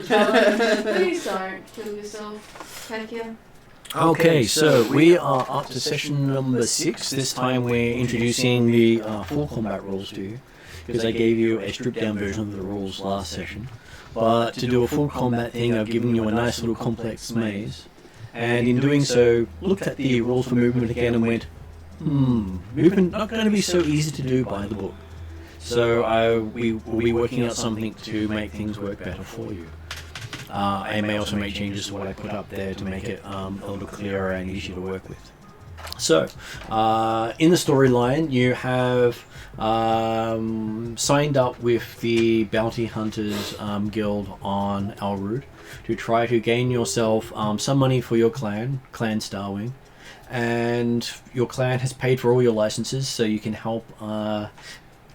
Please don't kill yourself. Thank you. Okay, so we are up to session number 6. This time we're introducing the full combat rules to you, because I gave you a stripped down version of the rules last session. But to do a full combat thing, I've given you a nice little complex maze, and in doing so, looked at the rules for movement again and went, movement not going to be so easy to do by the book. So we will be working out something to make things work better for you. I may also make changes to what I put up there to make it a little clearer and easier to work with. So, in the storyline, you have signed up with the Bounty Hunters Guild on Elrood to try to gain yourself some money for your clan Starwing, and your clan has paid for all your licenses, so you can help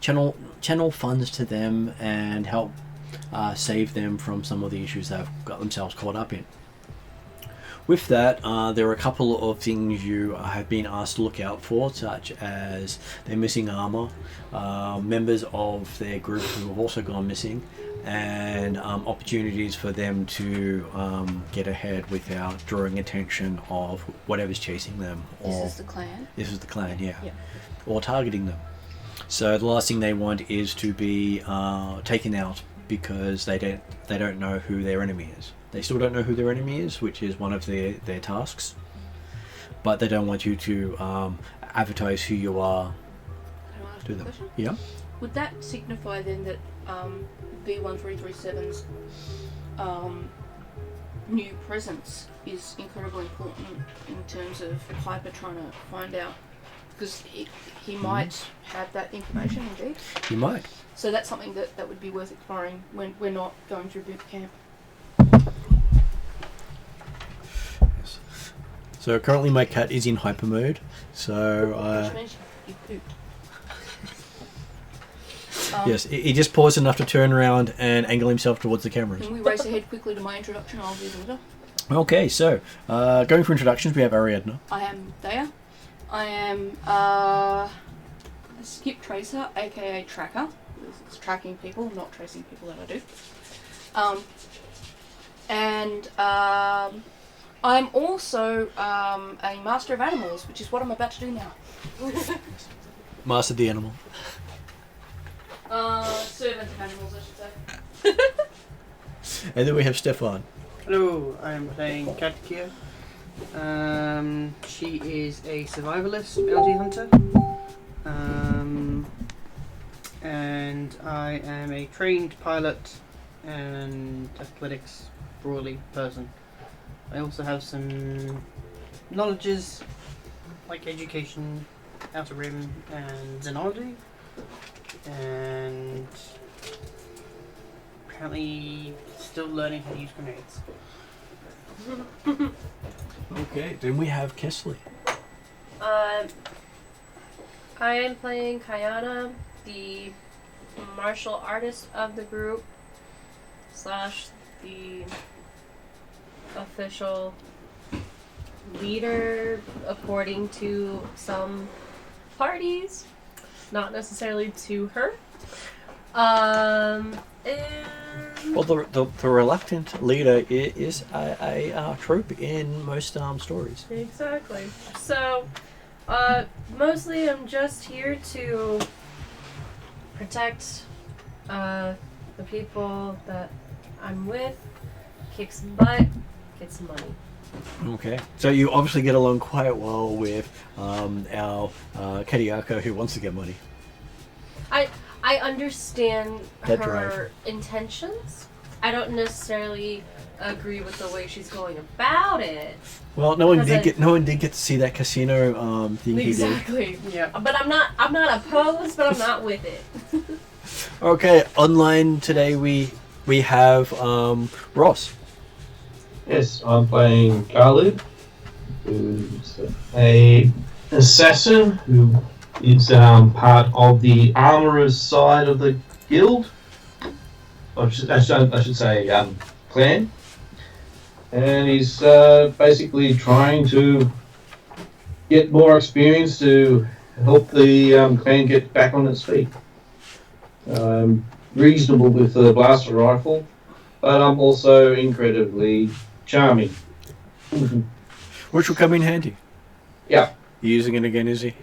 channel funds to them and help save them from some of the issues they've got themselves caught up in. With that, there are a couple of things you have been asked to look out for, such as their missing armor, members of their group who have also gone missing, and opportunities for them to get ahead without drawing attention of whatever's chasing them. This is the clan? This is the clan, yeah. Or targeting them. So the last thing they want is to be taken out because they don't know who their enemy is. They still don't know who their enemy is, which is one of their tasks. But they don't want you to advertise who you are to them. Question? Yeah. Would that signify then that B1337's new presence is incredibly important in terms of Hyper trying to find out? Because he might have that information indeed. He might. So that's something that would be worth exploring when we're not going through boot camp. Yes. So currently my cat is in hyper mode. So Which means you pooped. yes, he just paused enough to turn around and angle himself towards the cameras. Can we race ahead quickly to my introduction? I'll do the leader. Okay, so going for introductions, we have Ariadna. I am Daya. I am a skip tracer, aka tracker. It's tracking people, not tracing people that I do. And I'm also a master of animals, which is what I'm about to do now. Master the animal. Servant of animals, I should say. And then we have Stefan. Hello, I am playing Katkia. She is a survivalist bounty hunter. And I am a trained pilot and athletics broadly person. I also have some knowledges like education, Outer Rim and Xenology, and apparently still learning how to use grenades. Okay, then we have Kesley. I am playing Kayana, the martial artist of the group, / the official leader according to some parties, not necessarily to her. And Well, the reluctant leader is a trope in most stories. exactly. So, mostly I'm just here to protect the people that I'm with, kick some butt, get some money. Okay, so you obviously get along quite well with our Kediako, who wants to get money. I understand That her drive. intentions. I don't necessarily agree with the way she's going about it. Well, no one did Because get to see that casino thing he did. Exactly. Yeah. But I'm not opposed, but I'm not with it. Okay, online today we have Ross. Yes, I'm playing Khalid, who's a assassin who is part of the armourers side of the guild. I should say clan. And he's basically trying to get more experience to help the clan get back on its feet. Reasonable with the blaster rifle, but I'm also incredibly charming. Which will come in handy. Yeah. You using it again, is he?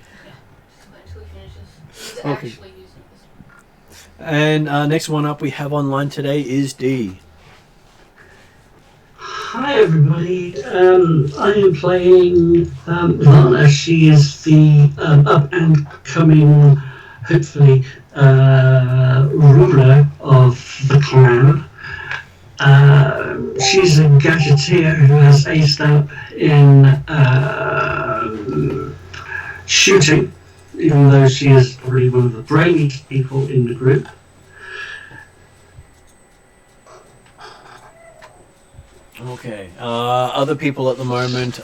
Until he finishes. He's Okay. actually using this. And next one up we have online today is D. Hi everybody, I am playing Lana. She is the up and coming, hopefully, ruler of the clan. She's a gadgeteer who has aced up in shooting, even though she is probably one of the brainiest people in the group. Okay. Other people at the moment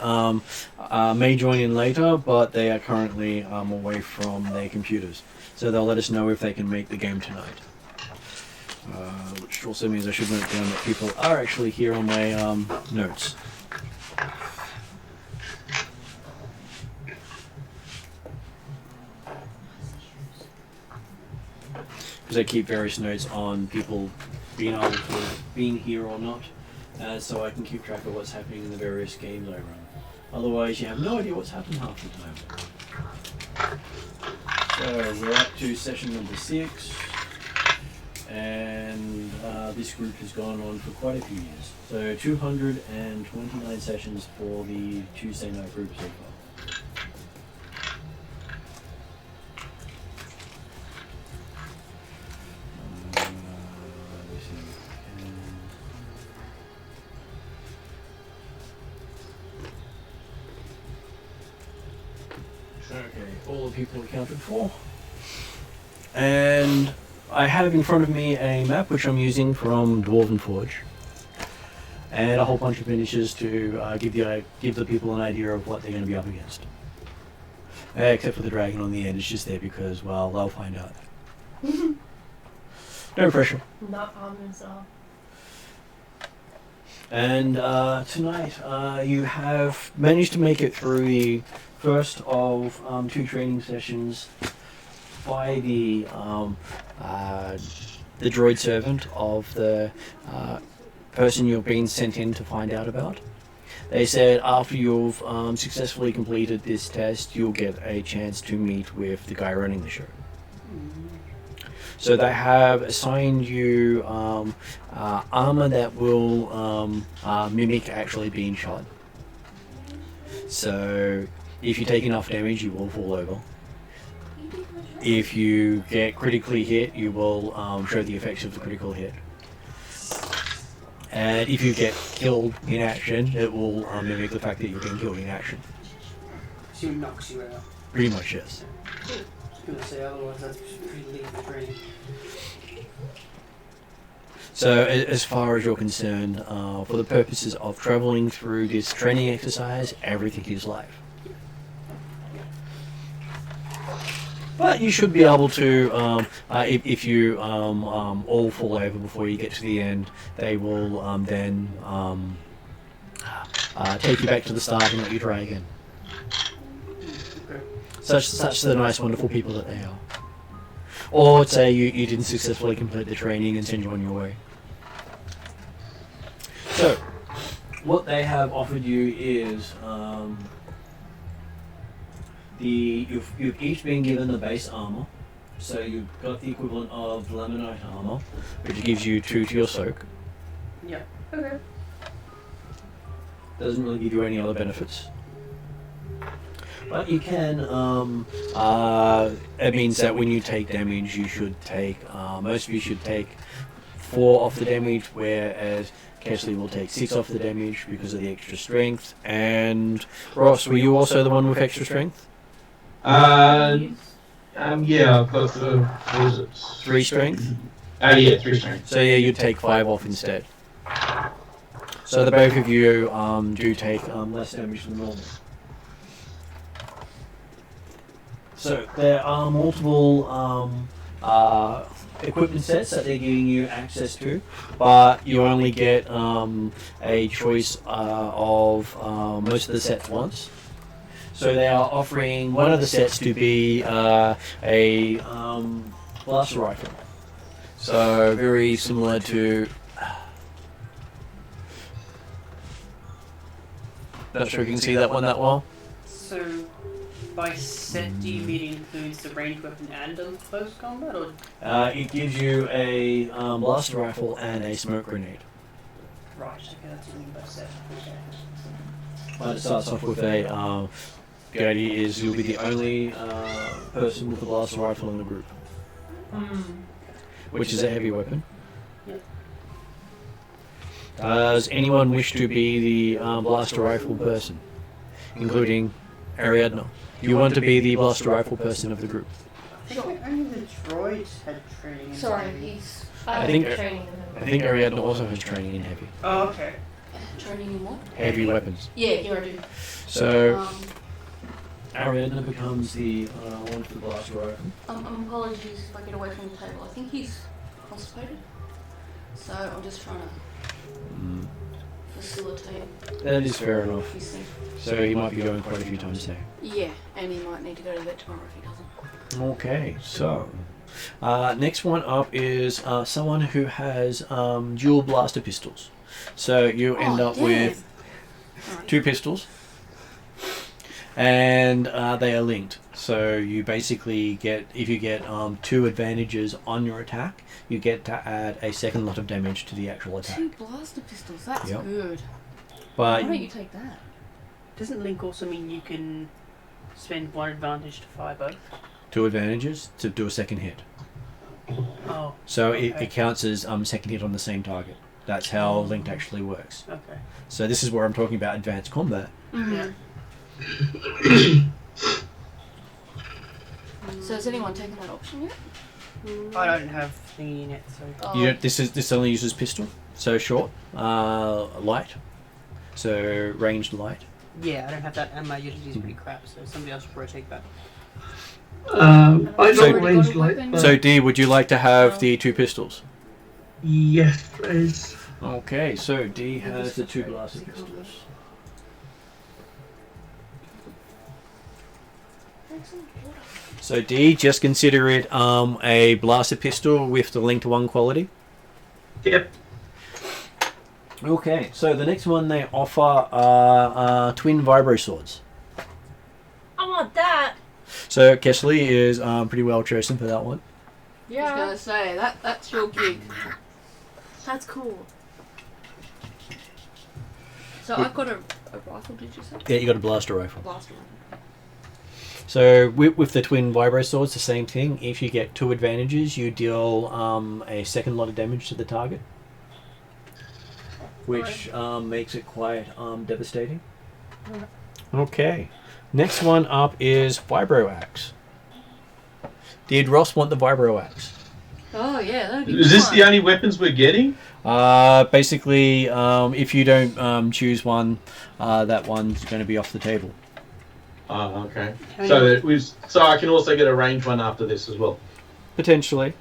may join in later, but they are currently away from their computers. So they'll let us know if they can make the game tonight. Which also means I should note down that people are actually here on my notes. Because I keep various notes on people being able to being here or not. So I can keep track of what's happening in the various games I run. Otherwise, you have no idea what's happened half the time. So we're up to session number 6, and this group has gone on for quite a few years. So 229 sessions for the Tuesday night group so far. Okay, all the people accounted for. And I have in front of me a map which I'm using from Dwarven Forge. And a whole bunch of finishes to give the people an idea of what they're going to be up against. Except for the dragon on the end, it's just there because, well, they'll find out. No pressure. Not ominous at all. And tonight you have managed to make it through the first of 2 training sessions by the droid servant of the person you've been sent in to find out about. They said after you've successfully completed this test, you'll get a chance to meet with the guy running the show. So they have assigned you armor that will mimic actually being shot. So if you take enough damage, you will fall over. If you get critically hit, you will show the effects of the critical hit. And if you get killed in action, it will mimic the fact that you're being killed in action. She knocks you out. Pretty much, yes. I was going to say, otherwise that's pretty lethal training. So as far as you're concerned, for the purposes of traveling through this training exercise, everything is live. But you should be able to, if you all fall over before you get to the end, they will then take you back to the start and let you try again. Okay. Such the nice, wonderful people that they are. Or say you didn't successfully complete the training and send you on your way. So, what they have offered you is you've each been given the base armor. So you've got the equivalent of Laminite armor, which gives you 2 to your soak. Yeah. Okay. Doesn't really give you any other benefits. But you can, it means that when you take damage, you should take, most of you should take 4 off the damage, whereas Kesley will take 6 off the damage because of the extra strength. And Ross, were you also the one with extra strength? Yeah, I've got the, what is it? 3 strength? Yeah, 3 strength. So yeah, you'd take 5 off instead. So the both of you do take less damage than normal. So there are multiple equipment sets that they're giving you access to, but you only get a choice of most of the sets once. So they are offering one of the sets to be a blaster rifle. So very similar to Not sure if you can see that one that well. So, by set, do you mean it includes the ranged weapon and the close combat, or? It gives you a blaster rifle and a smoke grenade. Right, okay, that's what you mean by set. Okay. But it starts off with a. The idea is you'll be the only person with a blaster rifle in the group, which is a heavy weapon. Yep. Does anyone wish to be the blaster rifle person, including Ariadne? Do you want to be the blaster rifle person of the group? I think only the droids had training in Sorry, heavy. he's I think- training in I think Ariadne also has training in heavy. Oh, okay. training in what? Heavy weapons. Yeah, here I do. So Ariadne becomes the one for the blaster rifle. Apologies if I get away from the table. I think he's constipated. So I'm just trying to facilitate That is fair enough. his thing. So he might be going quite a few times a day. Yeah, and he might need to go to the vet tomorrow if he doesn't. Okay, so next one up is someone who has dual blaster pistols. So you end up with Alright. 2 pistols, and they are linked. So you basically get, if you get 2 advantages on your attack, you get to add a second lot of damage to the actual attack. 2 blaster pistols, that's Yep. good. Why But don't you take that? Doesn't Link also mean you can spend 1 advantage to fire both? 2 advantages to do a second hit. Oh, So Okay. it counts as second hit on the same target. That's how linked actually works. okay. So this is where I'm talking about advanced combat. Yeah. So has anyone taken that option yet? I don't have thingy in it, so. Oh, You don't, this only uses pistol, so short, light, so ranged light. Yeah, I don't have that, and my utility is pretty crap, so somebody else will probably take that. I So- don't range light, but So D, would you like to have the 2 pistols? yes, please. Okay, so D has the 2 blaster pistols. So D, just consider it a blaster pistol with the linked 1 quality. Yep. Okay, so the next one they offer are twin vibro swords. I want that. So Kesley is pretty well chosen for that one. I was gonna say that's your gig. That's cool. So I've got a rifle, did you say? Yeah, you got a blaster rifle. Blaster rifle. So with the twin vibro swords, the same thing. If you get 2 advantages, you deal a second lot of damage to the target, which makes it quite devastating. Okay, next one up is vibro axe. Did Ross want the vibro axe? Oh yeah, that'd be Is this fun. the only weapons we're getting? Basically, if you don't choose one, that one's going to be off the table. Oh, okay. How So many- so I can also get a ranged one after this as well. Potentially.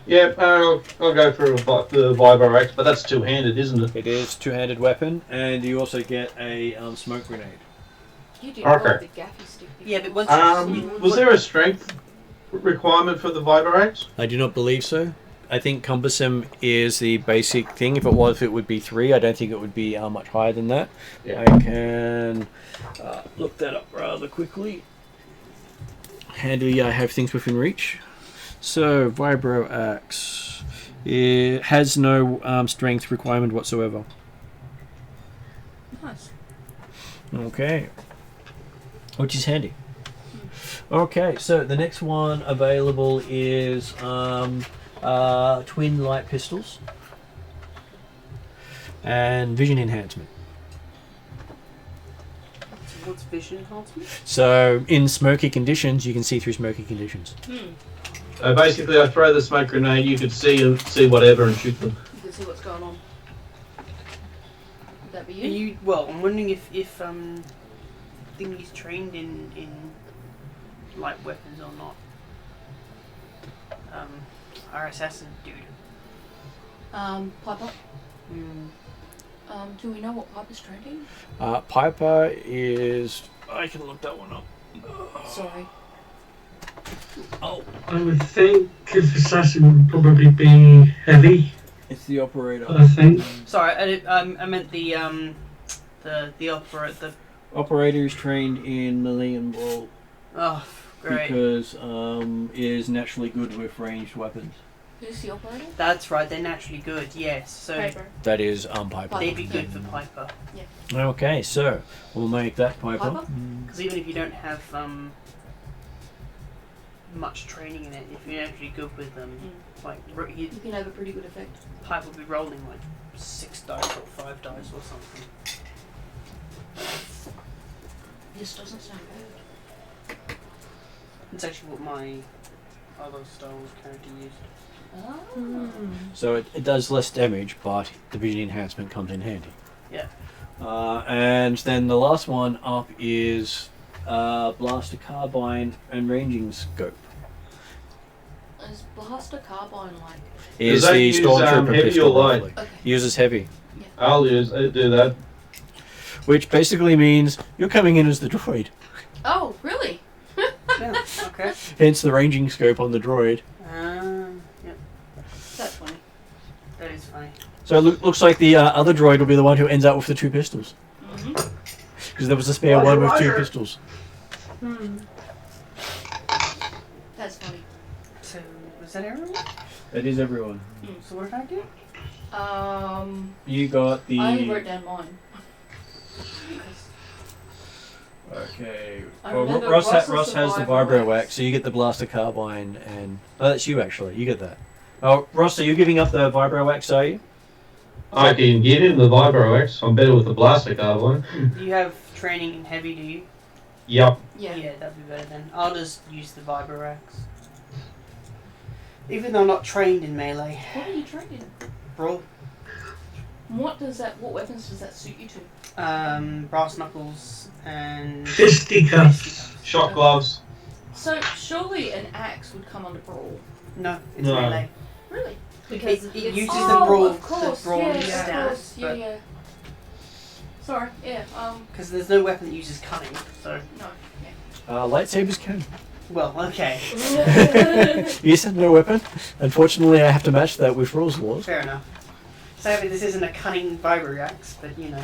Yeah, I'll go for the Vibro Axe, but that's 2-handed, isn't it? It is 2-handed weapon, and you also get a smoke grenade. You do Okay. love the gaffy stick. Yeah, but once Was there a strength requirement for the Vibro Axe? I do not believe so. I think cumbersome is the basic thing. If it was, it would be 3. I don't think it would be much higher than that. Yeah. I can look that up rather quickly. Handy, I have things within reach. So, Vibro Axe. It has no strength requirement whatsoever. Nice. Okay. Which is handy. Okay, so the next one available is twin light pistols and vision enhancement. What's vision enhancement? So in smoky conditions, you can see through smoky conditions. So basically, I throw the smoke grenade, you could see whatever and shoot them. You can see what's going on. Would that be Are you? you? Well, I'm wondering if thingy's trained in light weapons or not. Our assassin dude. Piper. Mm. Do we know what Piper's trained in? Piper is... I can look that one up. Sorry. Oh, I would think if assassin would probably be heavy. it's the operator. I think. Sorry, I meant the The Operator is trained in melee and brawl oh, great. because is naturally good with ranged weapons. Who's the operator? That's right. They're naturally good. Yes. So Piper. That is Piper. they'd be good for Piper. Okay, so we'll make that Piper. Piper? Because even if you don't have much training in it, if you're actually good with them, like You can have a pretty good effect. Pipe will be rolling like 6 dice or 5 dice or something. This doesn't sound good. It's actually what my other Star Wars character used. Oh. So it does less damage, but the vision enhancement comes in handy. Yeah. And then the last one up is Blaster Carbine and Ranging Scope. Is Blaster Carbine like? Is that the use, Stormtrooper heavy pistol. or light? roughly. Okay. Uses heavy. I'll do that. Which basically means you're coming in as the droid. Oh, really? Yeah. Okay. Hence the Ranging Scope on the droid. Yep. That's funny. That is funny. So it looks like the other droid will be the one who ends up with the 2 pistols. Mm-hmm. Because there was a spare one with 2 pistols. That's funny. So was that everyone? That is everyone. So what did I do? You got the... I only wrote down mine. Okay. I Well, remember Ross has Ross's the Vibro Vibro Wax. Wax, so you get the Blaster Carbine, and that's you actually. You get that. Oh, Ross, are you giving up the Vibro Wax? Are you? I can get in the Vibro X. I'm better with the Blaster Carbine. Do you have training in heavy, do you? Yep. Yeah. That'd be better then. I'll just use the Vibrax. Even though I'm not trained in melee. What are you trained in? Brawl. What weapons does that suit you to? Brass knuckles and Fisticuffs. Shot gloves. So surely an axe would come under brawl. No, it's No. melee. Really? Because It it's uses Oh, the brawl, of course. the brawl Yeah, of stance, course. Yeah, but yeah. Sorry. Yeah. because there's no weapon that uses cunning. So, No. Lightsabers can. well, okay, Yeah. You said no weapon. Unfortunately, I have to match that with rules laws. fair enough. Sadly, this isn't a cunning Vibrax, but you know,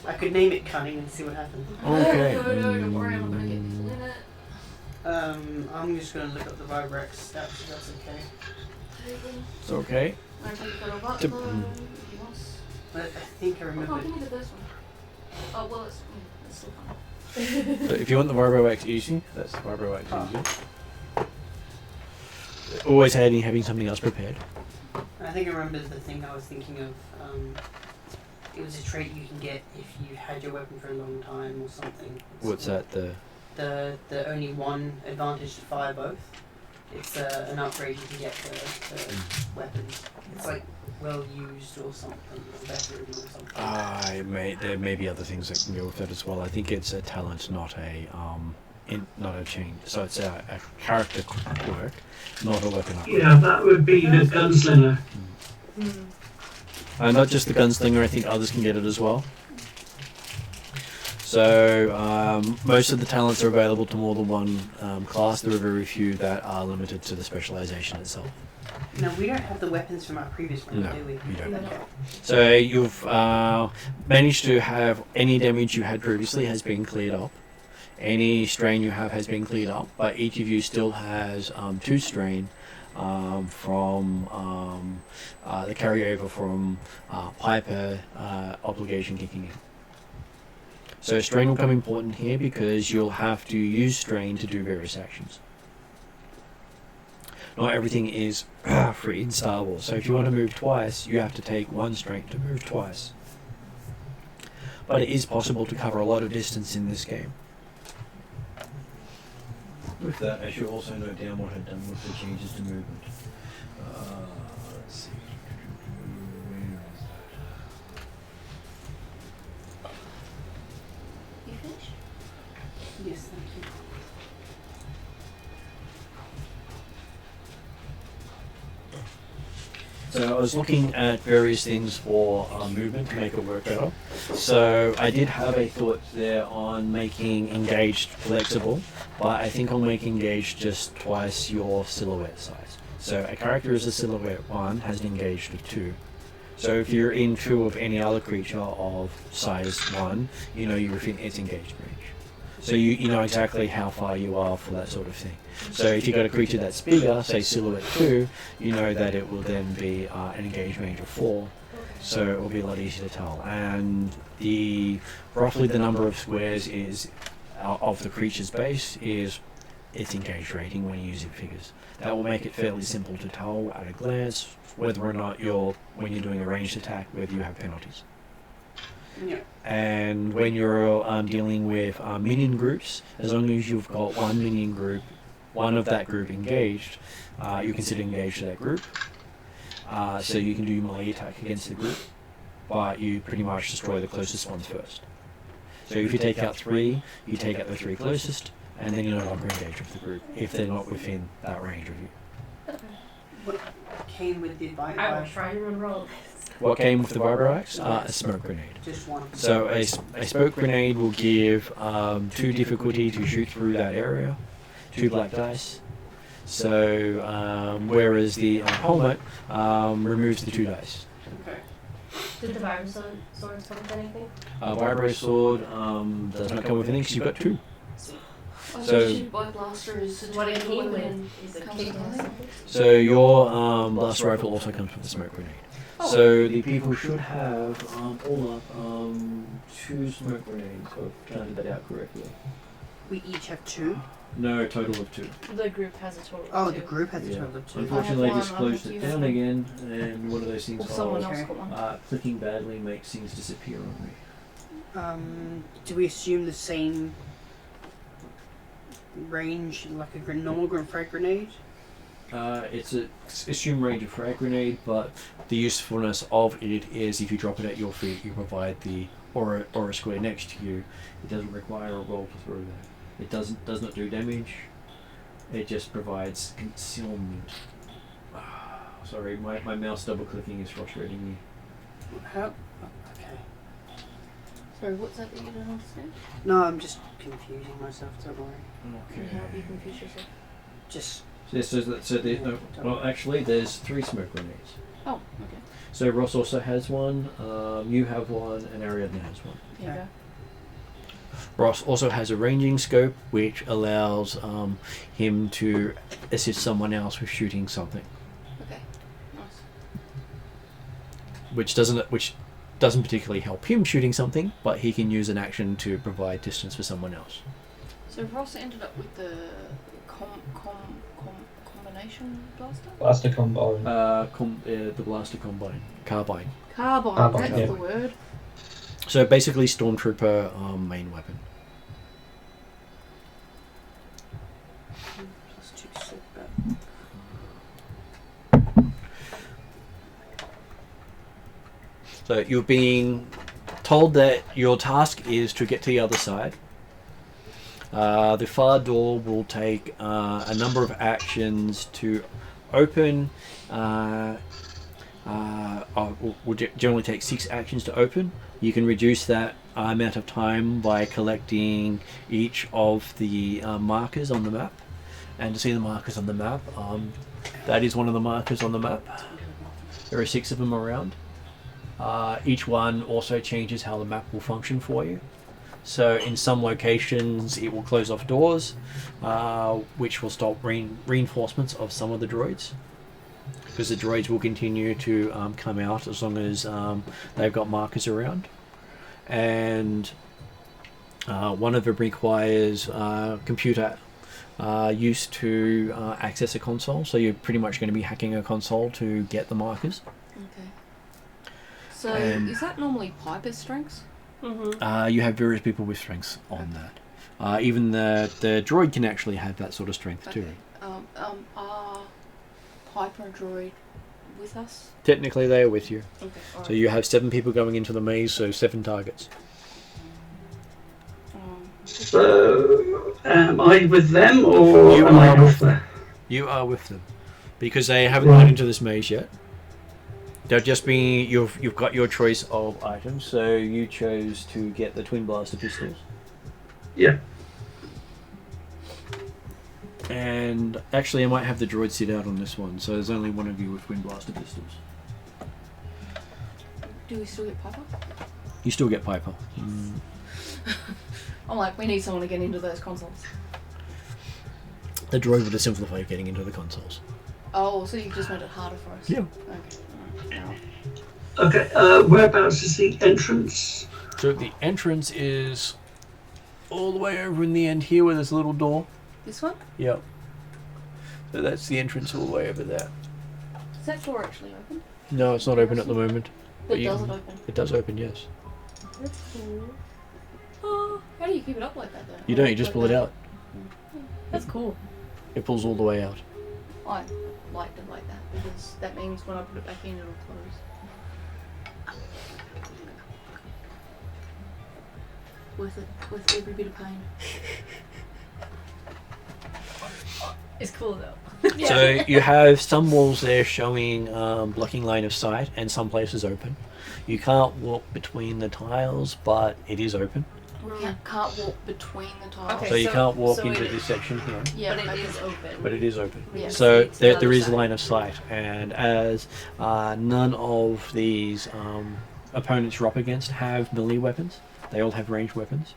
I could name it cunning and see what happens. Okay. No, don't worry. I'm not gonna get people in it. I'm just going to look up the Vibrax stats if that's okay. It's okay. I think you've got a lot Tip- of But I think I Oh, remember. give me the first one. Oh, well, it's still fine. So if you want the Vibro Wax easy, that's the Vibro Wax Oh. easy. Always handy having something else prepared. I think I remember the thing I was thinking of. It was a trait you can get if you had your weapon for a long time or something. It's What's that? The only one advantage to fire both. It's an upgrade you can get for weapons. It's like well used or something, or veteran or something. There may be other things that can go with that as well. I think it's a talent, not a not a chain. So it's a character quirk, not a weapon upgrade. Yeah, that would be the gunslinger. Not just the gunslinger. I think others can get it as well. So most of the talents are available to more than one class. There are very few that are limited to the specialization itself. No, we don't have the weapons from our previous round, No, do we? you don't. Okay. So you've managed to have any damage you had previously has been cleared up. Any strain you have has been cleared up, but each of you still has 2 strain from the carryover from Piper obligation kicking in. So strain will come important here because you'll have to use strain to do various actions. Not everything is free in Star Wars, so if you want to move twice, you have to take 1 strain to move twice. But it is possible to cover a lot of distance in this game. With that, I should also note down what I've done with the changes to movement. Let's see. You finished? Yes, thank you. So I was looking at various things for movement to make it work better. So I did have a thought there on making engaged flexible, but I think I'll make engaged just twice your silhouette size. So a character is a silhouette 1, has an engaged of 2. So if you're in 2 of any other creature of size 1, you know you're within its engaged range. So you know exactly how far you are for that sort of thing. So if you've got a creature that's bigger, say Silhouette 2, you know that it will then be an engaged range of 4. So it will be a lot easier to tell. And roughly the number of squares is of the creature's base is its engaged rating when you use figures. That will make it fairly simple to tell at a glance whether or not when you're doing a ranged attack, whether you have penalties. Yeah. And when you're dealing with minion groups, as long as you've got one minion group, one of that group engaged, you consider engaged to that group. So you can do melee attack against the group, but you pretty much destroy the closest ones first. So if you take out 3, you take out the 3 closest, and then you're no longer engaged with the group if they're not within that range of you. What came with the I will try to remember all of this. What came with the Vibrato? A smoke grenade. Just one. So a smoke grenade will give 2 difficulty to shoot through that area, 2 black dice. So whereas the helmet removes the 2 dice. Okay. Did the Vibrato sword come with anything? Vibrato sword does not come with anything because you've got 2. I So- thought by blaster is What it came weapon with is a comes kick with or nothing. something? So your blast rifle also comes with the smoke grenade. Oh. So the people should have all up 2 smoke grenades. I've counted that out correctly. We each have 2. No, a total of 2. The group has a total of Oh, 2. the group has a Yeah. total of 2. Unfortunately, I just I closed think it you down have again, and one of those things Or someone of else got one. clicking badly makes things disappear on me. Do we assume the same range, like a normal frag grenade? It's a assumed range of frag grenade, but the usefulness of it is if you drop it at your feet, you provide the aura square next to you. It doesn't require a roll to throw that. It does not do damage. It just provides concealment. Sorry, my mouse double clicking is frustrating me. How? Okay. Sorry, what's that you don't understand? No, I'm just confusing myself. Don't worry. And how do you confuse yourself? Just Well, actually, there's 3 smoke grenades. Oh, okay. So Ross also has one, you have one, and Ariadne has one. There you go. Ross also has a ranging scope, which allows him to assist someone else with shooting something, Okay. Nice. which doesn't particularly help him shooting something, but he can use an action to provide distance for someone else. So Ross ended up with the combination blaster? Blaster combine. The blaster carbine. Carbine, Carbine, that's yeah. the word. So basically, stormtrooper main weapon. plus 2 slip So you're being told that your task is to get to the other side. The far door will take a number of actions to open. Will generally take 6 actions to open. You can reduce that amount of time by collecting each of the markers on the map. And to see the markers on the map, that is one of the markers on the map. There are 6 of them around. Each one also changes how the map will function for you. So in some locations it will close off doors, which will stop reinforcements of some of the droids. Because the droids will continue to come out as long as they've got markers around. And one of them requires computer use to access a console. So you're pretty much going to be hacking a console to get the markers. Okay. So And- is that normally Piper's strengths? Mm-hmm. You have various people with strengths on that. Even the droid can actually have that sort of strength too. Okay. Are Piper and Droid with us? Technically they are with you. Okay. So Alright. you have 7 people going into the maze, so 7 targets. So, am I with them or You am I are off there? You are with them. Because they haven't gone into this maze yet. They're just being you've got your choice of items, so you chose to get the twin blaster pistols. Yeah. And actually I might have the droid sit out on this one, so there's only one of you with twin blaster pistols. Do we still get Piper? You still get Piper. I'm like, we need someone to get into those consoles. The droid would simplify getting into the consoles. Oh, so you just made it harder for us? Yeah. Okay. Alright. Okay, whereabouts is the entrance? So the entrance is all the way over in the end here where there's a little door. This one? Yep. So that's the entrance all the way over there. Is that door actually open? No, it's not open at the moment. But you does it can- open? It does open, yes. That's cool. Oh, how do you keep it up like that though? You don't, you just pull it out. That's cool. It pulls all the way out. I liked it like that because that means when I put it back in, it'll close. With every bit of pain. It's cool though. So you have some walls there showing blocking line of sight and some places open. You can't walk between the tiles, but it is open. We can't walk between the tiles. Okay, So you can't walk so into it- this section here. Yeah, But it okay. is open. But it is open. Yeah. So See, it's the there other is side. line of sight, and as none of these opponents you're up against have melee weapons, they all have ranged weapons.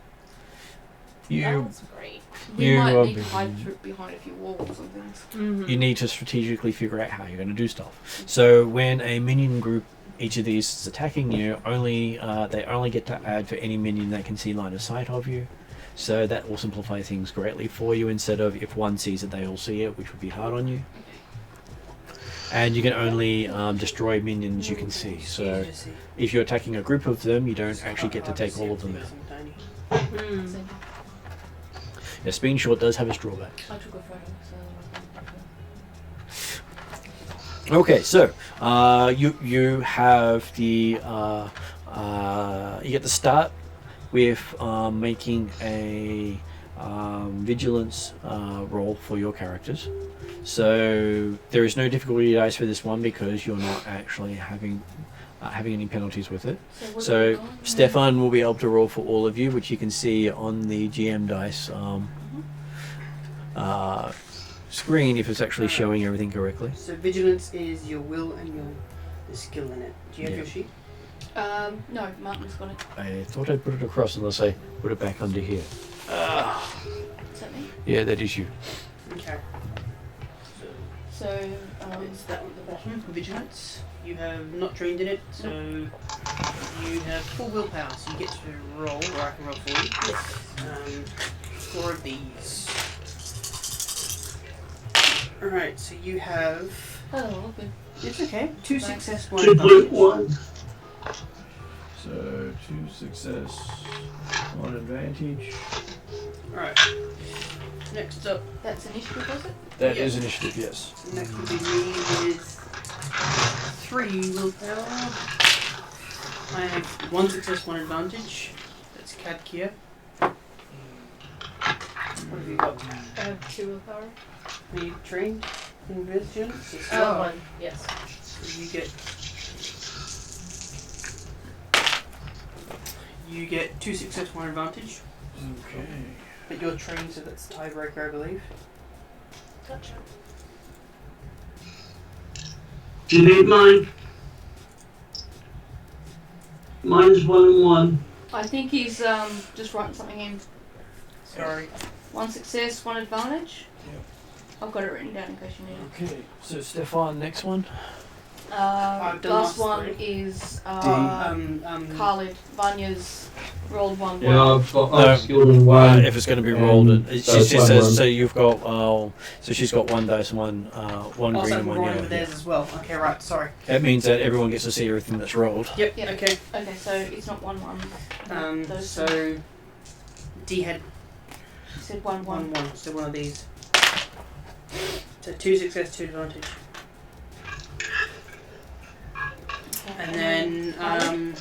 You That's great. We You might are need to busy. hide behind a few walls and things. Mm-hmm. you need to strategically figure out how you're going to do stuff. So when a minion group, each of these is attacking you, they only get to add for any minion that can see line of sight of you. So that will simplify things greatly for you, instead of if one sees it, they all see it, which would be hard on you. And you can only destroy minions you can see. So if you're attacking a group of them, you don't actually get to take all of them out. Mm. So Yeah, being short does have its drawbacks. I took a photo, so Okay, so you have the you get the start with making a vigilance roll for your characters. So there is no difficulty dice for this one because you're not actually having any penalties with it. what are we So going? Stefan will be able to roll for all of you, which you can see on the GM dice screen if it's actually showing everything correctly. So vigilance is your will and the skill in it. Do you have Yeah. your sheet? No, Martin's got it. I thought I'd put it across unless I put it back under here. Is that me? Yeah, that is you. Okay. So, It's that one at the bottom, vigilance. You have not trained in it, so you have full willpower, so you get to roll, or I can roll for you. 4 of these. Alright, so you have... oh, good. It's okay. 2 success, 1 2.1. So 2 success, 1 advantage. Alright. Next up, That's initiative, was it? That Yeah. is initiative, yes. so next will be me with 3 willpower. I have 1 success, 1 advantage. That's Kadkia. What have you got? I have 2 willpower. Are you trained in vigilance? It's Oh, not. 1. Yes. So you get 2 success, 1 advantage. Okay. But you're trained, so that's tiebreaker, I believe. Gotcha. Do you need mine? Mine's 1 and 1. I think he's just writing something in. Sorry. 1 success, 1 advantage. Yep. I've got it written down in case you need it. Okay, so Stefan, next one. I've done Last last one 3. is Khalid. Khalid. Vanya's rolled 1. Yeah, I've got No. skilled in one. If it's going to be rolled, it so it's just one, says one. so you've got so she's got 1 dice, one Also, green and we're 1 rolling yellow. with theirs as well. Okay, right, sorry. That means that everyone gets to see everything that's rolled. Yep, Yeah. okay. Okay, so it's not 1-1. Those So D had you said 1-1. 1-1, so one of these. So 2 success, 2 advantage. Okay, And then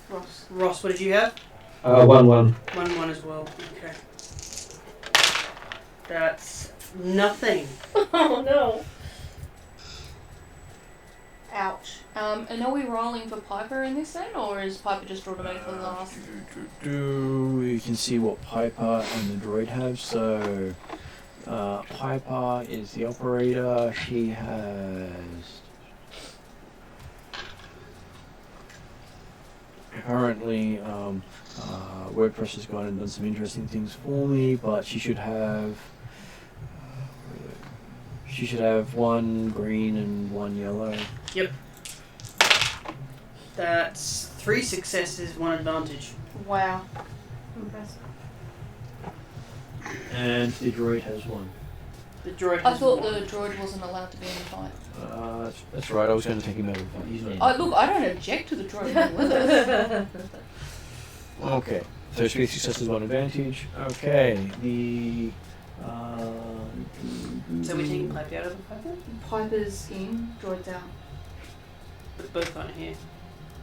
Ross. Ross, what did you have? 1-1. 1-1 as well. Okay. That's nothing. Oh no. Ouch. And are we rolling for Piper in this then, or is Piper just automatically last? You can see what Piper and the droid have. So Piper is the operator. She has currently, WordPress has gone and done some interesting things for me, but she should have one green and one yellow. Yep. That's 3 successes, 1 advantage. Wow. Impressive. And the droid has one. The droid I has thought one. the droid wasn't allowed to be in the fight. That's right, I was going to take him out of the fight. He's not. Look, I don't object to the droid being with us. Okay, so 3 successes, 1 advantage. Okay, the. So we're taking Pipe out of the Piper? Piper's in, droid's out. But both aren't here.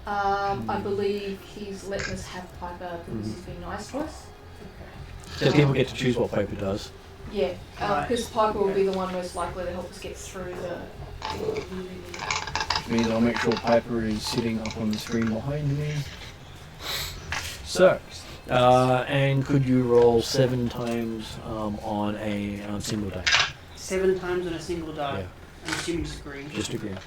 I believe he's letting us have Piper because he's been nice to us. So people get to choose what Piper does. Yeah, Right. because Piper will be the one most likely to help us get through the. Which means I'll make sure Piper is sitting up on the screen behind me. So, and could you roll 7 times on a single die? 7 times on a single die. Yeah, I'm assuming just green. just a green.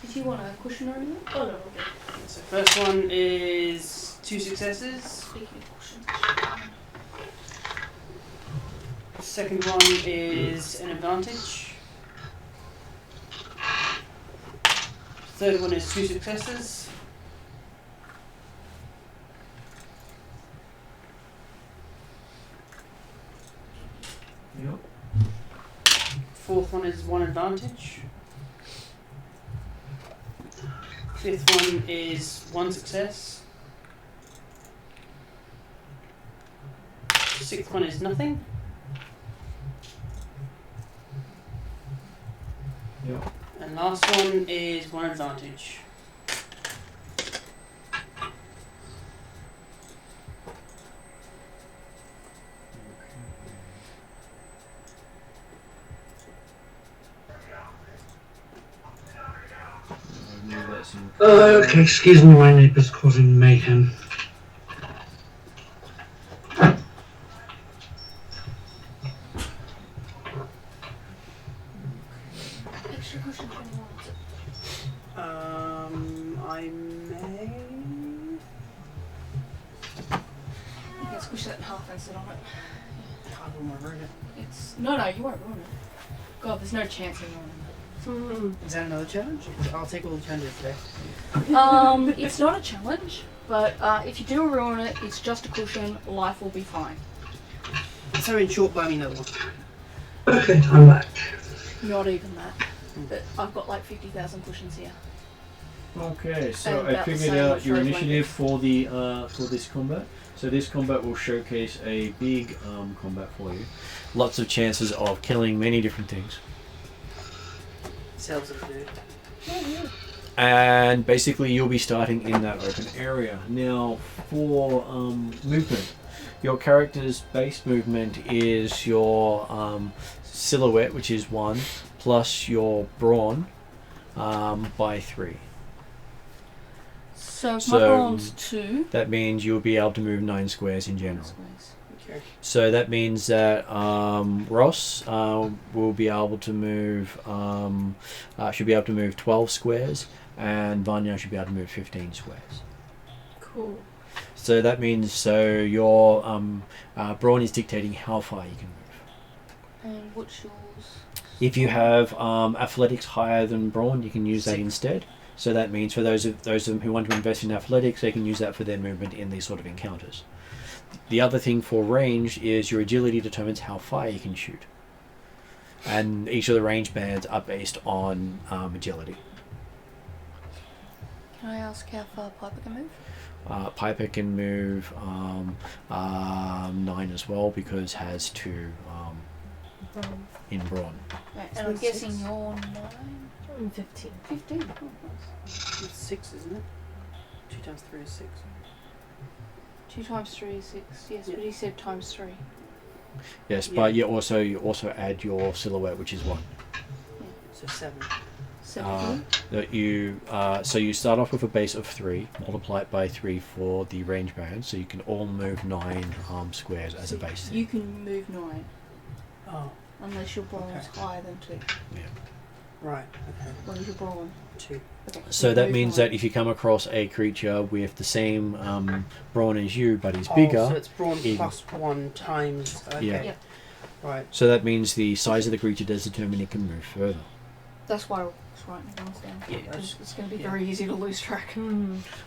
Did you want a cushion or anything? Oh no, okay. So first one is 2 successes. Speaking of cushions. Second one is an advantage. Third one is 2 successes. Yep. Fourth one is 1 advantage. Fifth one is 1 success. Sixth one is nothing. Yep. And last one is 1 advantage. Okay, excuse me, my neighbour's causing mayhem. Extra cushion if anyone wants it. I may. You can squish that in half and sit on it. I will ruin it. It's no, you won't ruin it. God, there's no chance of ruining it. Is that another challenge? I'll take all the challenges today. It's not a challenge, but if you do ruin it, it's just a cushion. Life will be fine. So in short, buy me another one. Okay, I'm back. Not even that. But I've got like 50,000 cushions here. Okay, so And I about the figured same out your for initiative for the for this combat. So this combat will showcase a big combat for you. Lots of chances of killing many different things. Selves of food. And basically you'll be starting in that open area. Now for movement, your character's base movement is your silhouette, which is 1, plus your brawn by 3. So if So, my brawn's 2. That means you'll be able to move 9 squares in general. Okay. So that means that Ross will be able to move, should be able to move 12 squares, and Vanya should be able to move 15 squares. Cool. So that means your brawn is dictating how far you can move. And what's yours? If you have athletics higher than brawn, you can use that 6. instead. So that means for those of them who want to invest in athletics, they can use that for their movement in these sort of encounters. The other thing for range is your agility determines how far you can shoot. And each of the range bands are based on agility. Can I ask how far Piper can move? Piper can move 9 as well because has 2 in brawn. Right, and I'm guessing you're 9? I'm 15. 15. Oh, nice. It's 6, isn't it? 2 times 3 is 6. 2 times 3 is 6. Yes, Yeah. but he said times 3. Yes, Yeah. but you also add your silhouette, which is 1. So 7. 17. That you so you start off with a base of 3, multiply it by 3 for the range band, so you can all move 9 squares as a base. You can move 9 Oh, unless your brawn is higher than 2. right. Okay. What is your brawn? 2. Okay. So that Move means on. that if you come across a creature with the same brawn as you, but he's Oh, bigger, so it's brawn even. plus 1 times. Okay. Yeah. Yeah. Right. so that means the size of the creature does determine it can move further. That's why I was writing everyone's down. Yeah. Because it's going to be Yeah. very easy to lose track.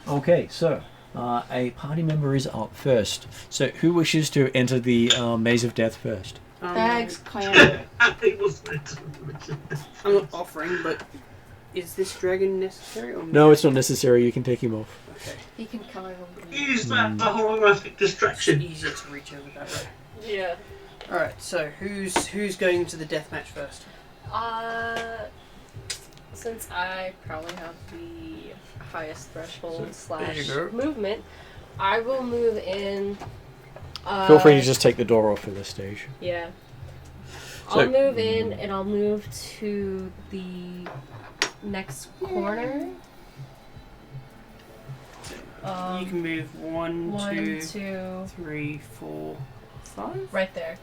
Okay, so a party member is up first. So who wishes to enter the maze of death first? Bags, clan. It was I'm not offering, but is this dragon necessary? Or No, it's not necessary. You can take him off. Okay. He can come over with me. Use that the holographic It's distraction. easier to reach over that way. Yeah. Alright, so who's going to the death match first? Since I probably have the highest threshold there you slash go. movement, I will move in. Feel free to just take the door off for this stage. Yeah. So- I'll move in and I'll move to the next corner. You can move 1, 1, 2, 2, 3, 4, 5. right there.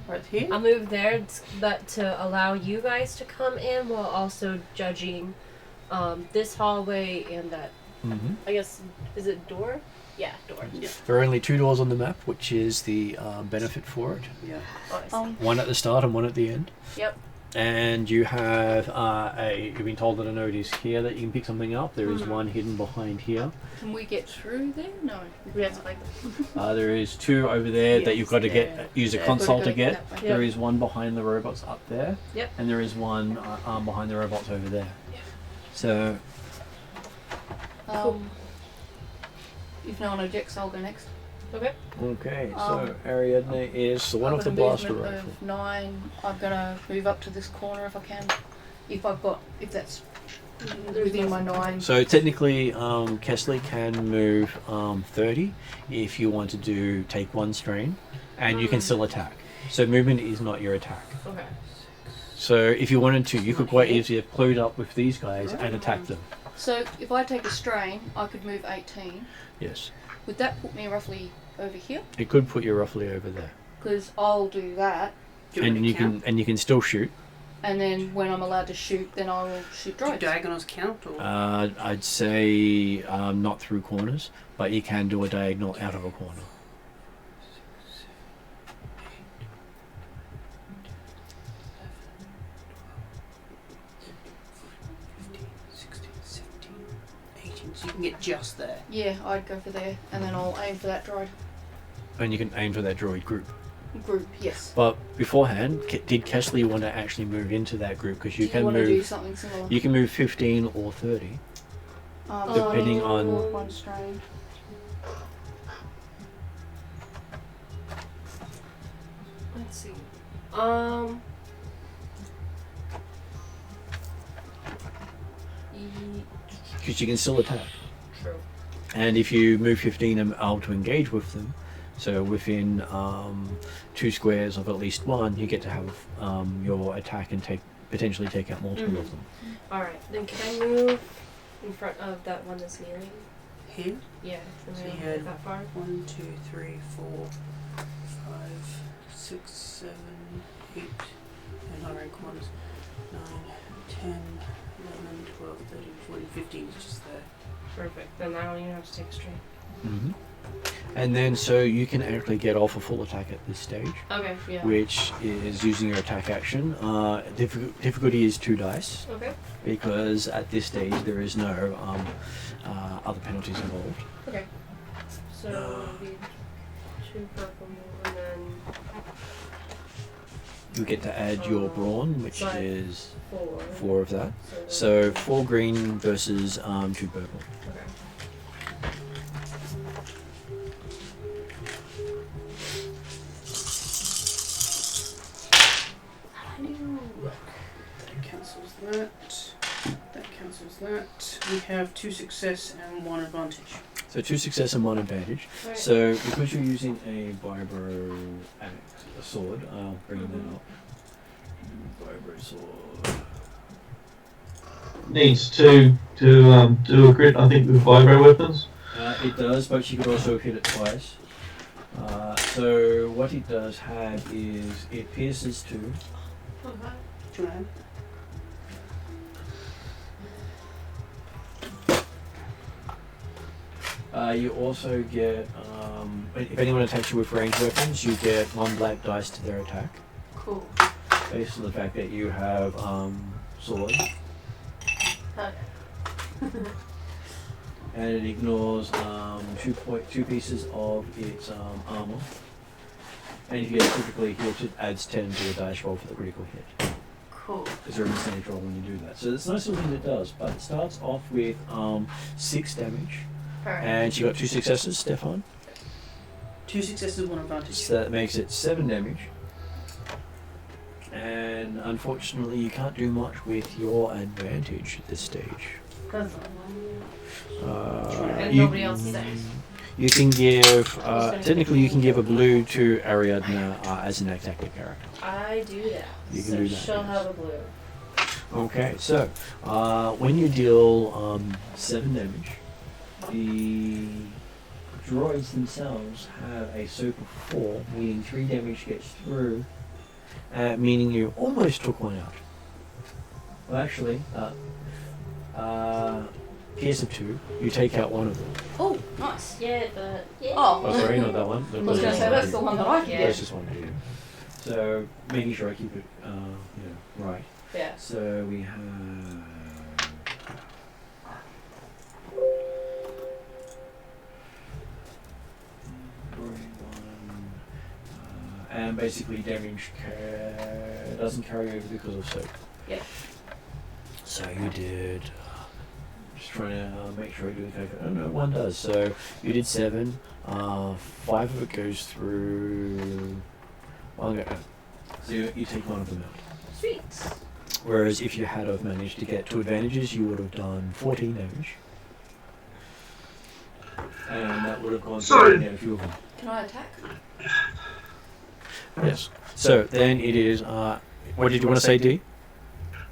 Right here. I'll move there to allow you guys to come in while also judging this hallway and that. Mm-hmm. I guess, is it door? Yeah, door. Yeah. There are only 2 doors on the map, which is the benefit for it. Yeah. Oh, I see. One at the start and one at the end. Yep. And you have you've been told that a note is here that you can pick something up. There is Mhm. one hidden behind here. Can we get through there? No. We have to like. There is 2 over there that you've got to Yes, get use a yeah. console Gotta to go get. that way. There is one behind the robots up there. Yep. And there is one behind the robots over there. So If no one objects, I'll go next. Okay. okay, so Um, Ariadne is the one I've with the got a blaster movement rifle. of 9. I'm gonna move up to this corner if I can. If that's within my 9. So technically, Kesley can move 30 if you want to take 1 strain, and you can still attack. So movement is not your attack. Okay. So if you wanted to, you could quite easily have clued up with these guys and attack them. So if I take a strain, I could move 18. Yes, Would that put me roughly over here? it could put you roughly over there, Because I'll do that, Do you want and me you to count? can still shoot. and then when I'm allowed to shoot, then I will shoot Do droids. diagonals count? Or? I'd say not through corners, but you can do a diagonal out of a corner. 16, 17, 18. So you can get just there. Yeah, I'd go for there, and then I'll aim for that droid And you can aim for that droid group. group. Yes. But beforehand, did Kesley want to actually move into that group? Because you Do can want to do move. something similar? You can move 15 or 30. depending on- one strain. Let's see. Because you can still attack. True. And if you move 15 and out to engage with them, so within 2 squares of at least 1, you get to have your attack and potentially take out multiple of them. All right. Then can I move in front of that one that's kneeling? Here. Yeah. Can So I you move had that far? 1, 2, 3, 4, 5, 6, 7, 8, and not around corners. 9, 10, 11, 12, 13, 14, 15 is just there. Perfect. Then I don't even have to take a strain. Mm-hmm. And then, so you can actually get off a full attack at this stage, Okay. Yeah. which is using your attack action. Difficulty is 2 dice, Okay. because at this stage there is no other penalties involved. Okay. So it'll be 2 purple and then You get to add your brawn, which Right. is 4. 4 of that. then- So 4 green versus 2 purple. Okay. That cancels that. That cancels that. We have 2 success and 1 advantage. So 2 success and 1 advantage. Right. So because you're using a vibro a sword, I'll bring that up. Vibro sword. Needs to do a crit, I think, with vibro weapons. It does, but you could also hit it twice. So what it does have is it pierces 2. Do you want to You also get, if anyone attacks you with ranged weapons, you get 1 black dice to their attack. Cool. Based on the fact that you have sword. Okay. And it ignores 2 pieces of its armor. And if you get critically hit, it adds 10 to the dice roll for the critical hit. Cool. Is there a percentage roll when you do that? So it's nice little thing it does, but it starts off with 6 damage. Alright. And she got 2 successes, Stefan. 2 successes, 1 advantage. So that makes it 7 damage. And unfortunately, you can't do much with your advantage at this stage. And You- nobody else stays. You can give, technically you can give a blue to Ariadna as an active character. I do that. You can so do that, she'll yes. have a blue. Okay, so when you deal 7 damage, the droids themselves have a soak of 4, meaning 3 damage gets through, meaning you almost took 1 out. Well, actually, pierce of 2, you take out 1 of them. Oh, nice. Yeah, but yeah. Oh. Oh, sorry, not that one. The I was going to say, that's the one that I can Yeah. get. closest one to you. So, making sure I keep it, right. Yeah. So we have. And basically damage doesn't carry over because of soak. Yep. So you did. Just trying to make sure I do the calculation. Oh no, 1 does. So you did 7. 5 of it goes through. Well, no. So you take 1 of them out. Sweet. Whereas if you had have managed to get 2 advantages, you would have done 14 damage. And that would have gone through a few of them. Can I attack? Yes. So then it is. What did you want to say, D?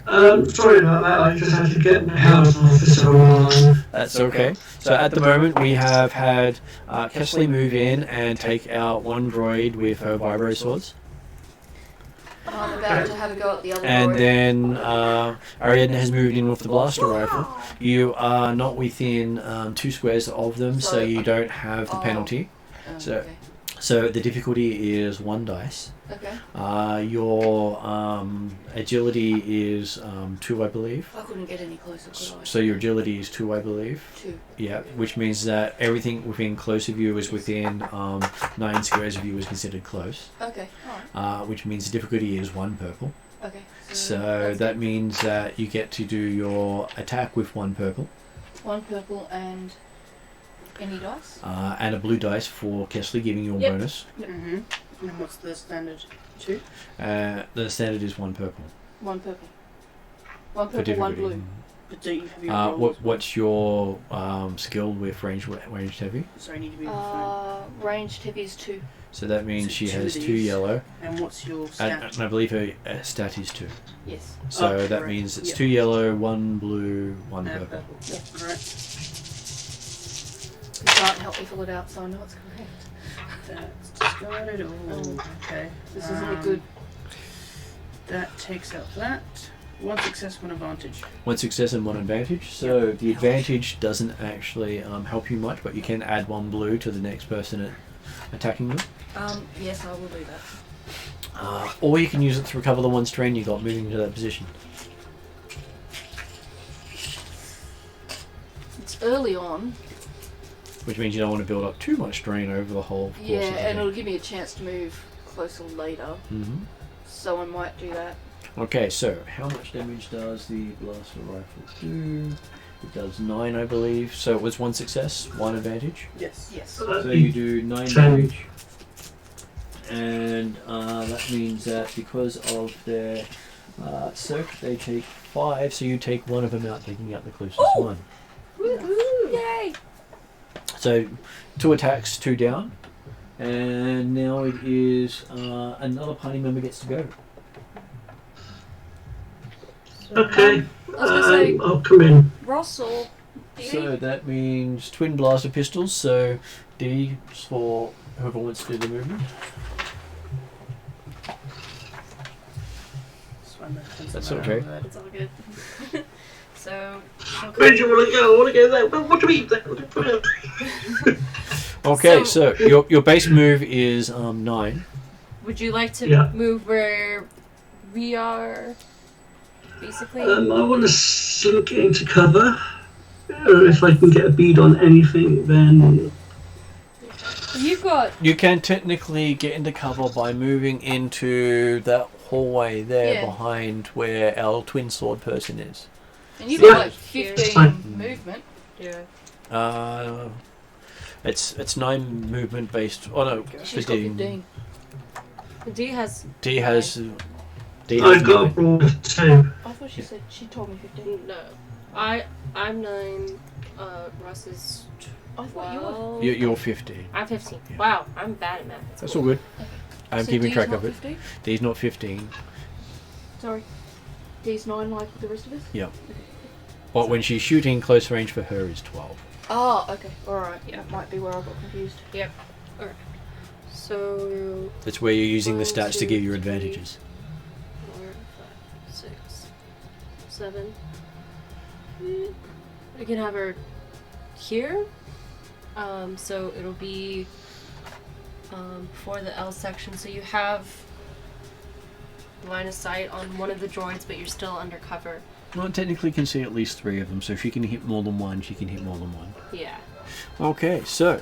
Sorry about that, I just had to get my house officer on. That's okay. So at the moment we have had Kesley move in and take out 1 droid with her vibro swords. I'm about to have a go at the other And droid. then Ariadna has moved in with the blaster rifle. You are not within 2 squares of them, so you don't have the penalty. So Okay. So the difficulty is 1 dice. Okay. Your agility is 2, I believe. I couldn't get any closer, could I? So your agility is 2, I believe. 2. Yeah, which means that everything within close of you is within 9 squares of you is considered close. Okay. Alright. Which means the difficulty is 1 purple. Okay. So that's that good. means that you get to do your attack with 1 purple. 1 purple and any dice? And a blue dice for Kesley, giving you a Yep. bonus. Mm-hmm. And what's the standard? 2? The standard is 1 purple. 1 purple. 1 For purple, 1 difficulty. blue. But don't you have your rolls? What's your skill with ranged heavy? So I need to be on Ranged heavy is 2. So that means So she 2 has of 2 these. yellow, And what's your stat? and I believe her stat is 2. Yes. So Oh, that right. means it's Yep. 2 yellow, 1 blue, 1 And purple. purple. Yeah. Alright. You can't help me fill it out, so I know it's correct. That's discarded. Oh, okay. This isn't good. That takes out that. 1 success, 1 advantage. 1 success and 1 advantage. So the advantage doesn't actually help you much, but you can add 1 blue to the next person attacking you. Yes, I will do that. Or you can use it to recover the 1 strain you got moving to that position. It's early on. Which means you don't want to build up too much strain over the whole course Yeah, of the and day. it'll give me a chance to move closer later. Mm-hmm. So I might do that. Okay, so how much damage does the blaster rifle do? It does 9, I believe. So it was 1 success, 1 advantage. Yes. Yes. So you do 9 damage. And that means that because of their soak, they take 5. So you take 1 of them out, taking out the closest one. Woohoo! Yay! So 2 attacks, 2 down. And now it is another party member gets to go. Okay, I was gonna say I'll come in. Ross or So that means twin blaster pistols. So D for whoever wants to do the movement. That's okay. It's all good. So Where do you want to go? I want to go there. What do you mean? Okay, so your base move is 9. Would you like to Yeah. move where we are? Basically. I want to slink into cover. If I can get a bead on anything, then You've got. You can technically get into cover by moving into that hallway there Yeah. behind where our twin sword person is. And you've Yeah. got like 15 movement. Yeah. It's 9 movement based. Oh no, She's got 15. D has. D has. D I has got a 9. broad 2. I thought she said she told me 15. No. I'm 9. Russ is. I thought you were. 12. You're 15. I'm 15. Yeah. Wow, I'm bad at math. That's all good. I'm So keeping D's track not of it. 15? D's not 15. Sorry. D's 9 like the rest of us? Yep. But when she's shooting, close range for her is 12. Oh, okay. Alright. Yeah, that might be where I got confused. So. That's where you're using the 1, stats to 2, give you 3, advantages. 4, 5, 6, 7. We can have her here. So it'll be for the L section. So you have line of sight on one of the droids, but you're still undercover. Well, technically can see at least 3 of them, so if she can hit more than one, she can hit more than one. Yeah. Okay, so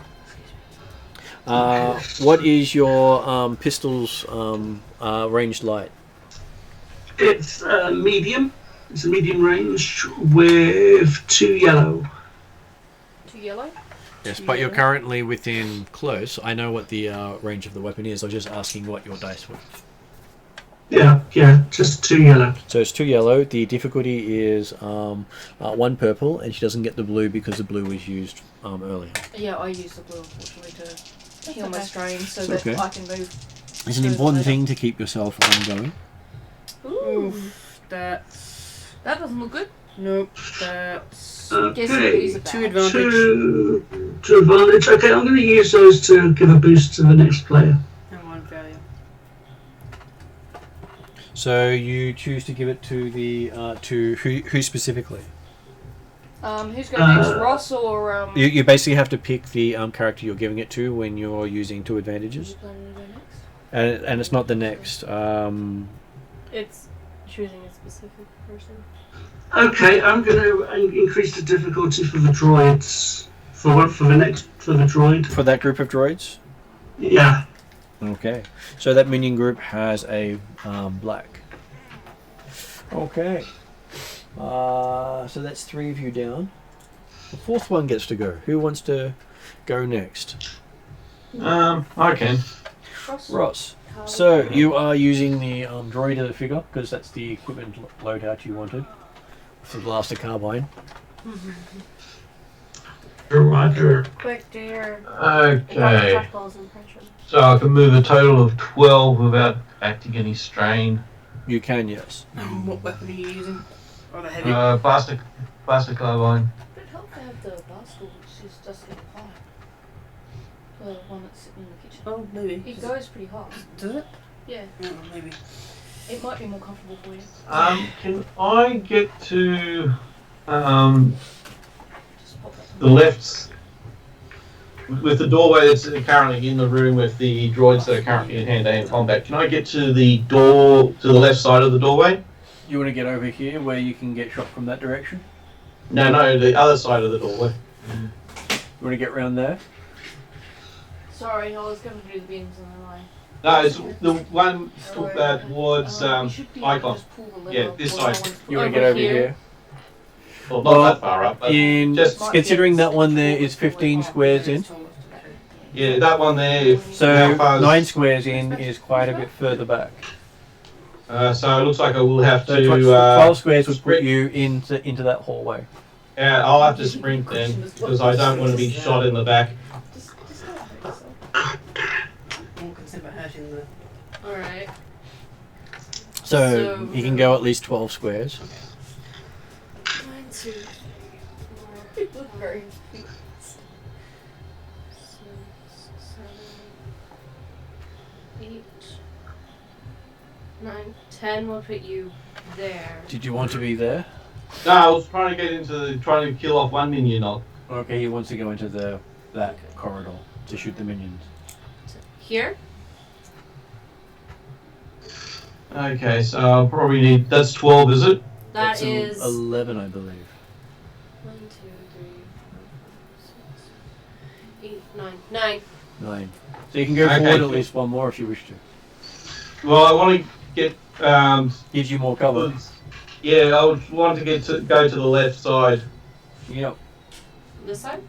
what is your pistol's ranged light? It's medium. It's a medium range with 2 yellow. 2 yellow. Yes, but you're currently within close. I know what the range of the weapon is. I was just asking what your dice were. Yeah, just 2 yellow. So it's 2 yellow. The difficulty is 1 purple, and she doesn't get the blue because the blue was used earlier. Yeah, I use the blue unfortunately to heal my okay. strain so It's that okay. I can move. It's an important thing to keep yourself ongoing. Ooh, that doesn't look good. Nope, that's. Okay. Guessing these are bad. 2 advantage. 2 advantage. Okay, I'm going to use those to give a boost to the next player. And 1 failure. So you choose to give it to the to who specifically? Who's going next, Ross or You basically have to pick the character you're giving it to when you're using 2 advantages, who's planning to go next? and it's not the next. It's choosing a specific person. Okay, I'm going to increase the difficulty for the droids. For the droid. For that group of droids. Yeah. Okay, so that minion group has a black. Okay, so that's 3 of you down. The 4th one gets to go. Who wants to go next? I can. Ross. So you are using the droid as a figure because that's the equipment loadout you wanted for the blaster carbine. Roger. Quick, dear. Okay. So I can move a total of 12 without acting any strain. You can, yes. What weapon are you using? Oh, the heavy. Blaster carbine. It'd help to have the basket which is just in the fire. The one that's sitting in the kitchen. Oh, maybe. It goes pretty hard. Does it? Yeah. Oh, maybe. It might be more comfortable for you. Can I get to Just pop that the left with the doorway that's currently in the room with the droids that are currently in hand-to-hand combat? Can I get to the door to the left side of the doorway? You want to get over here where you can get shot from that direction? No, the other side of the doorway. You want to get round there? Sorry, I was going to do the bins and then I... No, it's the one towards you should be able to Icon. just pull the lever Yeah, this or side. someone's You want to over get over here? Well, not that far up, but In just considering that one there is 15 squares in, yeah, that one there. so how far is- 9 squares in is quite a bit further back. So it looks like I will have So to. 12 squares would put sprint. you into that hallway. Yeah, I'll have to sprint then because I don't want to be shot in the back. Just don't hurt yourself. Won't consider hurting the. Alright. So you can go at least 12 squares. 1, 2, 3, 4, It looked very... 6, 7, 8, 9, 10 will put you there. Did you want to be there? No, I was trying to get into trying to kill off one minion. Okay, he wants to go into the that corridor to shoot the minions. Here? Okay, so I'll probably need. That's 12, is it? That That's is 11, I believe. 1, 2, 3, 4, 5, 6, 8, 9. 9. 9. So you can go Okay, forward at cool. least one more if you wish to. Well, I want to get. Gives you more cover. Yeah, I would want to go to the left side. Yep. This side?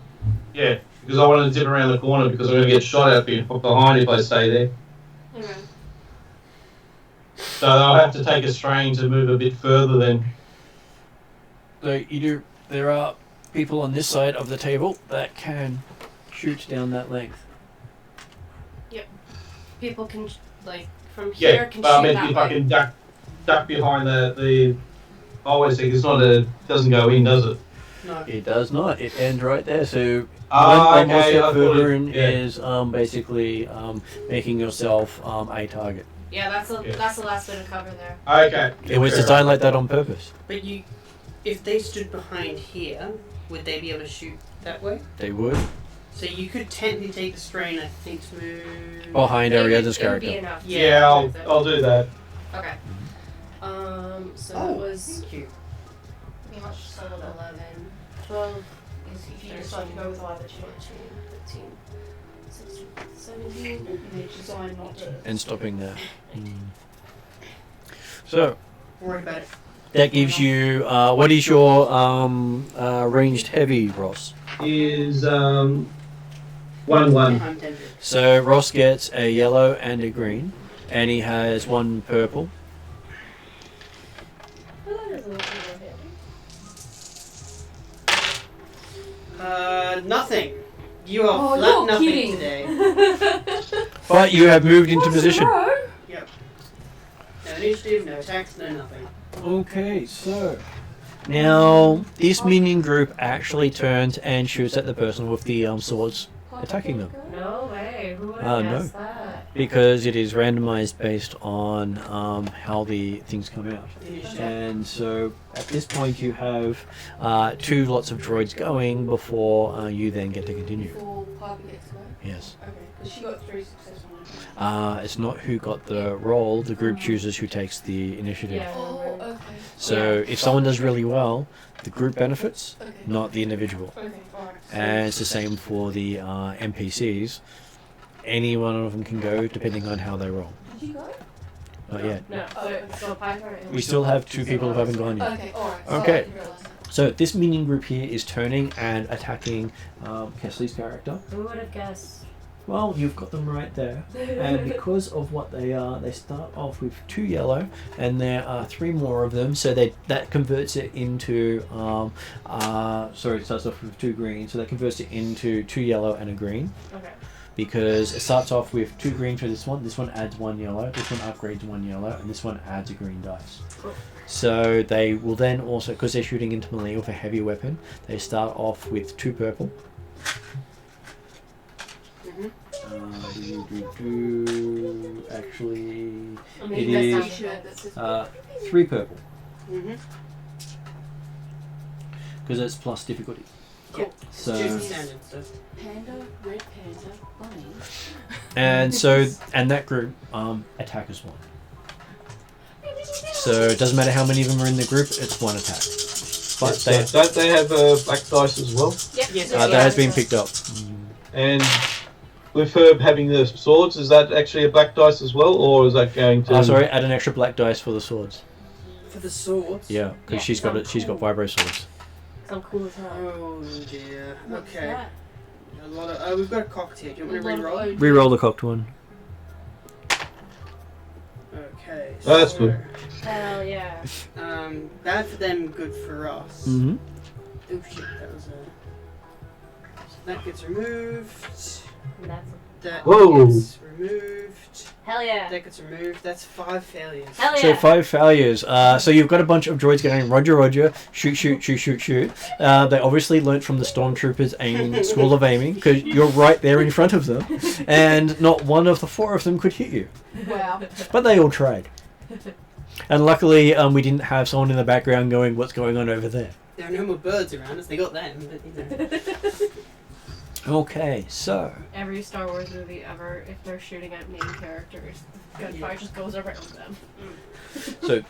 Yeah, because I want to zip around the corner because I'm going to get shot at behind if I stay there. Okay. So I'll have to take a strain to move a bit further then. So you do. There are people on this side of the table that can shoot down that length. People can, like, from Yeah, here can but I shoot mean, that if way. I can duck behind the I always think it's not a doesn't go in, does it? No. It does not. It ends right there. So Ah, one more okay, I step thought further it- in yeah. is basically making yourself a target. Yeah, that's Yeah. the last bit of cover there. Okay. It was designed like that on purpose. But if they stood behind here, would they be able to shoot that way? They would. So you could technically take the strain, I think, to move. Behind It would- Ariada's it would be character. enough. Yeah, I'll do that. Okay. So Oh, that was thank you. pretty much solid 11. 12 is If you decide to go with either two. 14, 15, 16, 17. You need to design not to. And stopping there. So Don't worry about it. that gives you. What is your ranged heavy, Ross? Is 1-1. I'm tempted. So Ross gets a yellow and a green, and he has one purple. Nothing. You are Oh, flat you're nothing kidding. today. But you have moved into position. Yep. No initiative, no attacks, no nothing. Okay, so now this minion group actually turns and shoots at the person with the swords attacking them. No way. Who would No. have guessed that? Because it is randomized based on how the things come out. Initiative. And so at this point you have 2 lots of droids going before you then get to continue. Before Piper gets to go. Yes. Okay, because she got 3 successful ones. It's not who got the roll, the group chooses who takes the initiative. Yeah. Oh, okay. So if someone does really well, the group benefits, Okay. not the individual. Okay, alright. And it's the same for the NPCs. Any one of them can go depending on how they roll. Did you go? Not yet. No. So it's still Piper and We still have 2 people who haven't gone yet. Okay, alright. Okay. Sorry, I didn't realise that. So this minion group here is turning and attacking Kesley's character. Who would have guessed? Well, you've got them right there. And because of what they are, they start off with 2 yellow, and there are 3 more of them. So that converts it into it starts off with 2 green, so that converts it into 2 yellow and a green. Okay. Because it starts off with 2 green for this one adds 1 yellow, this one upgrades 1 yellow, and this one adds a green dice. Cool. So they will then also, because they're shooting into melee with a heavy weapon, they start off with 2 purple. Actually, I mean, it that is sounds T-shirt that says 3 purple, Mm-hmm. because it's plus difficulty. Cool. So, Just standard stuff. Panda, red panda, bunny. and that group attack as 1. So it doesn't matter how many of them are in the group, it's 1 attack. But Don't they have black dice as well? Yep. Yes, that has been picked up. And with her having the swords, is that actually a black dice as well, or is that going to? Oh, sorry, add an extra black dice for the swords. For the swords. Yeah, because she's got it. She's got vibro swords. So cool as hell. Oh dear. What's Okay. that? A lot of. We've got a cocked here. Do you want me to re-roll? Reroll the cocked one. Okay. Oh, that's good. Hell yeah. Bad for them, good for us. Mm-hmm. Oh shit, that was a. So that gets removed. That's That Whoa. gets removed. hell yeah. That gets removed. That's 5 failures. Hell yeah. So 5 failures. So you've got a bunch of droids going Roger, Roger, shoot, shoot, shoot, shoot, shoot. They obviously learnt from the Stormtroopers aiming school of aiming because you're right there in front of them, and not one of the 4 of them could hit you. Wow. But they all tried. And luckily, we didn't have someone in the background going, "What's going on over there?" There are no more birds around us. They got them, but you know. Okay, so Every Star Wars movie ever, if they're shooting at main characters, gunfire just goes around them.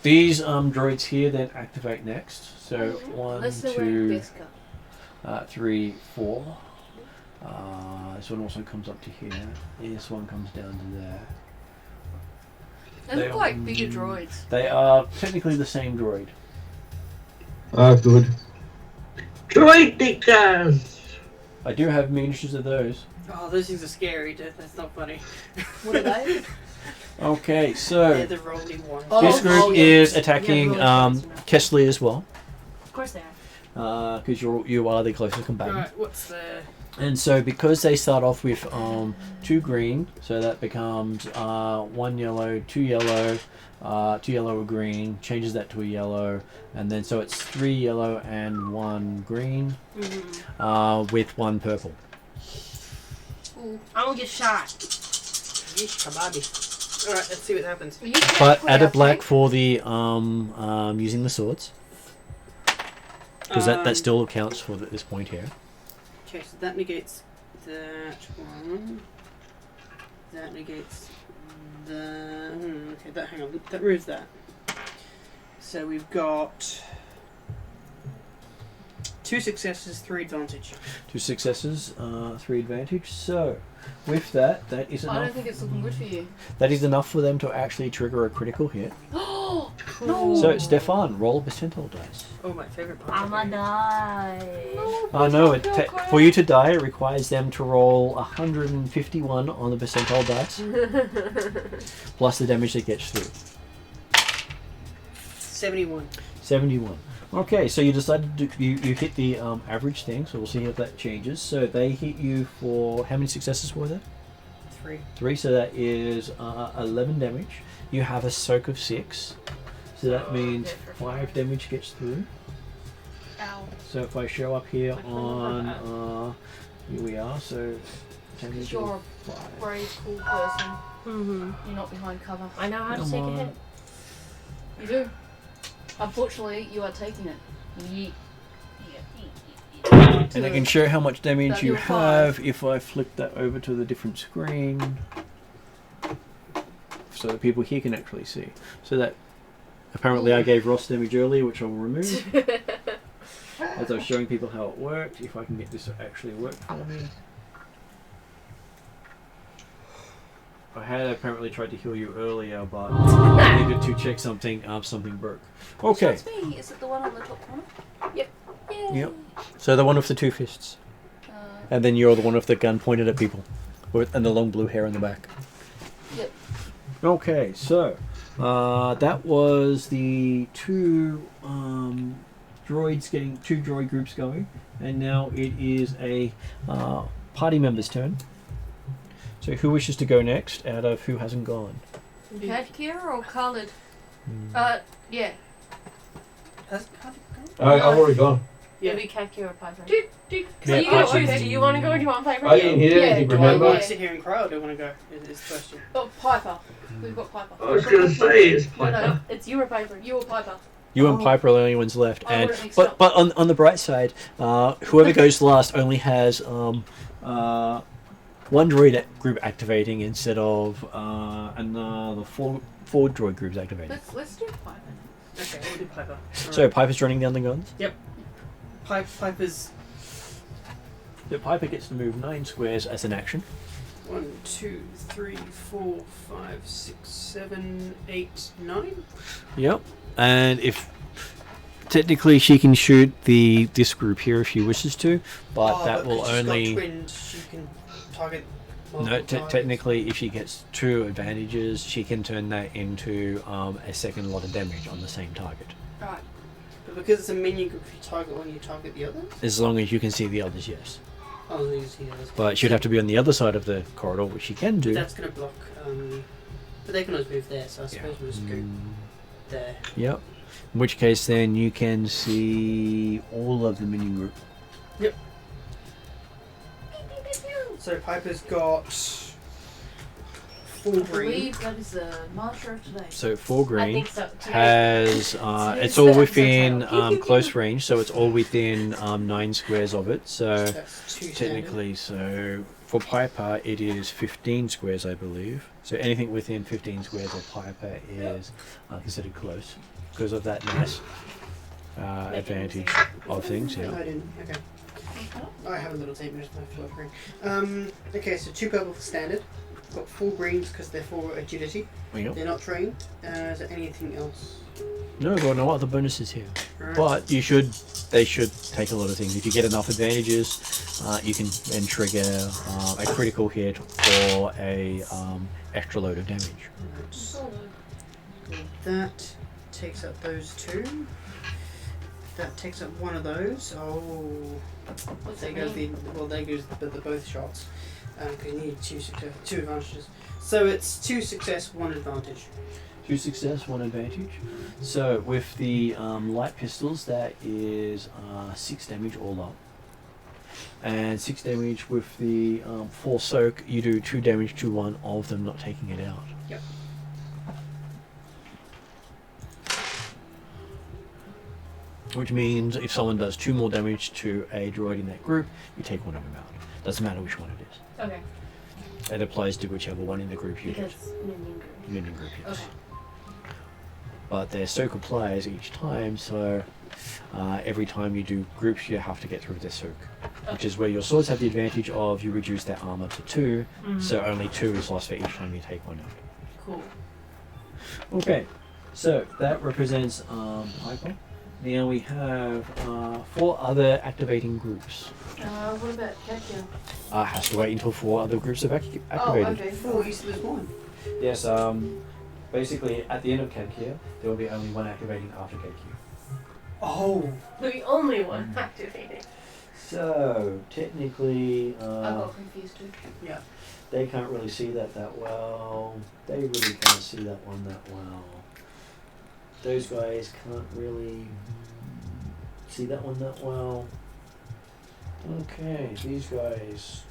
these droids here then activate next. So 1, Listen, 2, Biscuit. 3, 4. This one also comes up to here. This one comes down to there. They look like bigger droids. They are technically the same droid. Ah, good. Droid dickers! I do have miniatures of those. Oh, those things are scary. That's not funny. What are they? Okay, They're so the rolling ones. Oh, this group is Yeah, attacking really close enough. Kesley as well, Of course they are. because you are the closest combatant. Right, what's the... And so because they start off with 2 green, so that becomes 1 yellow, 2 yellow, 2 yellow or green, changes that to a yellow, and then so it's 3 yellow and 1 green, with 1 purple. I'm gonna get shot. Yeesh, kababi. Alright, let's see what happens. You can't But put add a out black things. for the using the swords, because that still counts for this point here. Okay, so that negates that one. That negates the... okay, that, hang on, that removes that. So we've got 2 successes, 3 advantage. 2 successes, 3 advantage. So with that is I enough. don't think it's looking good for you. That is enough for them to actually trigger a critical hit. No. So Stefan, roll a percentile dice. Oh, my favourite part. I'ma die. Oh no! For you to die, it requires them to roll 151 on the percentile dice, plus the damage that gets through. 71. 71. Okay, so you decided to you hit the average thing, so we'll see if that changes. So they hit you for how many successes were there? 3. 3. So that is 11 damage. You have a soak of 6, so that means 5 damage gets through. Ow. So if I show up here on here we are. So damage You're of a 5. brave, cool person. Mm-hmm. You're not behind cover. I know how to Come take on. a hit. You do. Unfortunately, you are taking it. Yeet. And I can show how much damage That you you're fine. have if I flick that over to the different screen, so that people here can actually see. So that apparently I gave Ross damage earlier, which I will remove. As I was showing people how it worked, if I can get this to actually work for me. I had apparently tried to heal you earlier, but I needed to check something. Something broke. Okay. That's me. Is it the one on the top corner? Yep. Yay. Yep. So the one with the 2 fists, Uh, and then you're the one with the gun pointed at people, and the long blue hair in the back. Yep. Okay, so that was the 2 droids getting 2 droid groups going, and now it is a party member's turn. So who wishes to go next out of who hasn't gone? Cadkira or Khalid? Yeah. Has I've already gone. It'll be Cadkira or Piper. Dude. So Yeah, you gotta Piper. choose. Do you want to go or do you want Piper? I didn't hear Yeah, anything, do I I remember? want Yeah. to sit here and cry or do I want to go? Is the question. Oh, Piper. We've got Piper. I was going to say it's No, no, Piper. It's you or Piper. you or Piper. You and Piper are the only ones left, I and wouldn't mix but up. but on the bright side, whoever goes last only has 1 droid group activating instead of another 4 droid groups activating. Let's do Piper. Okay, we'll do Piper. So Piper's running down the guns. Piper's So Piper gets to move 9 squares as an action. 1, 2, 3, 4, 5, 6, 7, 8, 9. Yep. And if technically she can shoot this group here if she wishes to, but that will she's got only twinned, she can target. no. multiple targets. Technically, if she gets 2 advantages, she can turn that into a second lot of damage on the same target. Right. But because it's a minion group, if you target one, you target the other. As long as you can see the others, yes. Oh, these here. But she'd have to be on the other side of the corridor, which she can do. That's going to block. But they can always move there, so I suppose we'll just go there. Yep. In which case, then you can see all of the minion group. Yep. So Piper's got 4 I green. believe that is the mantra of today. So 4 I green think so. has it's all within close range, so it's all within 9 squares of it. So That's 2 technically, so for Piper it is 15 squares, I believe. So anything within 15 squares of Piper is considered close because of that nice advantage of things. standard. Yeah. I didn't. Okay. I have a little tape measure for my green. Okay, so 2 purple for standard. Got 4 greens because they're for agility. Yep. They're not trained. Is there anything else? No, got no other bonuses here. Alright. But they should take a lot of things. If you get enough advantages, you can then trigger a critical hit or a extra load of damage. That takes up those 2. That takes up one of those. Oh, What's there that goes mean? there goes the both shots. Because you need 2 advantages. So it's 2 success, 1 advantage. 2 success, 1 advantage. So with the light pistols, that is 6 damage all up. And 6 damage with the 4 soak, you do 2 damage to one of them, not taking it out. Yep. Which means if someone does 2 more damage to a droid in that group, you take one of them out. Doesn't matter which one it is. Okay. It applies to whichever one in the group you Because get. minion group. Minion group, yes. Okay. But their soak applies each time, so every time you do groups, you have to get through their soak. Which is where your swords have the advantage of you reduce their armor to 2, so only 2 is lost for each time you take one out. Cool. Okay, so that represents Piper. Now we have 4 other activating groups. What about Ketchum? Has to wait until 4 other groups have activated. Oh, okay. 4, you said there's 1. Yes, basically at the end of Kedkia, there will be only 1 activating after Kedkia. Oh! The only one activating. So, technically, I got confused too. Yeah. they can't really see that well. They really can't see that one that well. Those guys can't really see that one that well. Okay, these guys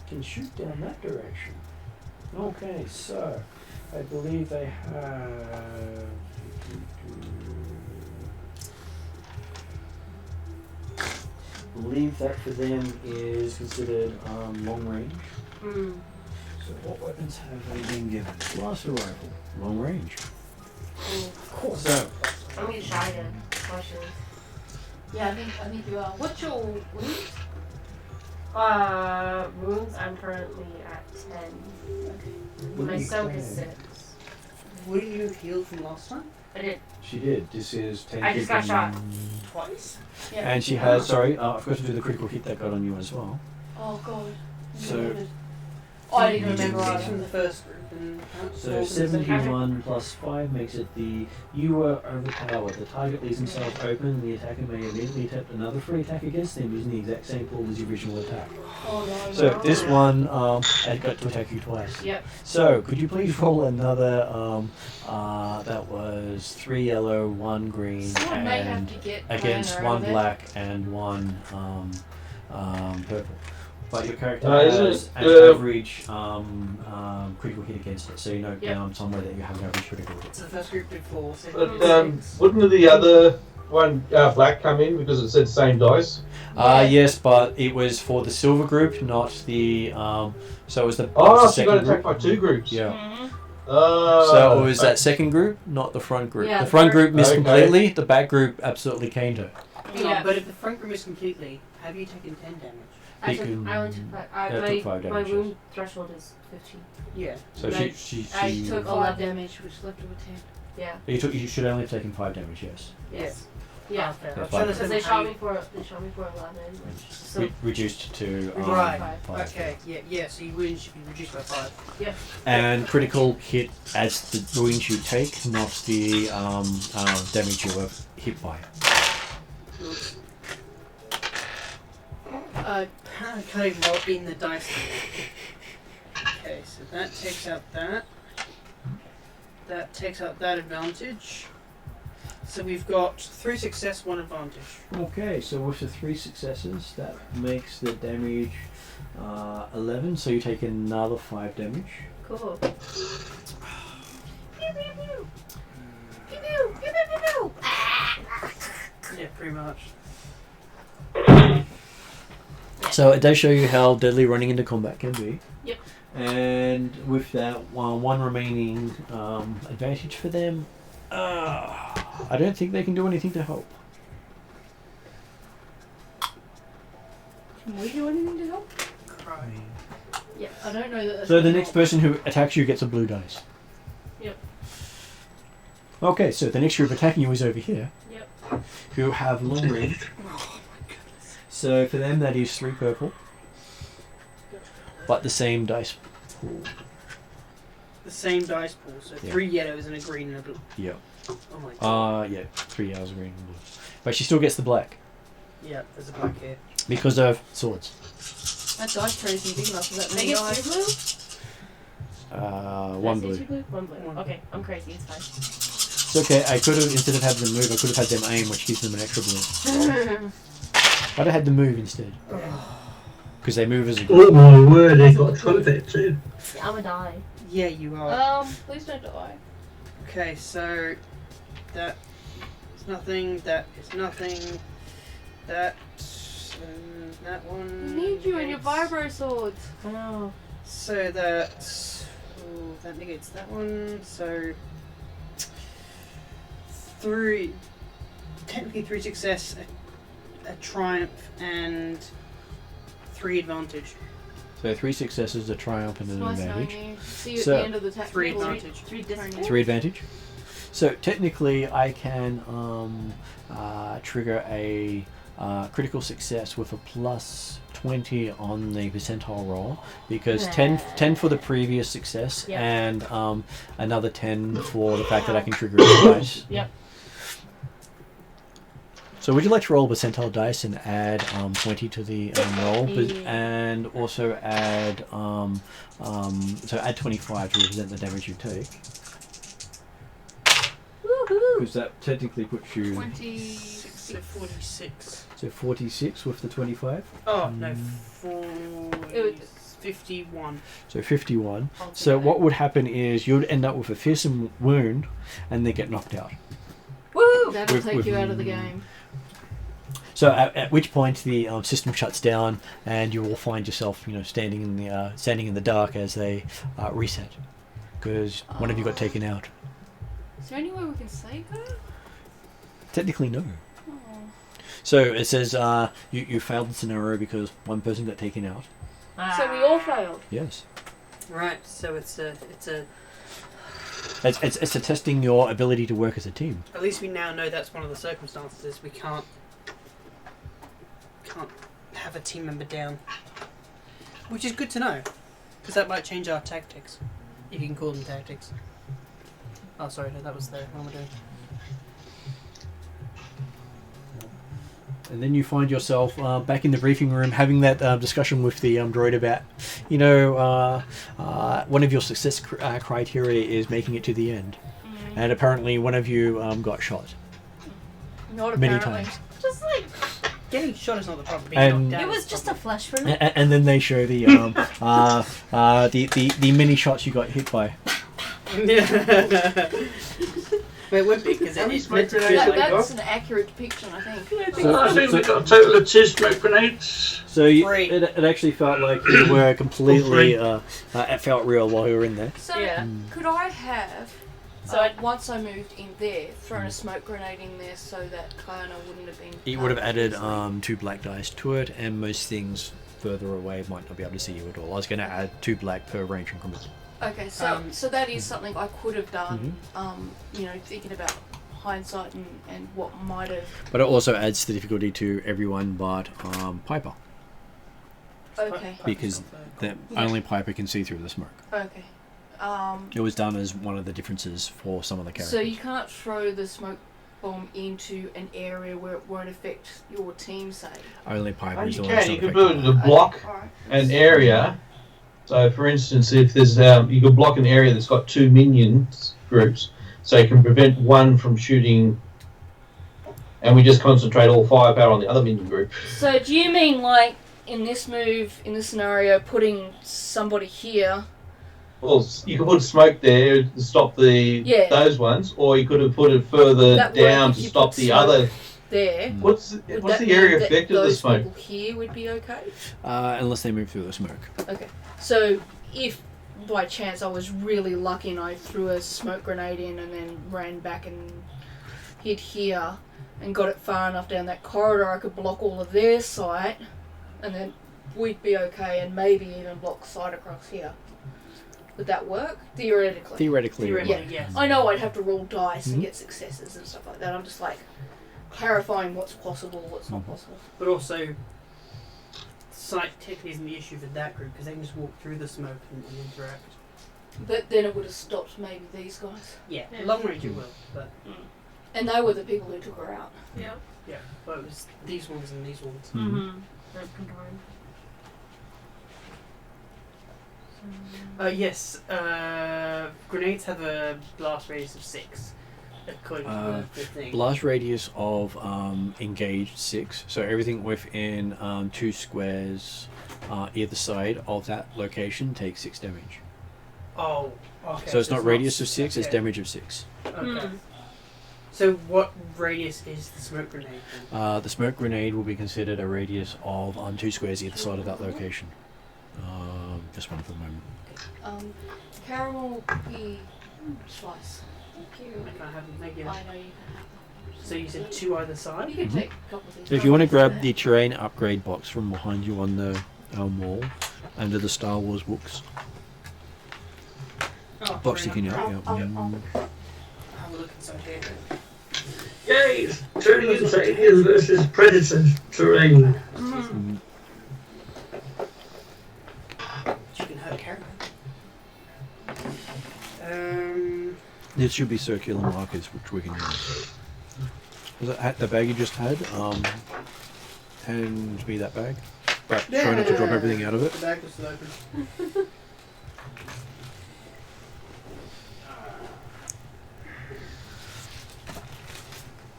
can shoot down that direction. Okay, so I believe they have. I believe that for them is considered long range. So what weapons have they been given? Blaster rifle, long range. Cool. So I'm gonna shy to questions. Yeah, I think you are. What's your wounds? Wounds, I'm currently at 10. My soak is 6. Wouldn't you have healed from last time? I did. she did. This is 10. I just got hit shot. Twice? Yeah. And she has. Sorry, I forgot to do the critical hit that got on you as well. Oh god. So- I didn't You took remember 6 from either. the first group and So 71 plus 5 makes it the you are overpowered. The target leaves himself open and the attacker may immediately attempt another free attack against him using the exact same pool as the original attack. Oh no. So this one had got to attack you twice. Yep. So could you please roll another that was 3 yellow, 1 green, Someone may have and to get against Planner out 1 of it. black and 1 purple. But your character Isn't has it, an average critical hit against it, so you note Yep. down somewhere that you have an average critical hit. So the first group did 4, so But wouldn't the other one black come in because it said same dice? Yes, but it was for the silver group, not the so it was the Oh, the so you got second attacked group. by 2 groups. Yeah. Mm-hmm. So it was that second group, not the front group. Yeah, the front the group missed Okay. completely. The back group absolutely caned her. Yeah. But if the front group is completely, have you taken 10 damage? I You took, can- I only took 5. yeah, took 5 my damage, wound threshold is 15. Yeah. So Right. she I she took 5 damage, which left her with 10. Yeah. you should only have taken 5 damage. Yes. Yes. Yeah. Yeah. Fair. Yeah, I'm trying to fine. Because they think how shot you- me for 11, which so Reduced to Right. 5. Okay, yeah, so your wounds should be reduced by 5. And critical hit as the wounds you take, not the damage you were hit by. I can't even roll in the dice. Okay, so that takes out that. That takes out that advantage. So we've got 3 success, 1 advantage. Okay, so with the 3 successes, that makes the damage 11, so you take another 5 damage. Cool. Pew pew pew. Pew pew pew pew pew. Yeah, pretty much. So it does show you how deadly running into combat can be. Yep. And with that one remaining advantage for them, I don't think they can do anything to help. Can we do anything to help? Cry. Yeah, I don't know that. So the next person who attacks you gets a blue dice. Yep. Okay, so the next group attacking you is over here. Yep. Who have long range. So for them that is 3 purple. But the same dice pool. The same dice pool, so Yeah. 3 yellows and a green and a blue. Yeah. Oh my god. Yeah, 3 yellows, green, and blue. But she still gets the black Yeah, there's a black here. because of swords. That dice tray isn't big enough for that They many get dice. 2 blue? One Did I say blue. 2 blue? 1 blue. One Okay, I'm crazy. It's fine. It's okay. I could have, instead of having them move, I could have had them aim, which gives them an extra blue. But I had them move instead. Because they move as a group. Oh my word, they got trumpet too. Yeah, I'm a die. Yeah, you are. Please don't die. Okay, so that is nothing, that is nothing, that one. We need you and your negates- vibro swords. I know. So that negates that one. So 3, technically 3 success, a triumph, and 3 advantage. So 3 successes, a triumph, and It's an nice knowing advantage. you. See you at So- the end of the attack. 3 table. advantage. 3 discipline. 3 advantage. So technically, I can trigger a critical success with a plus 20 on the percentile roll because 10 for the previous success Yep. and another 10 for the fact that I can trigger it twice. Yep. So would you like to roll a percentile dice and add 20 to the roll, but, Yeah. and also add so add 25 to represent the damage you take? Woohoo! Because that technically puts you 26. So 46. so 46 with the 25. Oh, no, It was 51. So 51. So what would happen is you'd end up with a fearsome wound and then get knocked out. Woo! That'll With- take with- you out of the game. So at which point the system shuts down and you will find yourself, standing in the dark as they reset because one of you got taken out. Is there any way we can save her? Technically, no. Oh. So it says you failed the scenario because one person got taken out. So we all failed. Yes. Right, so it's a. It's a testing your ability to work as a team. At least we now know that's one of the circumstances. We can't have a team member down, which is good to know, because that might change our tactics, if you can call them tactics. Oh, sorry, no, that was the one we're doing. And then you find yourself back in the briefing room having that discussion with the droid about, one of your success criteria is making it to the end. And apparently one of you got shot Not many apparently. times. Just like, Getting shot is not the problem. Being And- knocked down it was is the just a problem. flesh for me. And then they show the the many shots you got hit by. But it would be because How many it's meant to smoke feel grenades like. That's an accurate depiction, I think. I think we got a total of 2 smoke grenades. So Three. it actually felt like you were completely. It felt real while you were in there. So Yeah. could I have, So once I moved in there, thrown a smoke grenade in there so that Kana wouldn't have been... It would have added easily? 2 black dice to it, and most things further away might not be able to see you at all. I was going to add 2 black per range increment. Okay, so that is something I could have done, thinking about hindsight and what might have... But it also adds the difficulty to everyone but Piper, Okay, because only Piper can see through the smoke. okay. It was done as one of the differences for some of the characters. So you can't throw the smoke bomb into an area where it won't affect your team, say? Only Piper Oh, is you the one can. that's You not can put it affected. to block Alright. an area. So, for instance, if there's you could block an area that's got 2 minions groups, so you can prevent one from shooting, and we just concentrate all firepower on the other minion group. So do you mean like in this move, in this scenario, putting somebody here Well, you could put smoke there to stop those ones, or you could have put it further That down work to if you stop put the smoke other. there. What's Would the that area mean that effect of the those smoke? people here would be okay? Unless they move through the smoke. Okay. So if by chance I was really lucky and I threw a smoke grenade in and then ran back and hid here and got it far enough down that corridor, I could block all of their sight, and then we'd be okay, and maybe even block sight across here. Would that work? Theoretically. Theoretically, yes. I know I'd have to roll dice and get successes and stuff like that. I'm just like clarifying what's possible, what's not possible. But also, sight technically isn't the issue for that group because they can just walk through the smoke and interact. But then it would have stopped maybe these guys. Yeah, long range it will, but And they were the people who took her out. Yeah. yeah, but it was these ones and these ones. Mm-hmm. Yes, grenades have a blast radius of 6, according to the thing. Blast radius of engaged 6, so everything within 2 squares either side of that location takes 6 damage. Oh, okay. So it's not radius of 6, it's okay. damage of 6. Okay. So what radius is the smoke grenade then? The smoke grenade will be considered a radius of 2 squares either side of that location. Just one for the moment. Caramel cookie slice. Thank you. I can't have them, thank you. I know you can have them. So you said 2 either side? You can take a couple of these. So if you want to grab the terrain upgrade box from behind you on the wall, under the Star Wars books. Oh, Box fair sticking enough. out, yeah. I'll have a look inside here. Yay! Turning into aliens versus predator terrain. You can hurt Karen. There should be circular markers which we can use. Was that the bag you just had? Hand me that bag. But try not to drop everything out of it. The bag was still open.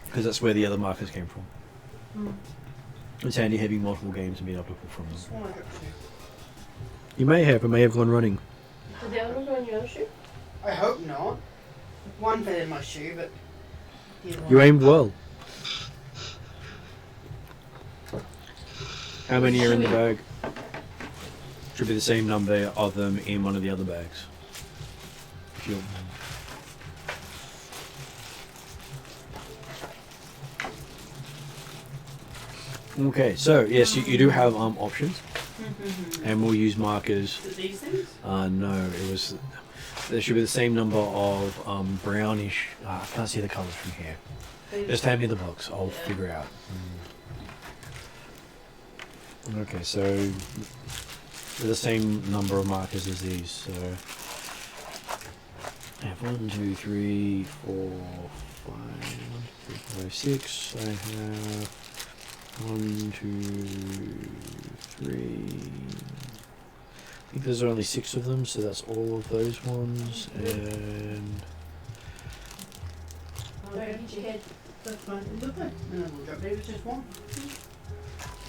Because that's where the other markers came from. It's handy having multiple games and being able to pull from them. You may have, it may have gone running. Did the other one go in your other shoe? I hope not. One fell in my shoe, but the other You one- aimed well. How many are in the bag? Should be the same number of them in one of the other bags. If you Okay, so yes, you do have options, and we'll use markers. These things? No, it was. There should be the same number of brownish. I can't see the colours from here. Just hand me the box. I'll figure out. Okay, so they're the same number of markers as these. So I have 1, 2, 3, 4, 5, 1, 2, 3, 4, 5, 6. I have 1, 2, 3. I think there's only 6 of them, so that's all of those ones. And That's fine. It's okay. No, we'll drop it. It was just one.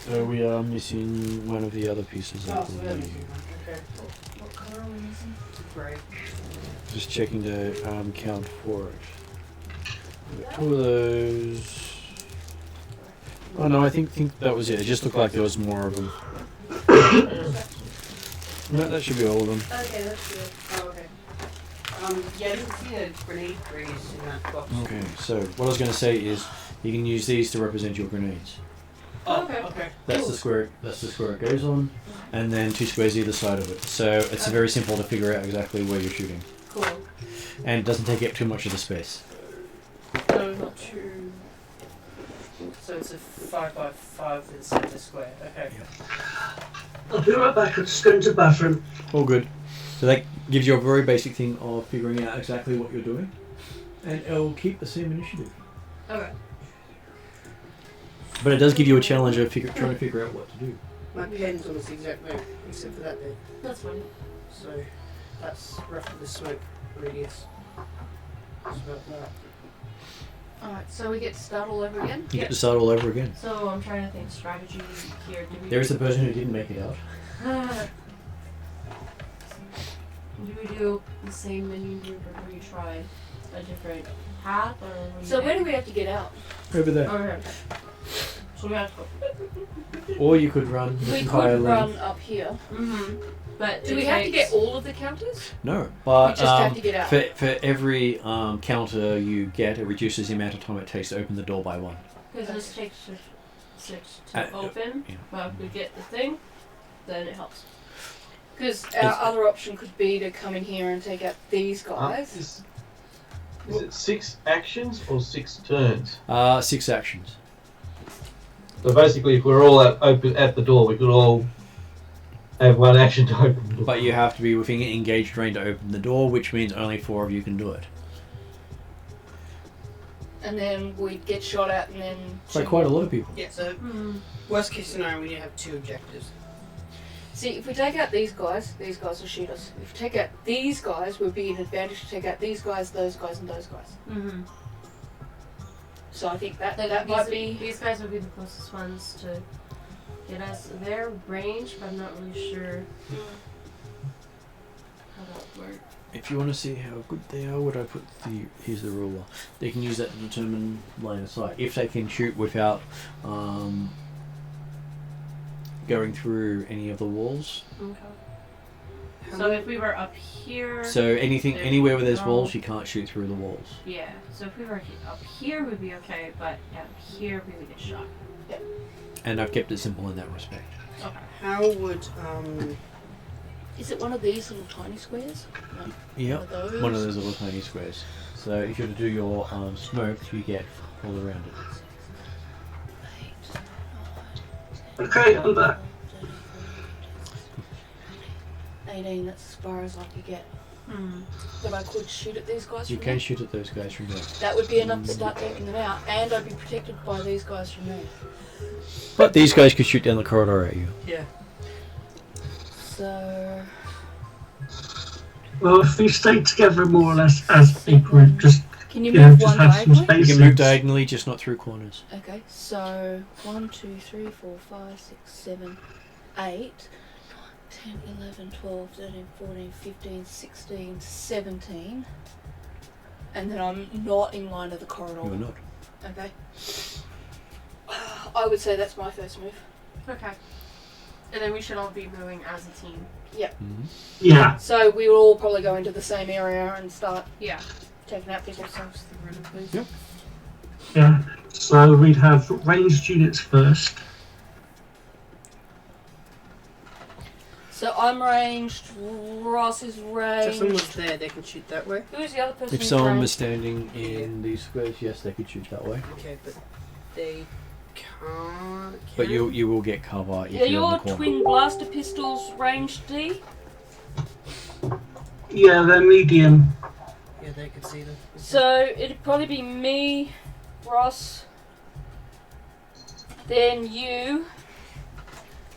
so we are missing one of the other pieces. I Oh, so we're believe. missing one. Okay. What colour are we missing? Great. Just checking the count for it. We got 2 of those. Oh no, I think that was it. It just looked like there was more of them. No, that should be all of them. Okay, that's good. Oh, okay. Yeah, I didn't see a grenade radius in that box. Okay, so what I was going to say is you can use these to represent your grenades. Oh, Okay. okay. That's the square. That's the square it goes on, and then 2 squares either side of it. So it's very simple to figure out exactly where you're shooting, Cool. and it doesn't take up too much of the space. No, not too. So it's a 5 by 5 instead of a square. Okay. I'll be right back. I'm just going to the bathroom. All good. So that gives you a very basic thing of figuring out exactly what you're doing, and it'll keep the same initiative. Okay. But it does give you a challenge of trying to figure out what to do. My pen's almost the exact way, except for that bit. That's fine. So that's roughly the smoke radius. It's about that. Alright, so we get to start all over again? You get to start all over again. So I'm trying to think strategy here. Do we There is the person who didn't make it out. Do we do the same menu group or do we try a different path? Or So where do we have to get out? Over there. Okay. So we have to go. Or you could run the We entire could length. run up here. Mm-hmm. But Do we have to get all of the counters? No, but We just have to get out. for every counter you get, it reduces the amount of time it takes to open the door by 1. Because this takes 6 to open, yeah. but if we get the thing, then it helps. Because our other option could be to come in here and take out these guys. Is it 6 actions or 6 turns? 6 actions. So basically, if we're all open at the door, we could all have 1 action to open the door. But you have to be within engaged range to open the door, which means only 4 of you can do it. And then we'd get shot at and then... By quite a lot of people. Yeah, so worst case scenario, we need to have 2 objectives. See, if we take out these guys will shoot us. If we take out these guys, we'd be an advantage to take out these guys, and those guys. Mm-hmm. So I think that might be... These guys would be the closest ones to get us their range, but I'm not really sure how that would work. If you want to see how good they are, would I put here's the ruler. They can use that to determine line of sight. If they can shoot without going through any of the walls. Okay. So if we were up here... So there anywhere where there's we go. walls, you can't shoot through the walls. Yeah, so if we were up here, we'd be okay, but down here, we would get shot. Yep. And I've kept it simple in that respect. Okay. How would Is it one of these little tiny squares? Like Yep, those? one of those little tiny squares. So if you were to do your smoke, you get all around it. 8, 9, Okay, I'm back. 18, that's as far as I could get. Hmm. But I could shoot at these guys You from can there. shoot at those guys from there. That would be enough to start taking them out, and I'd be protected by these guys from there. But these guys could shoot down the corridor at you. yeah. So... Well, if we stay together more or less as a group, just Can you you know, move just one have some diagonally? You space. can move diagonally, just not through corners. Okay, so 1, 2, 3, 4, 5, 6, 7, 8, 10, 11, 12, 13, 14, 15, 16, 17. And then I'm not in line of the corridor. You are not. Okay. I would say that's my first move. Okay. And then we should all be moving as a team. Mm-hmm. Yeah. So we will all probably go into the same area and start Yeah. taking out people. So it's the room, please. Yep. Yeah. So we'd have ranged units first. So I'm ranged, Ross is So if ranged. someone's there, they can shoot that way. Who's the other person If who's someone ranged? was standing in these squares, yes, they could shoot that way. Okay, but they can't. But you will get cover if Yeah, you're in the your corner. twin blaster pistols ranged D? Yeah, they're medium. Yeah, they could see them. So it'd probably be me, Ross, then you,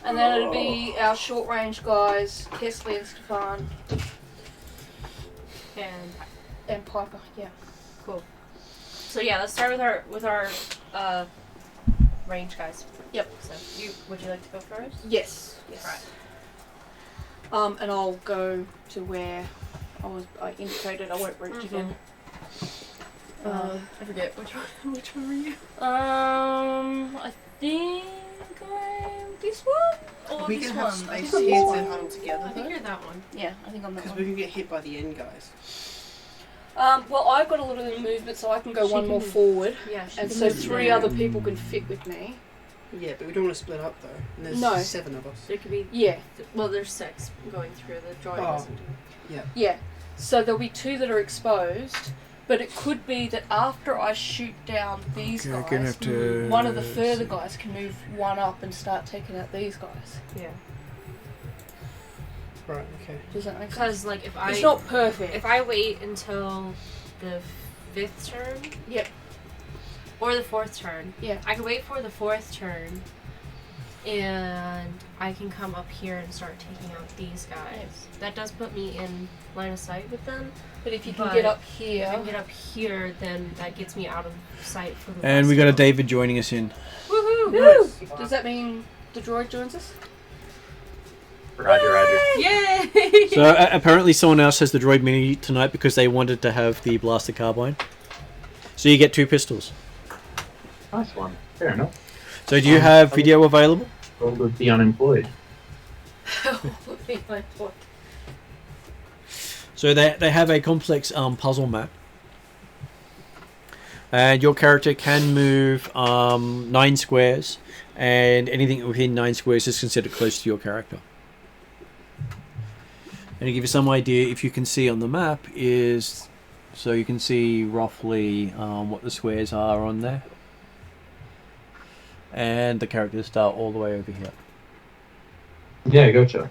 and then it'd be our short range guys, Kesley and Stefan, and Piper. Yeah. Cool. So yeah, let's start with our range guys. Yep. So would you like to go first? Yes. Yes. Right. And I'll go to where I indicated. I won't reach again. I forget which one were you? I think I'm this one or We this can one. have I space think I'm here this to one. huddle together. I think you're that one. Yeah, I think I'm that Because one. we can get hit by the end guys. Well, I've got a little bit of movement, so I can go She one can more move. forward, Yeah. she and can so move 3 there. other people can fit with me. Yeah, but we don't want to split up though. And there's No. 7 of us. There could be. Yeah, Well, there's 6 going through the joint. Oh. Isn't it? yeah. So there'll be 2 that are exposed, but it could be that after I shoot down these Okay, I'm guys, gonna have to one of the further see. guys can move one up and start taking out these guys. Yeah. Right, okay. Does that make sense? Because like if It's not perfect. if I wait until the 5th turn. Yep. Or the 4th turn. Yeah. I can wait for the 4th turn, and I can come up here and start taking out these guys. That does put me in line of sight with them. But if you can But get up If here, I can get up here, then that gets me out of sight for the And rest we got a of them. David joining us in. Woohoo! Woo! Does that mean the droid joins us? Roger. Yay! So apparently someone else has the droid mini tonight because they wanted to have the blaster carbine. So you get 2 pistols. Nice one. Fair enough. So do you have video available? All would be unemployed. So they have a complex puzzle map. And your character can move 9 squares, and anything within 9 squares is considered close to your character. And to give you some idea, if you can see on the map is, so you can see roughly what the squares are on there. And the characters start all the way over here. Yeah, gotcha.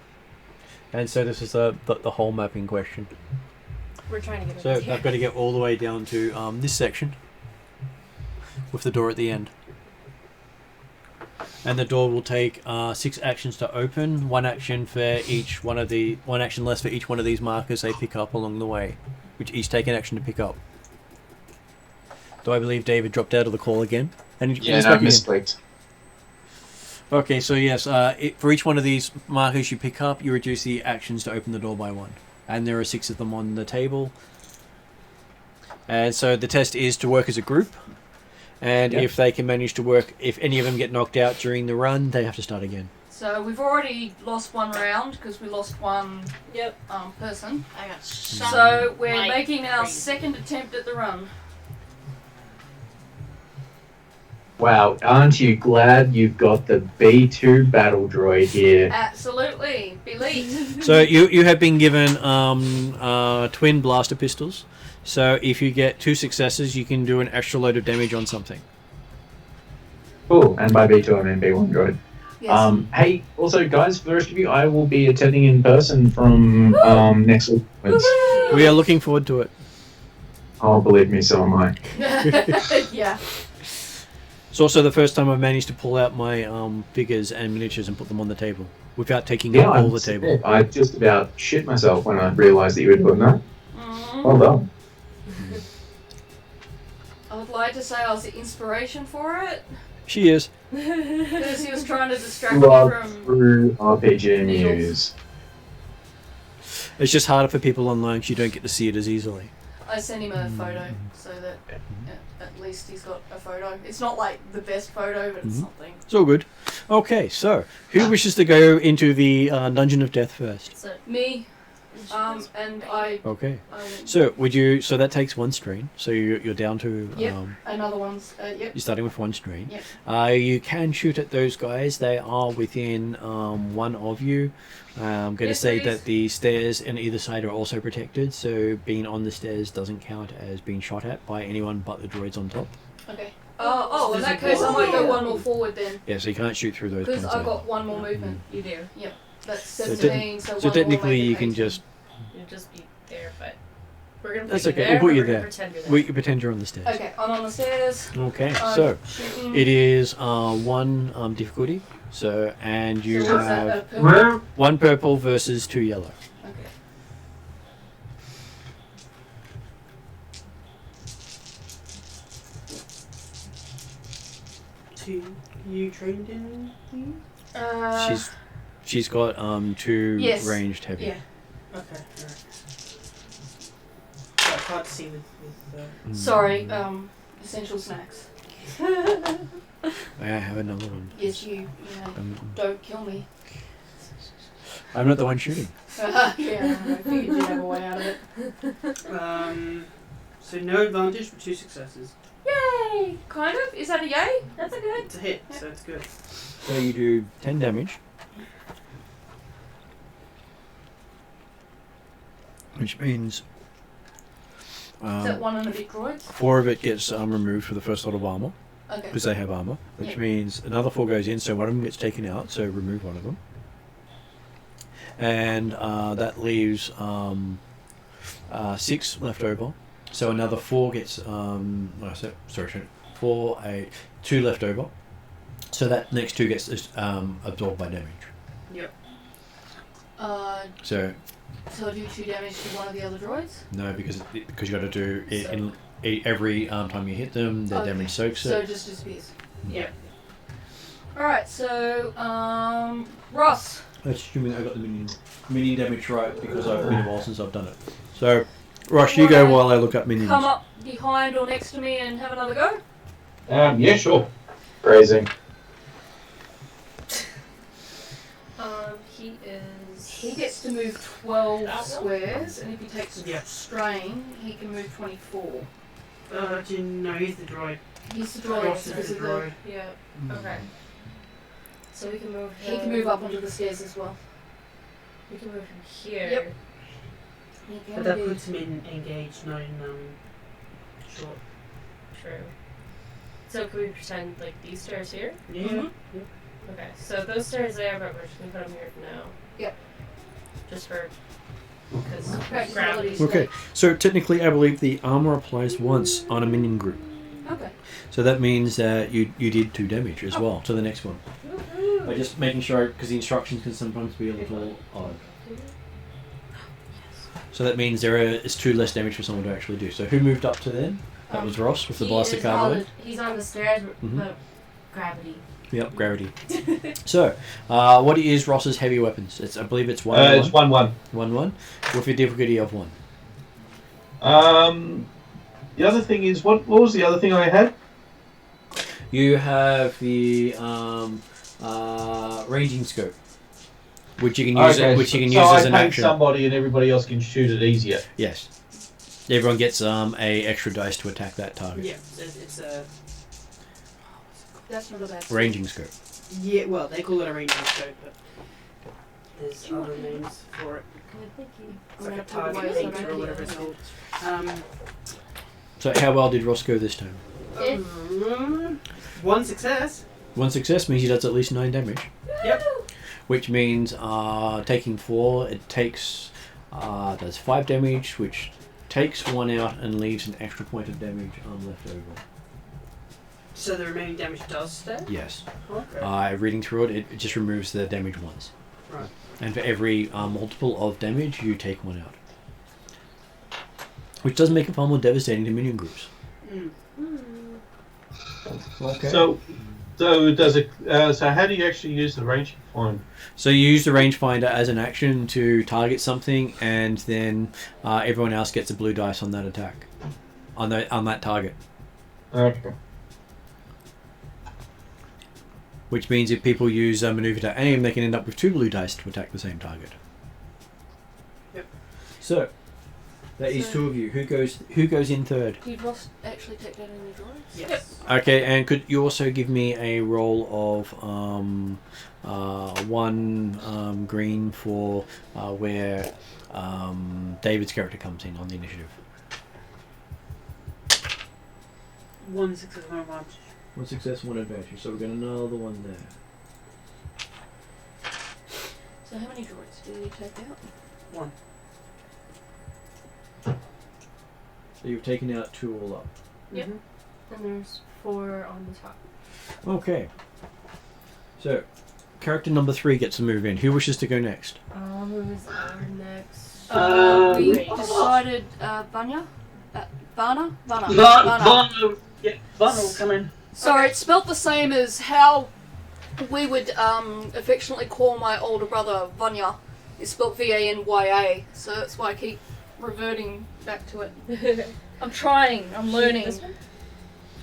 And so this is the whole map in question. We're trying to get it. So I've got to get all the way down to this section with the door at the end. And the door will take 6 actions to open, 1 action for each one of the 1 action less for each one of these markers they pick up along the way, which each take an action to pick up. Do I believe David dropped out of the call again? And Yeah, no, misclicked. Okay, so yes, for each one of these markers you pick up, you reduce the actions to open the door by 1. And there are 6 of them on the table. And so the test is to work as a group. And if they can manage to work, if any of them get knocked out during the run, they have to start again. So we've already lost 1 round because we lost 1 person. I got So we're making our second attempt at the run. Wow, aren't you glad you've got the B2 battle droid here? Absolutely. Believe. So you have been given twin blaster pistols. So if you get 2 successes, you can do an extra load of damage on something. Cool, and by B2 I mean B1 droid. Yes. Hey, also guys, for the rest of you, I will be attending in person from next week. We are looking forward to it. Oh, believe me, so am I. Yeah. It's also the first time I've managed to pull out my figures and miniatures and put them on the table without taking up all the table. I just about shit myself when I realised that you were doing that. Well done. I would like to say I was the inspiration for it. She is. Because he was trying to distract me Love from... through RPG news. It's just harder for people online because you don't get to see it as easily. I sent him a photo so that at least he's got a photo. It's not like the best photo, but it's something. It's all good. Okay, so who wishes to go into the Dungeon of Death first? So, Me. And I... Okay. So would you? So that takes 1 strain. So you're down to. Yep. Another one's... yep. You're starting with 1 strain. Yep. You can shoot at those guys. They are within 1 of you. I'm going to say that the stairs on either side are also protected. So being on the stairs doesn't count as being shot at by anyone but the droids on top. Okay. In that case I might go 1 more forward then. Yeah. So you can't shoot through those. Because points I've there. got 1 more movement. you do. Yep. That's So 17, so, So 1 technically more you can just. You'll just be there, but we're gonna put That's you okay. there. We'll put you but we're there. gonna pretend you're there. We can pretend you're on the stairs. Okay, I'm on the stairs. Okay. I'm So shooting. it is 1 difficulty. So and you So what's have that, a purple? Well, 1 purple versus 2 yellow. Okay. You trained in? She's got 2 Yes. ranged heavy. Yeah. Okay, alright. Yeah, it's hard to see with Sorry, essential snacks. I have another one. Yes, you don't kill me. I'm not the one shooting. Yeah, I figured you'd have a way out of it. So no advantage for 2 successes. Yay! Kind of? Is that a yay? That's a good. It's a hit, so it's good. So you do 10 damage. Which means Is that 1 and a bit droids? 4 of it gets removed for the first lot of armor, Okay. because they have armor. Which Yeah. means another 4 goes in, so 1 of them gets taken out, so remove 1 of them. And that leaves 6 left over. So another 4 gets, 2 left over. So that next 2 gets absorbed by damage. Yep. So So I do 2 damage to 1 of the other droids? no, because you got to do it in every time you hit them, their Okay. damage soaks So it. it just disappears. Yep. Alright, so, Ross. That's assuming I got the minion damage right because I've been a while since I've done it. So, Rosh, you go while I look up minions. Come up behind or next to me and have another go. Yeah, sure. Phrasing. He gets to move 12 squares, and if he takes a Yeah. strain, he can move 24. No, he's the droid. He's the droid. Ross is because the of droid. Yeah. Okay. So we can move. He can move up onto the stairs as well. We can move from here. Yep. He But can that do- puts him in engaged, not in short. True. So can we pretend like these stairs here? Yeah. Mhm. Okay. So those stairs there, but we're just gonna put them here for now. Yep. Just for because Practicality's gravity. Okay, so technically I believe the armor applies once on a minion group. Okay. So that means that you did 2 damage as well to the next one. By just making sure, because the instructions can sometimes be a little odd. So that means there is 2 less damage for someone to actually do. So who moved up to then? That was Ross with the He blaster is card on away. He's on the stairs, Mhm. but gravity. Yep, gravity. So, what is Ross's heavy weapons? I believe it's 1 It's 1-1. 1-1 with a difficulty of 1. The other thing is, what was the other thing I had? You have the ranging scope, which you can use. Which you can use as an I action. somebody and everybody else can shoot it easier. Yes. Everyone gets a extra dice to attack that target. Yeah, it's a... That's not a bad Ranging scope. Yeah, well, they call it a ranging scope, but there's other names for it. Thank you. It's like a target painter or whatever it's called. So how well did Ross go this time? One success. 1 success means he does at least 9 damage. Yep. Which means taking 4, it takes does 5 damage, which takes 1 out and leaves an extra point of damage left over. So the remaining damage does stay? Yes. Okay. Reading through it, it just removes the damage once. Right. And for every multiple of damage, you take 1 out. Which does make it far more devastating to minion groups. Mm. Okay. So does it? So how do you actually use the range find? So you use the rangefinder as an action to target something, and then everyone else gets a blue dice on that attack, on that target. Okay. Which means if people use a maneuver to aim, they can end up with 2 blue dice to attack the same target. Yep. So that is 2 of you. Who goes in third? Did Ross actually take that in the droids? Yes. Okay, and could you also give me a roll of 1 green for where David's character comes in on the initiative? 1 success, 1 advantage. 1 success, 1 advantage. So we're going to another one there. So how many droids do you take out? 1. So you've taken out 2 all up. Yep. Mhm. And there's 4 on the top. Okay. So, character number 3 gets to move in. Who wishes to go next? Who is our next? We Great. decided Vanya? Vana? Vana. Vana will come in. Sorry, it's spelt the same as how we would affectionately call my older brother Vanya. It's spelled V-A-N-Y-A, so that's why I keep reverting back to it. I'm trying, I'm learning. This one?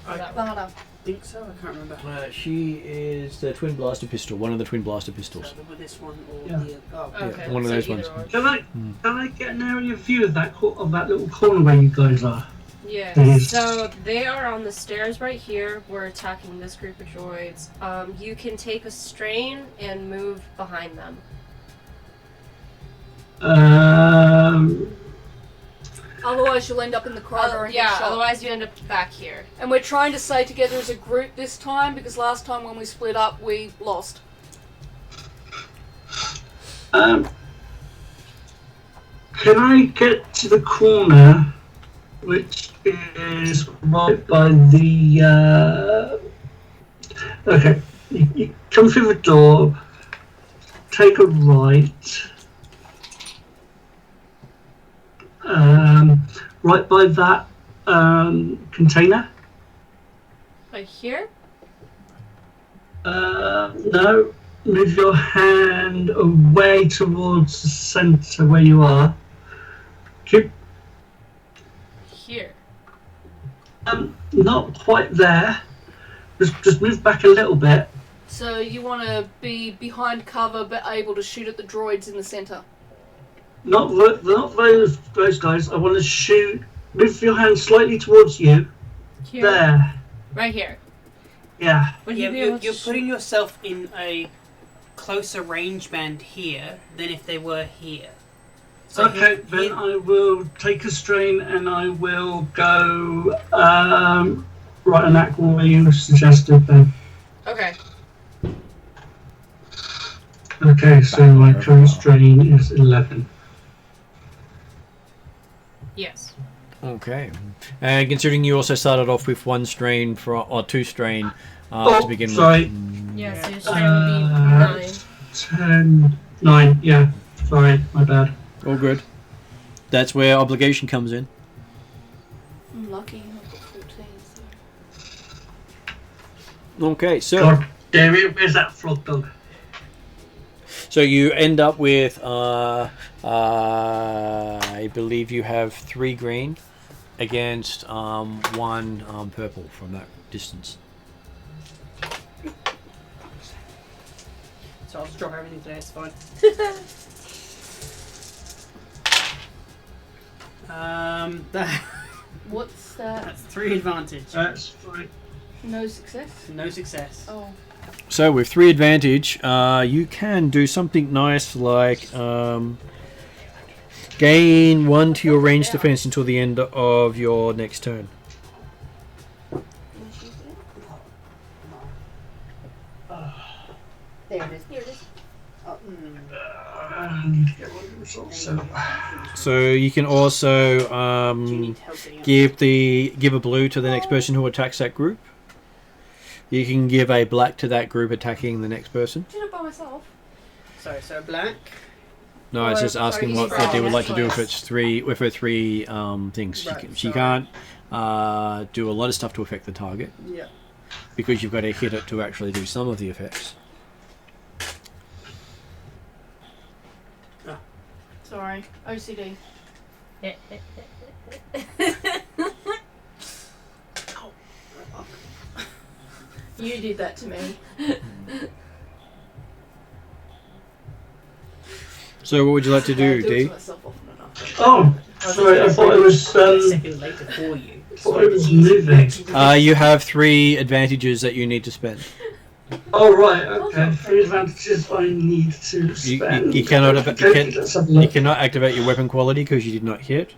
I Vana. think so, I can't remember. She is the twin blaster pistol, one of the twin blaster pistols. So with this one or Yeah. the other. Okay. one of so those either ones. or. Can I get an area view of that little corner where you guys are? Yeah, Yes. so they are on the stairs right here. We're attacking this group of droids. You can take a strain and move behind them. Otherwise you'll end up in the corridor and get Yeah, shot. otherwise you end up back here. And we're trying to stay together as a group this time because last time when we split up we lost. Can I get to the corner, which is right by the... Okay, you come through the door, take a right, right by that container. Right here? No, move your hand away towards the centre where you are. Keep Here. not quite there. Just move back a little bit. So you want to be behind cover but able to shoot at the droids in the centre. Not those guys. I want to shoot. Move your hand slightly towards you. Here. There. Right here. Yeah. Would Yeah, you be able you're to putting yourself in a closer range band here than if they were here. So Okay, then I will take a strain and I will go right an aqua where you suggested then. Okay. Okay, so my current strain is 11. Yes. Okay. And considering you also started off with 1 strain or 2 strain to begin sorry. with. Yeah, so your strain would be 9. 10, 9, yeah. Sorry, my bad. All good. That's where obligation comes in. I'm lucky. I've got 14. So. Okay, so God damn it, where's that frog dog? so you end up with I believe you have 3 green against 1 purple from that distance. So I'll just drop everything today, it's fine. What's that? That's 3 advantage. That's fine. No success? No success. Oh. So with 3 advantage, you can do something nice like gain 1 to your range defense until the end of your next turn. There it is. Here it is. Oh, So you can also Do you need help getting up? give a blue to the next person who attacks that group. You can give a black to that group attacking the next person. Did it by myself? Sorry, so black. No, it's Or- just asking sorry, what they would like to do yes. if it's 3 with her 3 things. Right, She sorry. can't do a lot of stuff to affect the target Yeah. because you've got to hit it to actually do some of the effects. Sorry. OCD. You did that to me. So what would you like to I do, it D? to myself often enough. Oh, sorry, I thought it was, A second later for you. thought it was moving. You have 3 advantages that you need to spend. Oh, right, okay. 3 advantages I need to spend. You cannot Okay, let's have a you look. cannot activate your weapon quality because you did not hit.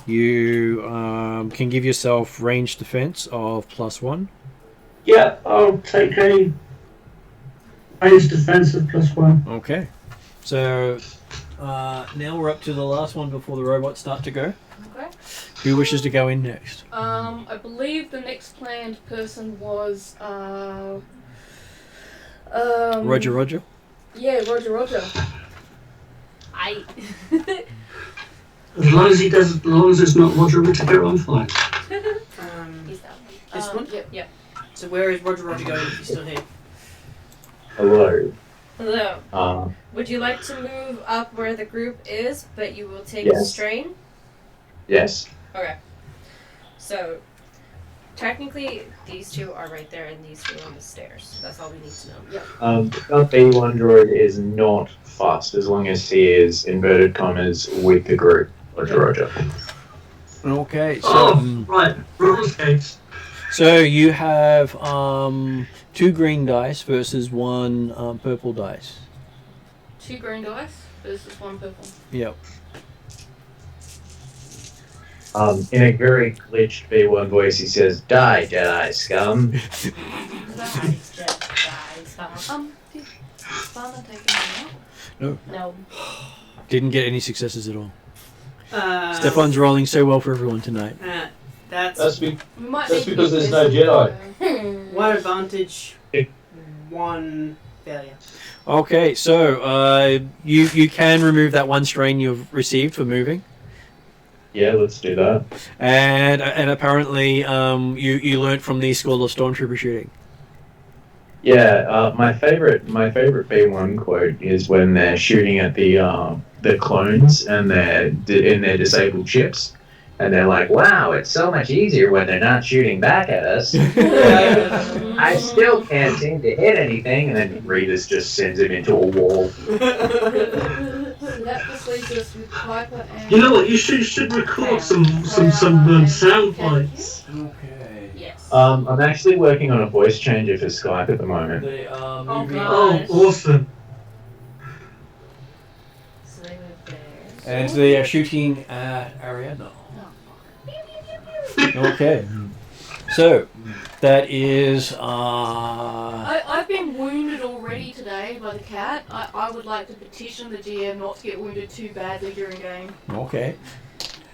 You can give yourself range defense of +1. Yeah, I'll take a range defense of +1. Okay. So now we're up to the last one before the robots start to go. Okay. Who wishes to go in next? I believe the next planned person was Roger. Yeah, Roger. I. As long as he does, as long as it's not Roger Whittaker, I'm fine. This one? Yep. So where is Roger going if he's still here? Hello. Hello. Would you like to move up where the group is, but you will take a Yes. strain? Yes. Okay. So, technically, these 2 are right there, and these 2 are on the stairs. That's all we need to know. Yep. That B1 droid is not fussed as long as he is, inverted commas, with the group. Roger. Okay. So Oh, right, roller skates. so you have 2 green dice versus 1 purple dice. 2 green dice versus 1 purple. Yep. In a very glitched B1 voice, he says, "Die, Jedi scum." Did Farmer take him out? No. Didn't get any successes at all. Stefan's Stefan's rolling so well for everyone tonight. That's We might That's need because to there's use no this. 1 advantage, 1 failure. Okay, so you can remove that 1 strain you've received for moving. Yeah, let's do that. And apparently you learnt from the school of stormtrooper shooting. Yeah, my favorite B1 quote is when they're shooting at the clones and they're in their disabled ships, and they're like, "Wow, it's so much easier when they're not shooting back at us." I still can't seem to hit anything, and then Reedus just sends him into a wall. So that just leaves us with Piper and... You know what? You should record some sound bites. Okay. Yes. I'm actually working on a voice changer for Skype at the moment. They are Oh, moving. God. Oh, awesome! So they move there. And they are shooting at Ariadna. Okay. So, that is... I've been wounded already today by the cat. I would like to petition the GM not to get wounded too badly during game. Okay.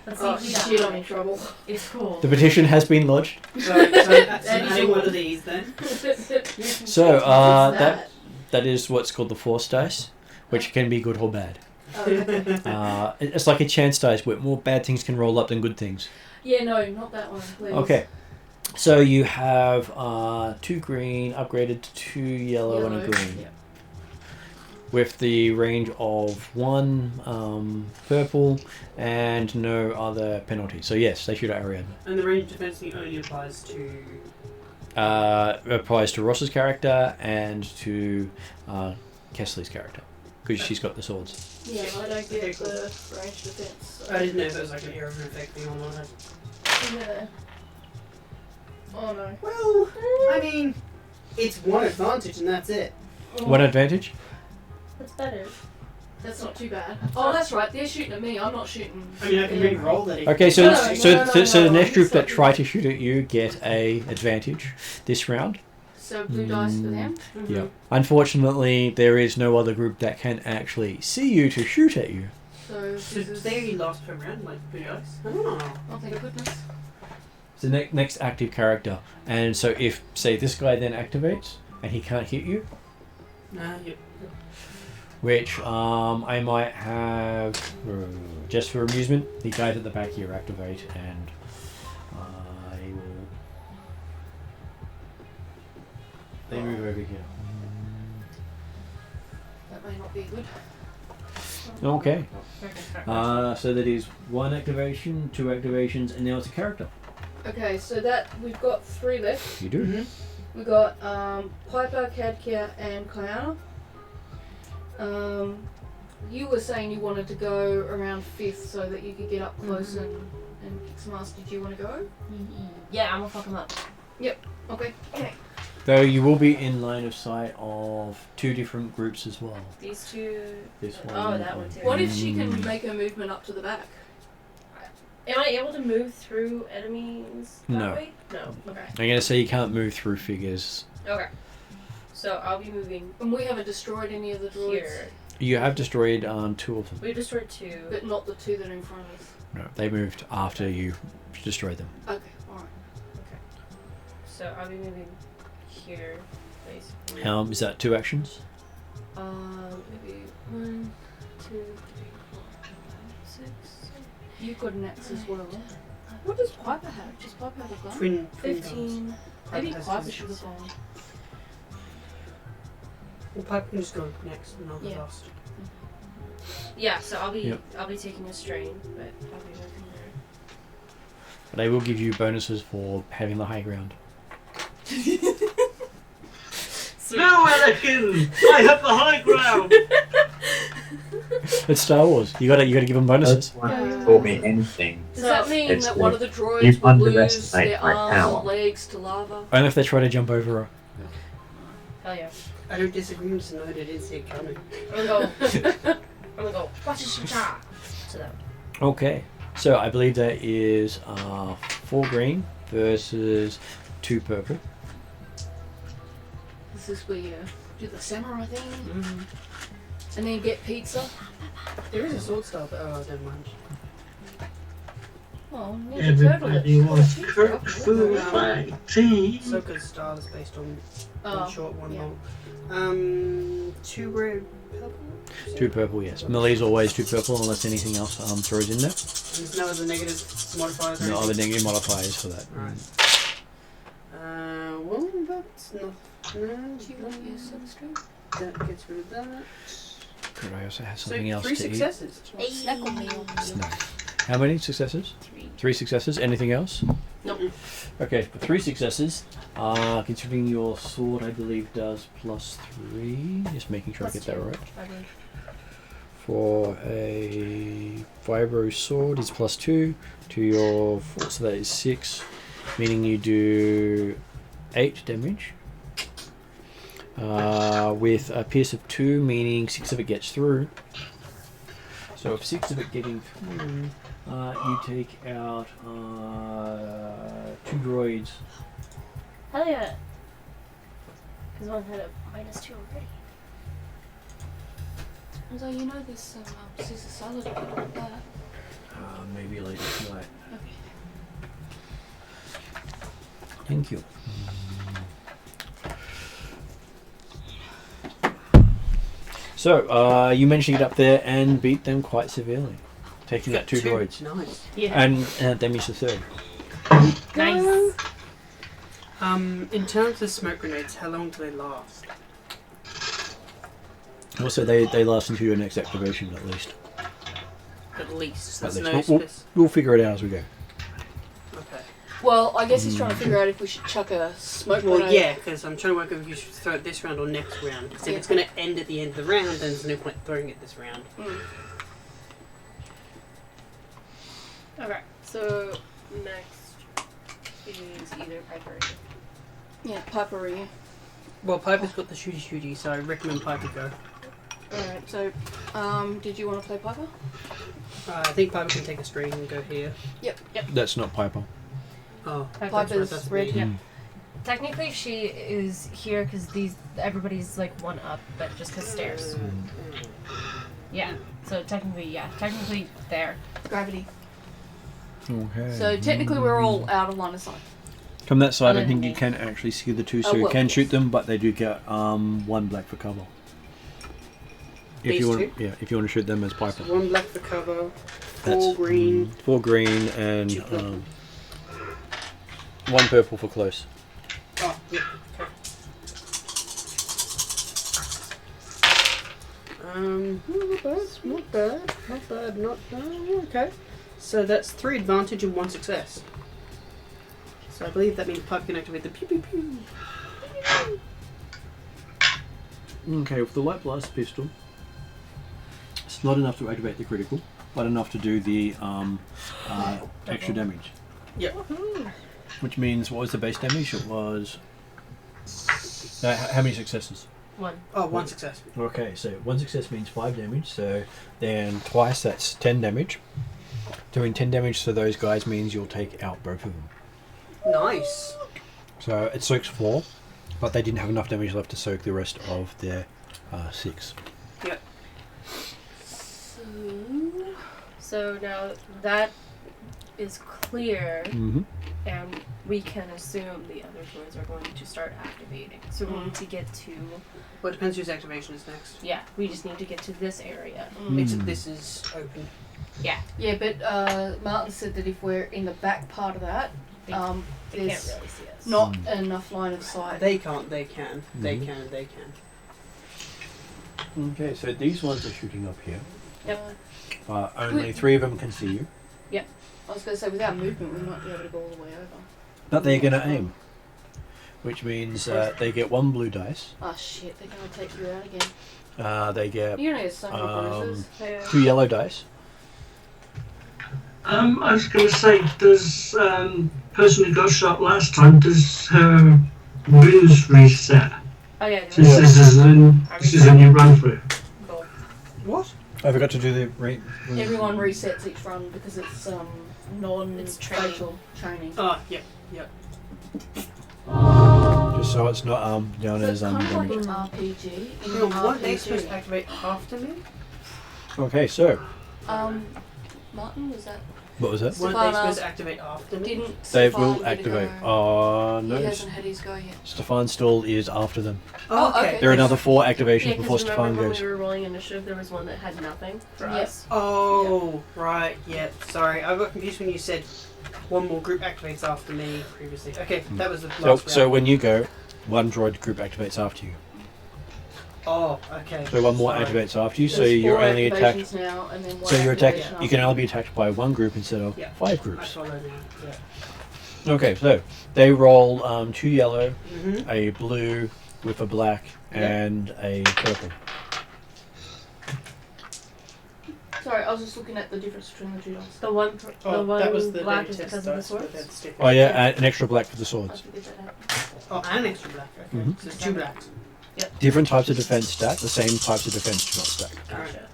Let's Oh see if we shit, got I'm in trouble. It's cool. The petition has been lodged. So adding one of these then. So, What's that is what's called the Force dice, which can be good or bad. Oh, okay. It's like a chance dice where more bad things can roll up than good things. Yeah, no, not that one, please. Okay. So you have 2 green upgraded to 2 yellow and a green. Yeah. With the range of 1 purple and no other penalty. So yes, they shoot at Ariadna. And the range defense thing only applies to... Applies to Ross's character and to Kesley's character. Because she's got the swords. Yeah, I don't get the range defense. So. I didn't know if it was like an Eraser effect thing or not. Yeah. Oh no. Well, I mean, it's one advantage and that's it. One advantage? That's better. That's not too bad. Oh, that's right. They're shooting at me. I'm not shooting. I mean, I can re-roll that. Okay, so No, the no, next group that sorry. try to shoot at you get a advantage this round. So blue dice for them. Yeah. Unfortunately, there is no other group that can actually see you to shoot at you. So this So is... they lost per round, like blue dice. Oh. Oh, thank goodness. It's the next active character, and so if say this guy then activates and he can't hit you, Nah, yep. which I might have just for amusement, the guys at the back here activate, and I will. They move over here. That may not be good. Okay. So that is 1 activation, 2 activations, and now it's a character. Okay, so that we've got 3 left. You do. Mm-hmm. We've got Piper, Cadkia, and Kayana. You were saying you wanted to go around 5th so that you could get up close and kick some ass. Did you want to go? Yeah, I'm gonna fuck him up. Okay. Okay. Though you will be in line of sight of 2 different groups as well. These two. This one. Oh, that one too. What if she can make her movement up to the back? Am I able to move through enemies that No. way? No. Okay. I'm gonna say you can't move through figures. Okay. So I'll be moving And we haven't destroyed any of the droids. here. You have destroyed 2 of them. We destroyed 2. But not the 2 that are in front of us. No, they moved after you destroyed them. Okay, alright. So I'll be moving here, basically. Is that 2 actions? Maybe 1, 2, 3, 4, 5, 6, 7. You've got an axe as well. What does Piper have? Does Piper have a gun? Twin 15. Maybe has Piper his- should have gone. Well, Piper can just go next and I'll go Yeah. last. Yeah, so I'll be Yep. taking a strain, but I'll be moving there. But they will give you bonuses for having the high ground. No, Anakin! I have the high ground! It's Star Wars. You gotta give them bonuses. That's why it's taught me anything. Does that mean It's that the- one of the droids you will lose underestimate their my arms power. and legs to lava? Only if they try to jump over her. Hell yeah. I don't disagree with this, no, I didn't see it coming. I'm gonna go. Watch this to them. Okay. So I believe that is 4 green versus 2 purple. This is where you do the samurai thing Mm-hmm. and then get pizza. There is a sword style, but oh, never mind. Oh, Everybody wants cooked food like tea. Ahsoka's style is based on one short, one yeah. long. 2 red, purple? 2 purple, yes. Melee's always 2 purple unless anything else throws in there. And there's no other negative modifiers or No anything? other negative modifiers for that. Right. Well, that's not... Do you want your silverstring? That gets rid of that. Could I also have So something else 3 to successes. Snack on me. eat? How many successes? 3. 3 successes. Anything else? Nope. Okay, for 3 successes, considering your sword, I believe, does +3. Just making sure I get that right. For a Vibro sword, it's +2 to your force, so that is 6, meaning you do 8 damage. With a pierce of 2, meaning 6 of it gets through. So if 6 of it getting through, you take out 2 droids. Hell yeah. Because one had a -2 already. Although you know there's some Caesar salad like that. Maybe later tonight. Okay. Thank you. So, you managed to get up there and beat them quite severely, taking out 2 droids. Nice. Yeah. And damage the 3rd. Nice. In terms of smoke grenades, how long do they last? Also, they last until your next activation, at least. At least. At There's least. no We'll figure it out as we go. Okay. Well, I guess he's trying to figure out if we should chuck a smoke Well, grenade. yeah, because I'm trying to work out if you should throw it this round or next round. Because if Yeah. it's going to end at the end of the round, then there's no point throwing it this round. Okay, so next is either Piper or Yeah, Pipery. Well, Piper's got the shooty, so I recommend Piper go. Alright, so, did you want to play Piper? I think Piper can take a string and go here. That's not Piper. Oh, Piper's that's red. me. Yeah. Technically, she is here because everybody's like one up, but just because stairs. Yeah. So technically there. Gravity. Okay. So technically we're all out of line of sight. From that side, I Other think than you me. can actually see the 2, so Oh, you well, can yes. shoot them, but they do get 1 black for cover. If These you want, two? yeah, if you want to shoot them as Piper. 1 black for cover, 4 That's green. 4 green and 2 purple. 1 purple for close. Oh, yeah, okay. Not bad. Okay. So that's 3 advantage and 1 success. So I believe that means Piper can activate the pew pew pew. Okay, with the light blast pistol, it's not enough to activate the critical, but enough to do the extra damage. Yep. Which means, what was the base damage? It was... how many successes? 1. Oh, 1 success. Okay, so 1 success means 5 damage, so then twice that's 10 damage. Doing 10 damage to those guys means you'll take out both of them. Nice. So it soaks 4, but they didn't have enough damage left to soak the rest of their 6. Yep. So now that is clear, Mm-hmm. and we can assume the other droids are going to start activating. So we need to get to. Well, it depends whose activation is next. Yeah, we just need to get to this area. This is open. Yeah. Yeah, but Martin said that if we're in the back part of that, They can't there's really see us. not enough line of sight. They can't. They can. They Mhm. can. They can. Okay, so these ones are shooting up here. Yep. Only Wait. 3 of them can see you. I was going to say, without movement, we might be able to go all the way over. But they're going to aim. Which means they get 1 blue dice. Oh shit, they're going to take you out again. They get You're going to get so many bruises. 2 yellow dice. I was going to say, does person who got shot last time, does her wounds reset? Oh yeah. Since this is a new run through. Cool. What? I forgot to do the Everyone resets each run because it's non-fatal training. Oh, yep. Just so it's not known So as it's kind of like damage. an RPG. In No, an what are they supposed to RPG. activate after me? Okay, so Martin, was that? what was that? What are they Stefan supposed asked- to activate after me? Didn't They Stefan will get a activate. go? No, He hasn't had his go yet. Stefan still is after them. Oh, Oh, okay. okay. There are another 4 Yeah, activations before because Stefan remember when goes. we were rolling initiative, there was one that had nothing for Yes. us. Oh, right. Yeah. Sorry, I got confused when you said one more group activates after me previously. Okay, that was the last round. So when you go, one droid group activates after you. Oh, okay. So one more Sorry. activates after you, so There's you're 4 only attacked. activations now, and then 1 So you're attacked. activation You can after. only be attacked by one group instead of Yeah. 5 I groups. follow now. Yeah. Okay, so they roll 2 yellow, Mm-hmm. a blue with a black, and a purple. Sorry, I was just looking at the difference between the two dice. The one, Oh, the one that was the black dead is test because of the dice, but swords. that's different. Oh yeah, and an extra black for the I swords. figured that out. Oh, and extra black. Okay. Mhm. So it's 2 blacks. Different types of defense stack. The same types of defense do not stack. Gotcha.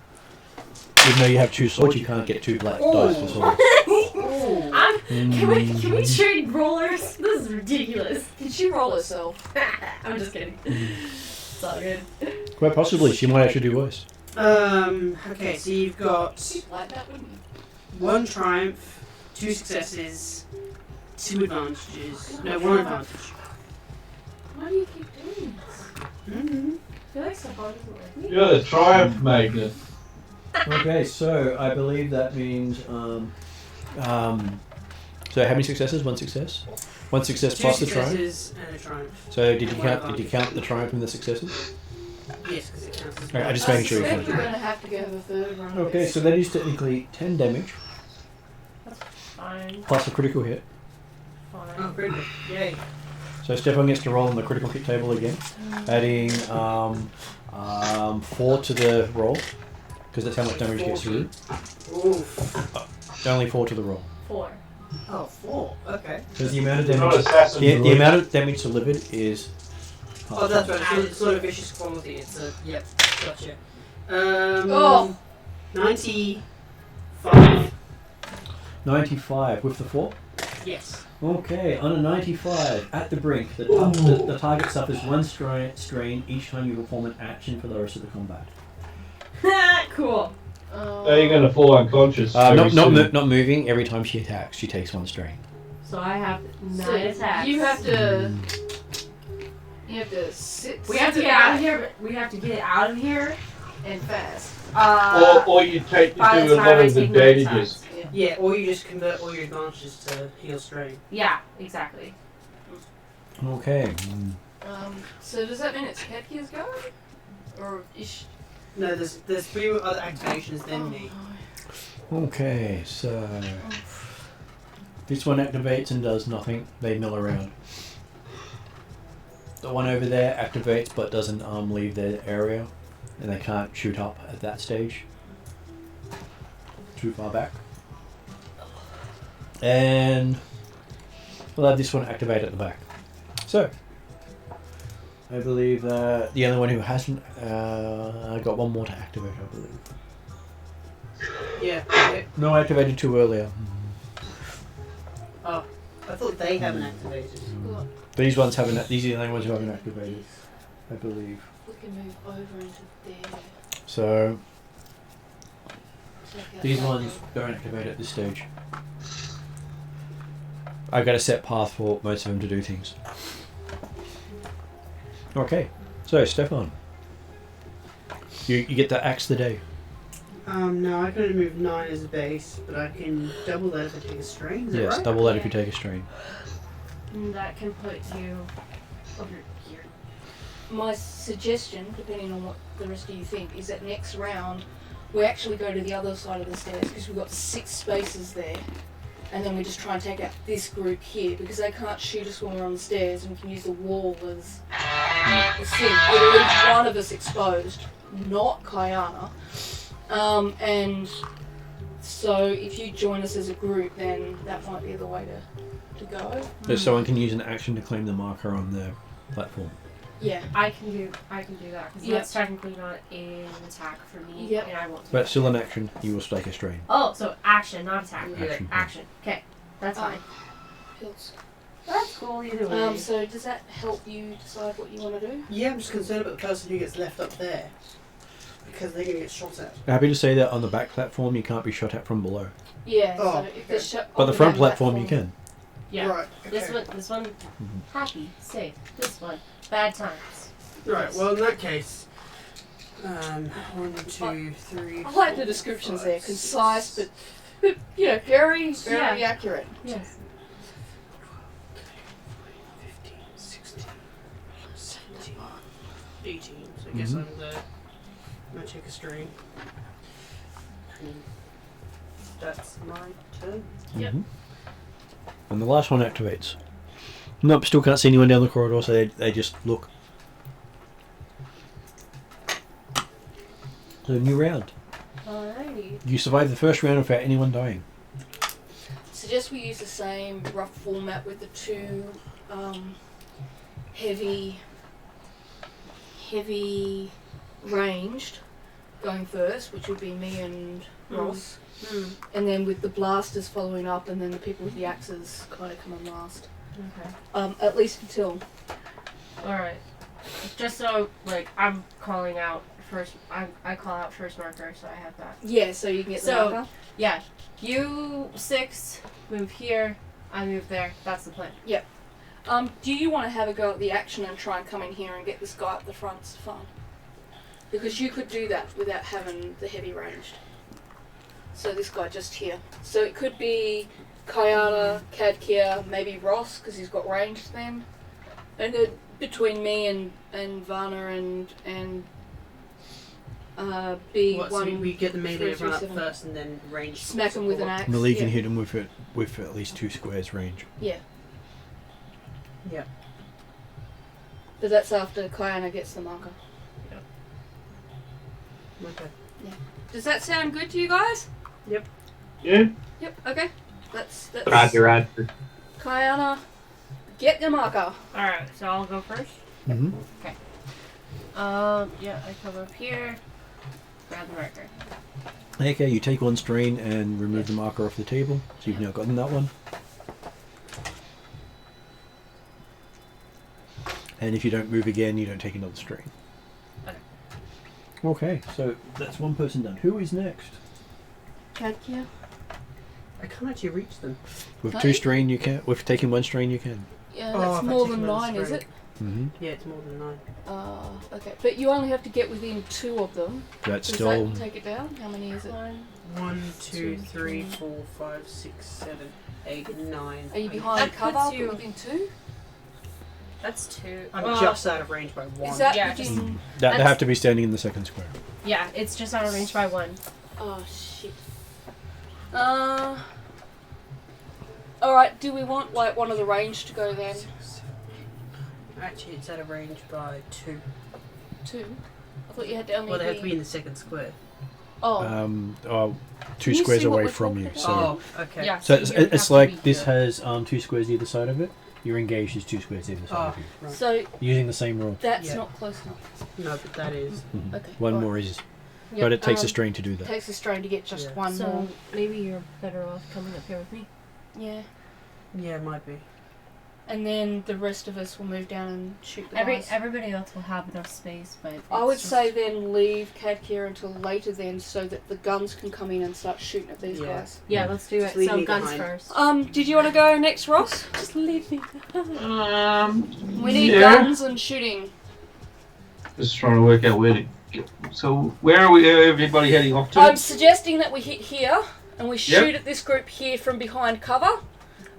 Even though you have 2 swords, you can't get 2 black dice for swords. Can we trade rollers? This is ridiculous. Did she roll herself? I'm just kidding. It's all good. Quite possibly, she might actually do worse. Okay, so you've got She'd like that, wouldn't you? 1 triumph, 2 successes, 2 advantages. No, 1 advantage. Why do you keep doing this? Mm-hmm. I feel like so hard isn't it? You're the triumph magnet. Okay, so I believe that means so how many successes? 1 success. 1 success 2 plus the triumph. successes and a triumph. So did you One count? Did you advantage. count the triumph and the successes? Yes, because it counts as Alright, I just I making sure you suspect count. you're going to have to go have a third run. of Okay, this. so that is technically 10 damage Fine. plus a critical hit. Oh, Fine. brilliant. Yay. So Stefan gets to roll on the critical hit table again, adding 4 to the roll, because that's how much damage gets through. Oof. Only 4 to the roll. 4. Oh, 4. Okay. Because the amount of You're not damage, assassin. the amount of damage delivered is. Oh, that's right. It's not a vicious quality. It's a... Yep. Gotcha. Oh. 95. 95 with the 4. Yes. Okay, on a 95, at the brink, the target suffers 1 strain each time you perform an action for the rest of the combat. Cool. So you're going to fall unconscious. very Not soon. moving. Every time she attacks, she takes 1 strain. So I have 9 So attacks. you have to. You have to sit. We have to get out of here. But we have to get out of here. And fast. Or you take to by do the a time lot I of the take my damages. attacks. Yeah, or you just convert all your advantages to heal strain. Yeah, exactly. Okay. So does that mean it's Ketkia's go? Or is No, there's 3 other activations than me. Okay, so this one activates and does nothing. They mill around. The one over there activates but doesn't leave their area, and they can't shoot up at that stage. Too far back. And we'll have this one activate at the back. So I believe the only one who hasn't got 1 more to activate, I believe. Yeah. Okay. No, I activated 2 earlier. Oh, I thought they haven't activated. These ones haven't. These are the only ones who haven't activated, I believe. we can move over into there. So Check out these that ones one. don't activate at this stage. I've got a set path for most of them to do things. Okay, so Stefan, you get the axe the day. No, I can only move 9 as a base, but I can double that if I take a strain. Is that Yes, right? double that if you take a strain. And that can put you over here. My suggestion, depending on what the rest of you think, is that next round we actually go to the other side of the stairs because we've got 6 spaces there, and then we just try and take out this group here because they can't shoot us when we're on the stairs, and we can use the wall as a thing. It'll leave one of us exposed, not Kayana. And so if you join us as a group, then that might be the way to go. So someone can use an action to claim the marker on the platform. Yeah. I can do that because Yep. that's technically not an attack for me, Yep. and I won't. Do But that. still an action, you will stake a strain. Oh, so action, not attack. Action. Action. Okay, that's fine. Feels- That's cool either way. So does that help you decide what you want to do? Yeah, I'm just concerned about the person who gets left up there. Because they're going to get shot at. Happy to say that on the back platform you can't be shot at from below. Yeah. Oh, so if the shot But the front platform you can. yeah. Right, This okay. one, happy, safe. This one, bad times. Right, well, in that case. 1, 2, 3. I like the 4, descriptions 5, there, 6. concise, but you know, very accurate. Yes. 15, 16, 18. So I guess I'm gonna take a strain. And that's my turn. Yep. Mhm. And the last one activates. Nope, still can't see anyone down the corridor, so they just look. So new round. Alrighty. You survived the first round without anyone dying. Suggest we use the same rough format with the two heavy ranged going first, which would be me and Ross. And then with the blasters following up, and then the people with the axes kind of come on last. Okay. At least until. Alright. Just so, like, I'm calling out first. I call out first marker, so I have that. Yeah, so you can get the So- marker. Yeah. You 6 move here. I move there. That's the plan. Do you want to have a go at the action and try and come in here and get this guy up the front's fun? Because you could do that without having the heavy ranged. So this guy just here. So it could be Kayana, Kadkia, maybe Ross, because he's got ranged then. And then between me and Varna and B1. What, so we get the melee run up 337. first and then range. Smack him with an axe. Melee can yeah. hit him with at least 2 squares range. Yeah. Yeah. But that's after Kayana gets the marker. Okay. Does that sound good to you guys? Yeah. Yep, okay. That's Roger. Kayana, get the marker. Alright, so I'll go first. Mm-hmm. Yeah, I come up here. Grab the marker. Okay, you take 1 strain and remove the marker off the table. So you've now gotten that one. And if you don't move again, you don't take another strain. Okay, so that's one person done. Who is next? Kadkia. I can't actually reach them. With Can't 2 you? strain, you can. With taking 1 strain, you can. Yeah, Oh, that's if I more take than another 9, is it? strain. Mm-hmm. Yeah, it's more than 9. Okay. But you only have to get within 2 of them. That's Does still. that take it down? How many is it? 1, 2, 3, 4, 5, 6, 7, 8, 9. Are you behind That cover puts but you- within 2? That's 2. I'm Well, just out of range by 1. Is that Yeah, within... They That's- have to be standing in the second square. Yeah, it's just out of range by 1. Oh, shit. Alright, do we want, like, one of the range to go then? Actually, it's out of range by 2. 2? I thought you had to only Well, they have to be in the second square. Oh. 2 Can you squares see what away we're from talking you. about? So, Oh, okay. Yeah, so you it's have to like be this here. has 2 squares either side of it. You're engaged as 2 squares either side Oh, of you. right. So Using the same rule. that's Yeah. not close enough. No, but that is. Mhm. Okay. One alright. more is. Yep, But it takes a um, strain to do that. Takes a strain to get just Yeah. one So more. maybe you're better off coming up here with me. Yeah. Yeah, it might be. And then the rest of us will move down and shoot the guys. Everybody else will have enough space, but I would it's say just- then leave Kadkia until later then so that the guns can come in and start shooting at these Yeah. guys. Yeah, let's do Just it. leave So me guns behind. first. Did you want to go next, Ross? Just leave me. We need Yeah. guns and shooting. Just trying to work out where to get. So, where are we? Everybody heading off to? I'm suggesting that we hit here and we Yep. shoot at this group here from behind cover.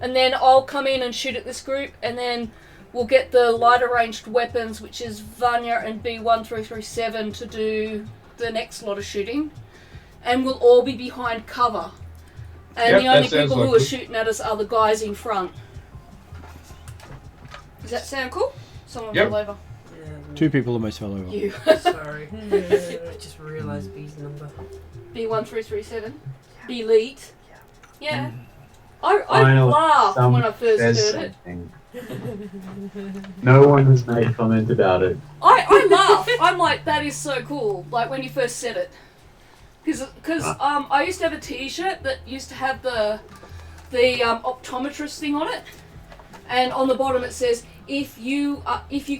And then I'll come in and shoot at this group, and then we'll get the lighter ranged weapons, which is Vanya and B1337, to do the next lot of shooting. And we'll all be behind cover. And Yep, the only that sounds people who like are good. shooting at us are the guys in front. Does that sound cool? Someone Yep. fell over. 2 people almost fell over. You. Sorry. I just realised B's number. B1337. Elite. Yeah. I I know laughed some when I first heard There's it. something. No one has made a comment about it. I laugh. I'm like, that is so cool. Like when you first said it, because I used to have a T-shirt that used to have the optometrist thing on it, and on the bottom it says, if you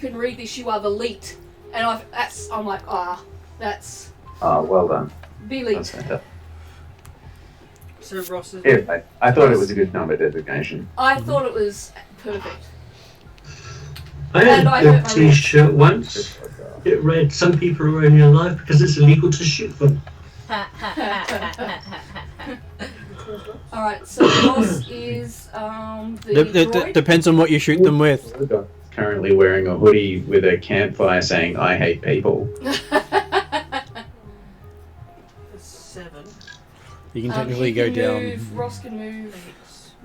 can read this, you are the elite. And I'm like, that's Oh, well done. be That's elite. fantastic. So Ross is. Anyway, I thought it was a good number designation. I thought it was perfect. I And I had hurt a my T-shirt once. It read, "Some people are only alive because it's illegal to shoot them." All right, so Ross is the droid. Depends on what you shoot them with. currently wearing a hoodie with a campfire saying "I hate people." That's 7. You can technically he go can down. Move, Ross can move.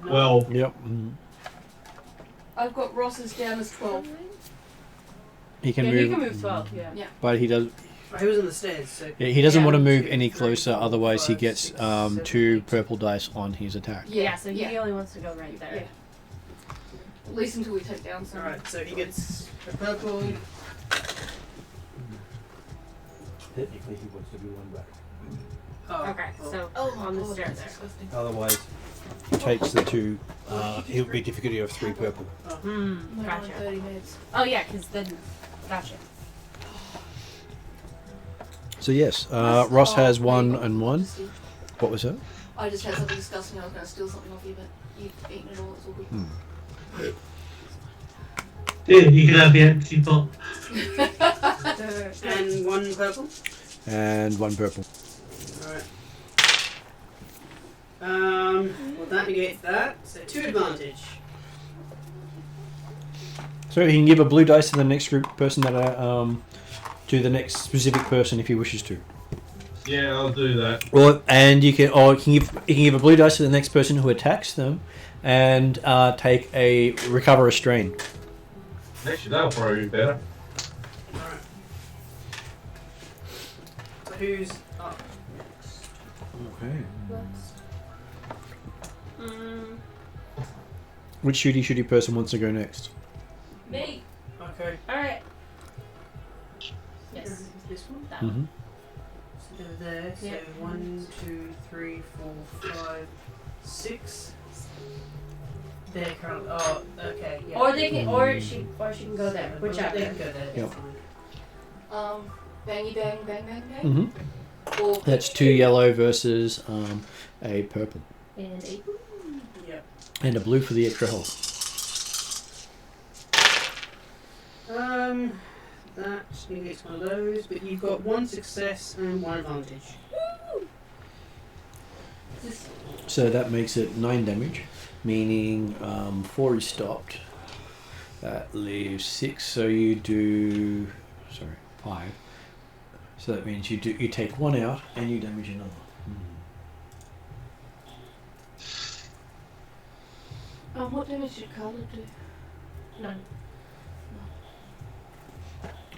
8. Well, Yep. I've got Ross's down as 12. He can Yeah, move. he can move 12, yeah. But he does. He was on the stairs, so. Yeah, he doesn't Yeah. want to move 2, any 3, closer, 4, otherwise he 5, gets 6, 7, 2 8. purple dice on his attack. Yeah, so he Yeah. only wants to go right there. Yeah. At least until we take down some. Alright, so he gets a purple. Technically, he wants to be one back. Oh, Okay, well, so on the stair there. Otherwise, he takes the 2. He'll be difficulty of 3 purple. Gotcha. 30 minutes. Oh yeah, because then, gotcha. So yes, Ross has 1 and 1. What was that? I just had something disgusting. I was going to steal something off you, but you've eaten it all. It's all good. Here, you can have the empty pot. And 1 purple. And 1 purple. Alright. Well, that negates that. So 2 advantage. So he can give a blue dice to the next group person that to the next specific person if he wishes to. yeah, I'll do that. Or he can give a blue dice to the next person who attacks them, and recover a strain. Actually, that'll probably be better. Alright. So who's up next? Okay. Mm, Which shooty person wants to go next? me. Okay. Alright. Yes. This one? That one. Mm-hmm. So they're there. So Yeah. 1, 2, 3, 4, 5, 6. They're currently. Oh, okay. Yeah. Or they can, or she can go there. Whichever. They can go there. Yep. Fine. Bangy bang, bang, bang, bang. Mm-hmm. Or That's 2 yellow versus a purple. And 8. Yep. And a blue for the extra health. That negates one of those, but you've got 1 success and 1 advantage. So that makes it 9 damage, meaning 4 is stopped. That leaves 6, so you do 5. So that means you take 1 out and you damage another. what damage did Carla do? None.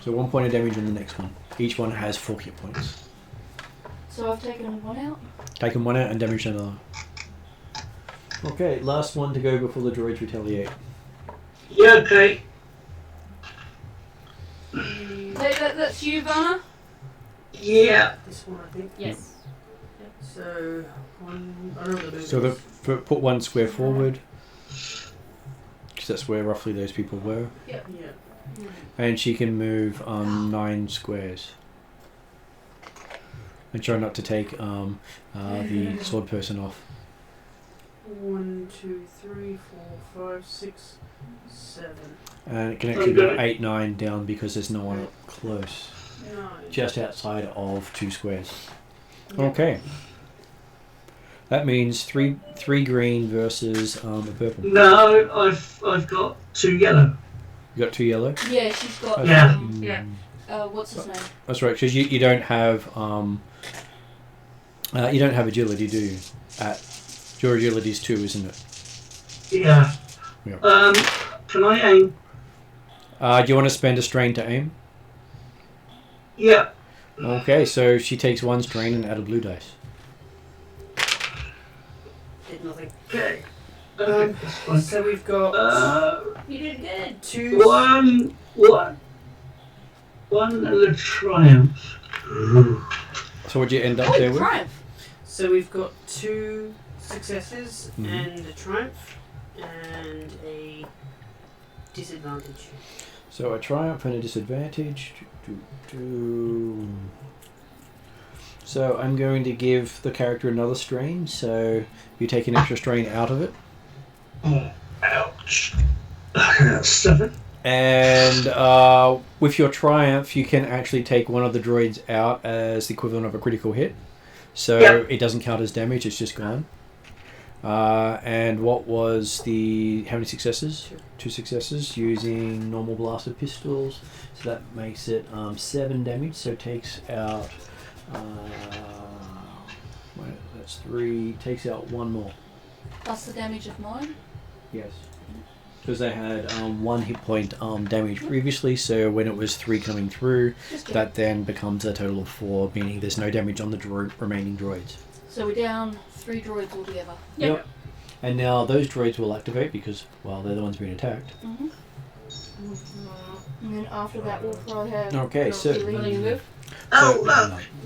So 1 point of damage on the next one. Each one has 4 hit points. So I've taken 1 out. Taken 1 out and damaged another. Okay, last one to go before the droids retaliate. Yeah, okay. That's you, Vanna? Yeah. This one, I think. Yes. So, 1. I don't know what the So put 1 square forward, because that's where roughly those people were. Yeah. And she can move 9 squares. And try not to take the sword person off. 1, 2, 3, 4, 5, 6, 7. And it can actually go 8, 9 down because there's no one up close. 9. Just outside of 2 squares. Okay. That means 3 green versus a purple. No, I've got 2 yellow. You got 2 yellow? Yeah, she's got. Yeah. Yeah. What's his name? That's right, because you don't have agility, do you? Your agility's 2, isn't it? Yeah. Yeah. Can I aim? Do you want to spend a strain to aim? Yeah. Okay, so she takes 1 strain and add a blue dice. Did nothing. Okay. That's fine. So we've got You did good. 2. One and a triumph. So what'd you end up there with? Triumph. So we've got 2 successes Mhm. and a triumph and a disadvantage. So a triumph and a disadvantage. So I'm going to give the character another strain, so you take an extra strain out of it. Oh, ouch. That's 7. And with your triumph, you can actually take one of the droids out as the equivalent of a critical hit. So Yep. it doesn't count as damage, it's just gone. And what was the... How many successes? 2 successes using normal blaster pistols. So that makes it 7 damage. So it takes out... that's 3. Takes out 1 more. Plus the damage of mine? Yes. Because they had 1 hit point damage previously, so when it was 3 coming through, that then becomes a total of 4, meaning there's no damage on the remaining droids. So we're down 3 droids altogether. Yep. And now those droids will activate because, well, they're the ones being attacked. Mm-hmm. And then after that we'll probably have... Okay, so...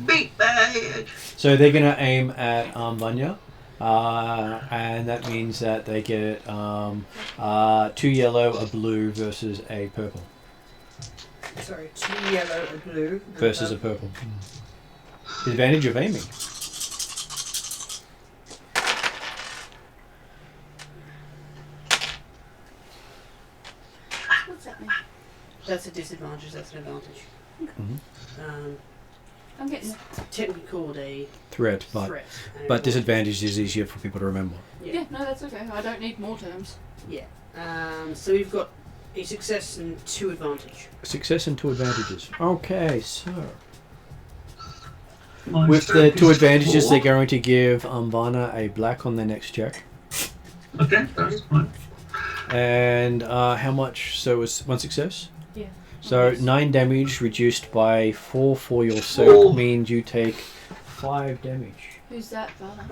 Big bad. So they're going to aim at Vanya. And that means that they get 2 yellow, a blue versus a purple. Sorry, 2 yellow, a blue. Versus a purple. The advantage of aiming. What's that mean? That's a disadvantage, that's an advantage. Mm-hmm. I'm getting... Technically called a Threat, but disadvantage is easier for people to remember. Yeah, no, that's okay. I don't need more terms. Yeah. So we've got a success and 2 advantage. Success and 2 advantages. Okay, so... My With the strength 2 is advantages, 4. they're going to give Vana a black on their next check. Okay, that's fine. And how much? So it's 1 success? Yeah. So 9 damage reduced by 4 for your soak 4. means you take 5 damage. Who's that, Vana?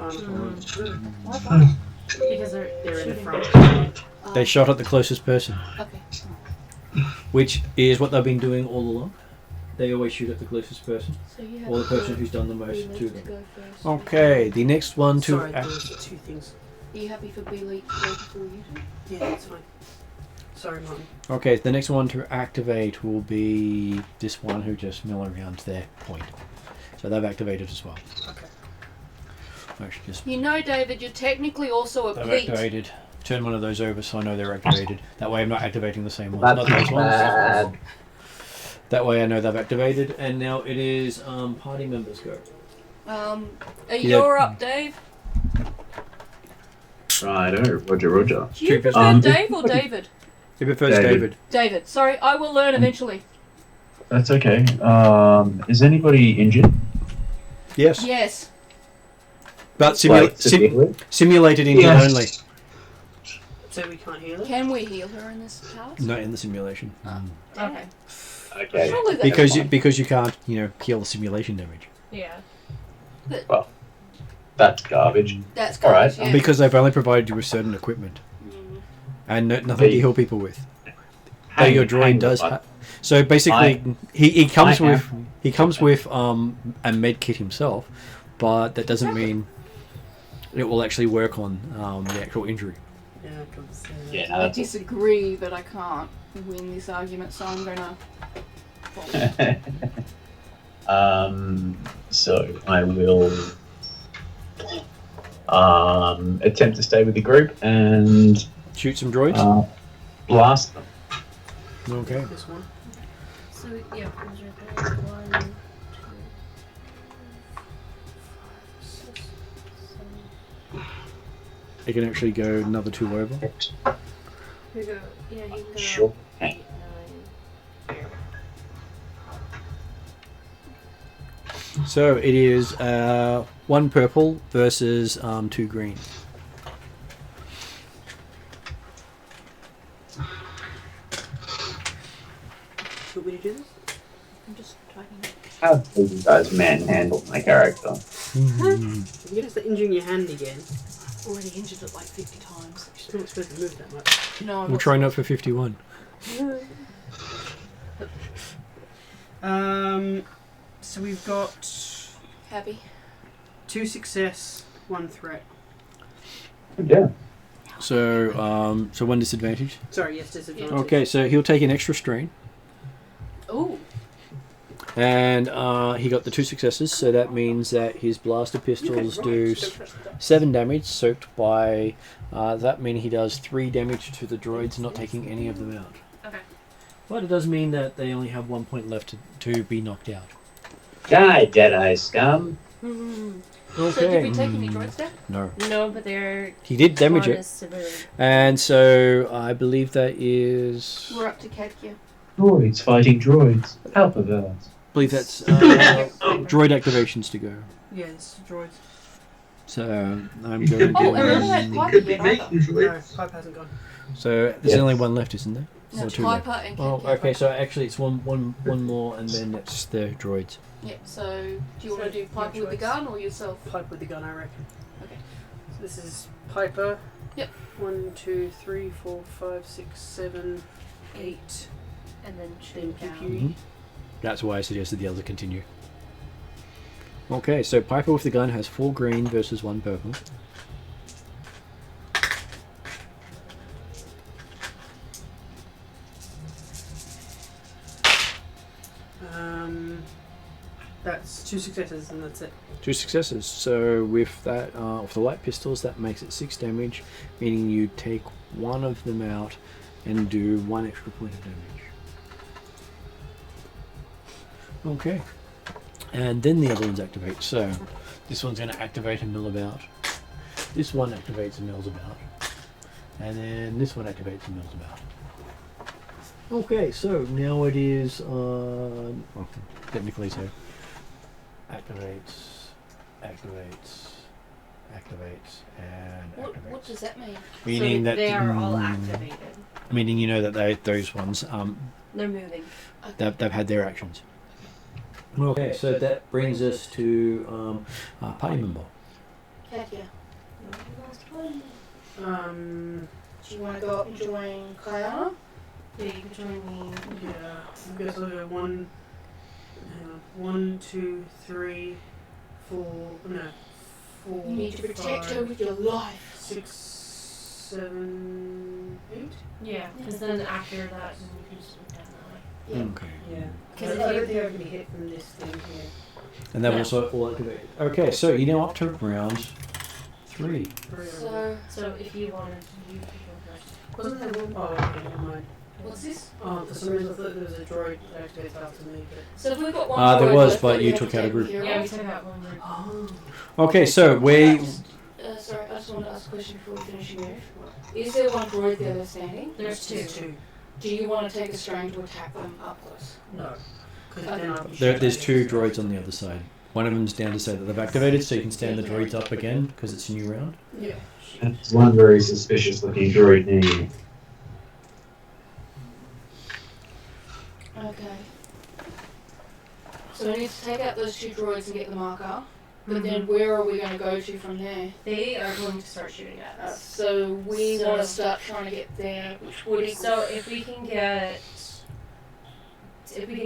Why Vana? Because they're They're in the shooting. front. They shot at the closest person, Okay. which is what they've been doing all along. They always shoot at the closest person, So you have or the to person go- who's done the be most left to to them. go first. Okay, the next one to... Sorry, those are 2 things. Are you happy for B-League to go before you do? Yeah, that's fine. Sorry, Martin. Okay, the next one to activate will be this one who just mill around their point. So they've activated as well. Okay. Actually, just You know, David, you're technically also a they've pleat. activated. Turn one of those over so I know they're activated. That way I'm not activating the same one. That's Not those ones. bad. That way I know they've activated. And now it is party members go. You're up, Dave. Righto, Roger. Do you prefer Um, Dave or David? Who prefers David. David? David. Sorry, I will learn eventually. That's okay. Is anybody injured? Yes. Yes. But Like, severely? simulated injured Yes. only. So we can't heal it? Can we heal her in this house? Not in the simulation. Okay. Okay. Surely that's Because you can't, heal the simulation damage. Yeah. That's garbage. That's All right. garbage, yeah. Because they've only provided you with certain equipment. Mm. And nothing to heal people with. Though Hang- your droid hang does. on. So basically, he comes I with a med kit himself, but that doesn't mean it will actually work on the actual injury. Yeah, because, Yeah, I that's disagree, but I can't win this argument, so I'm gonna. So I will attempt to stay with the group and Shoot some droids. blast them. Okay. this one. So yeah, it was right there. 1, 2, 6, 7. It can actually go another 2 over. Here we go. Yeah, he can go. Sure. 8, 9. So it is 1 purple versus 2 green. Want me to do this? I'm just typing. How do you guys manhandle my character? If you get us to injuring your hand again, Already injured it like 50 times. you're not supposed to move that much. No, I'm We'll not try not for 51. So we've got happy. 2 success, 1 threat. Yeah. So 1 disadvantage. Sorry, yes, disadvantage. Okay, so he'll take an extra strain. Ooh. And he got the 2 successes, so that means that his blaster pistols do 7 damage, soaked by... that means he does 3 damage to the droids, not taking any of them out. Okay. But it does mean that they only have 1 point left to be knocked out. Die, Jedi scum. Okay. So did we take any droids down? No. No, but they're He did damage gone it. as severely. And so I believe that is. We're up to Kadkia. Droids fighting droids. Alpha Vels. I believe that's droid activations to go. Yeah, it's droids. So I'm going Oh, to. and remember that Piper Could be yet either. making No, droids. Pipe hasn't gone. So there's only one left, isn't there? No, Or two left? Piper and Oh, Kadkia. okay. So actually, it's one more, and then it's the droids. Yep, so do you want to do Piper your with the choice. gun or yourself? Pipe with the gun, I reckon. Okay. So this is Piper. Yep. 1, 2, 3, 4, 5, 6, 7, 8. And then Then shoot down. PP. That's why I suggested the other continue. Okay, so Piper with the gun has 4 green versus 1 purple. That's 2 successes and that's it. 2 successes. So with that, with the light pistols, that makes it 6 damage, meaning you take one of them out and do 1 extra point of damage. Okay. And then the other ones activate. So this one's going to activate a mill about. This one activates a mills about. And then this one activates a mills about. Okay, so now it is well, technically so. Activates, and activates. What does that mean? Meaning so that they are all activated. Meaning you know that those ones They're moving. they've had their actions. Okay, so that brings us to party member. Kadkia. Um, Do you want to go up and join Kayana? Yeah, you can join me. yeah, I guess I'll go 1, 2, 3, 4, no, 4, You need to protect her 5, with your life. 6, 7, 8? Yeah, because then after that, then you can just move down that way. Yeah. Okay. Yeah. 'Cause I if don't you- think I can be hit from this thing here. And they've No. also all activated. Okay, so you're now up to round 3. So if you wanted to, you could go first. Wasn't there one? Oh, okay, never mind. What's this? Oh, for some reason I thought there was a droid that activates after me, but... So if we've got one There droid was, left, but what do we you have took to out a take group. care Yeah, we of? took out one group. Oh. Okay, so we. Sorry, I just want to ask a question before we finish your move. Is there one droid there that's standing? There's two. Do you want to take a strain to attack them up close? No. Because then I'll be There's shooting. 2 droids on the other side. One of them's down to say that they've activated, so you can stand the droids up again because it's a new round. Yeah. That's one very suspicious looking droid near you. Okay. So we need to take out those 2 droids and get the marker. But then where are we going to go to from there? They are going to start shooting at us. So we So- want to start trying to get there, which would equal... So if we can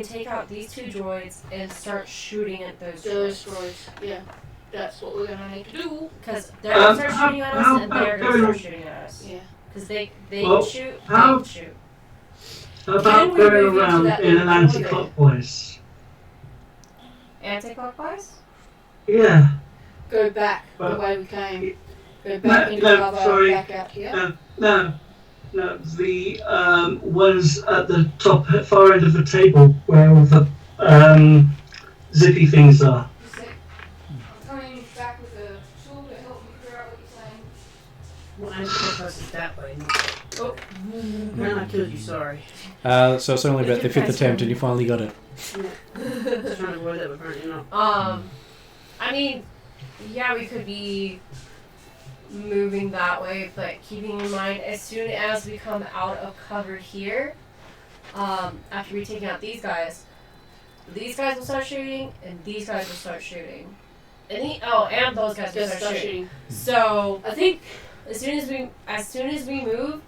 take out these 2 droids and start shooting at those those droids. droids, yeah. That's what we're going to need to do. Because they're going to start shooting at us and they're going to start shooting at us. Yeah. Because they Well, can shoot, they how- can shoot. How about we going move into around that in an little corner anti-clockwise? Anti-clockwise? Yeah. Go back the Well, way we came. Go back into no, cover, sorry. back out here. No. The ones at the top, far end of the table, where all the zippy things are. I'm coming back with a tool to help me figure out what you're saying. Well, anti-clockwise is that way. Oh. Man, I killed you, sorry. So it's only about the 5th attempt and you finally got it. Yeah. I was trying to avoid that, but apparently not. I mean, yeah, we could be moving that way, but keeping in mind, as soon as we come out of cover here, after we take out these guys will start shooting, and these guys will start shooting. And those guys will Just start start shooting. shooting. So I think as soon as we move,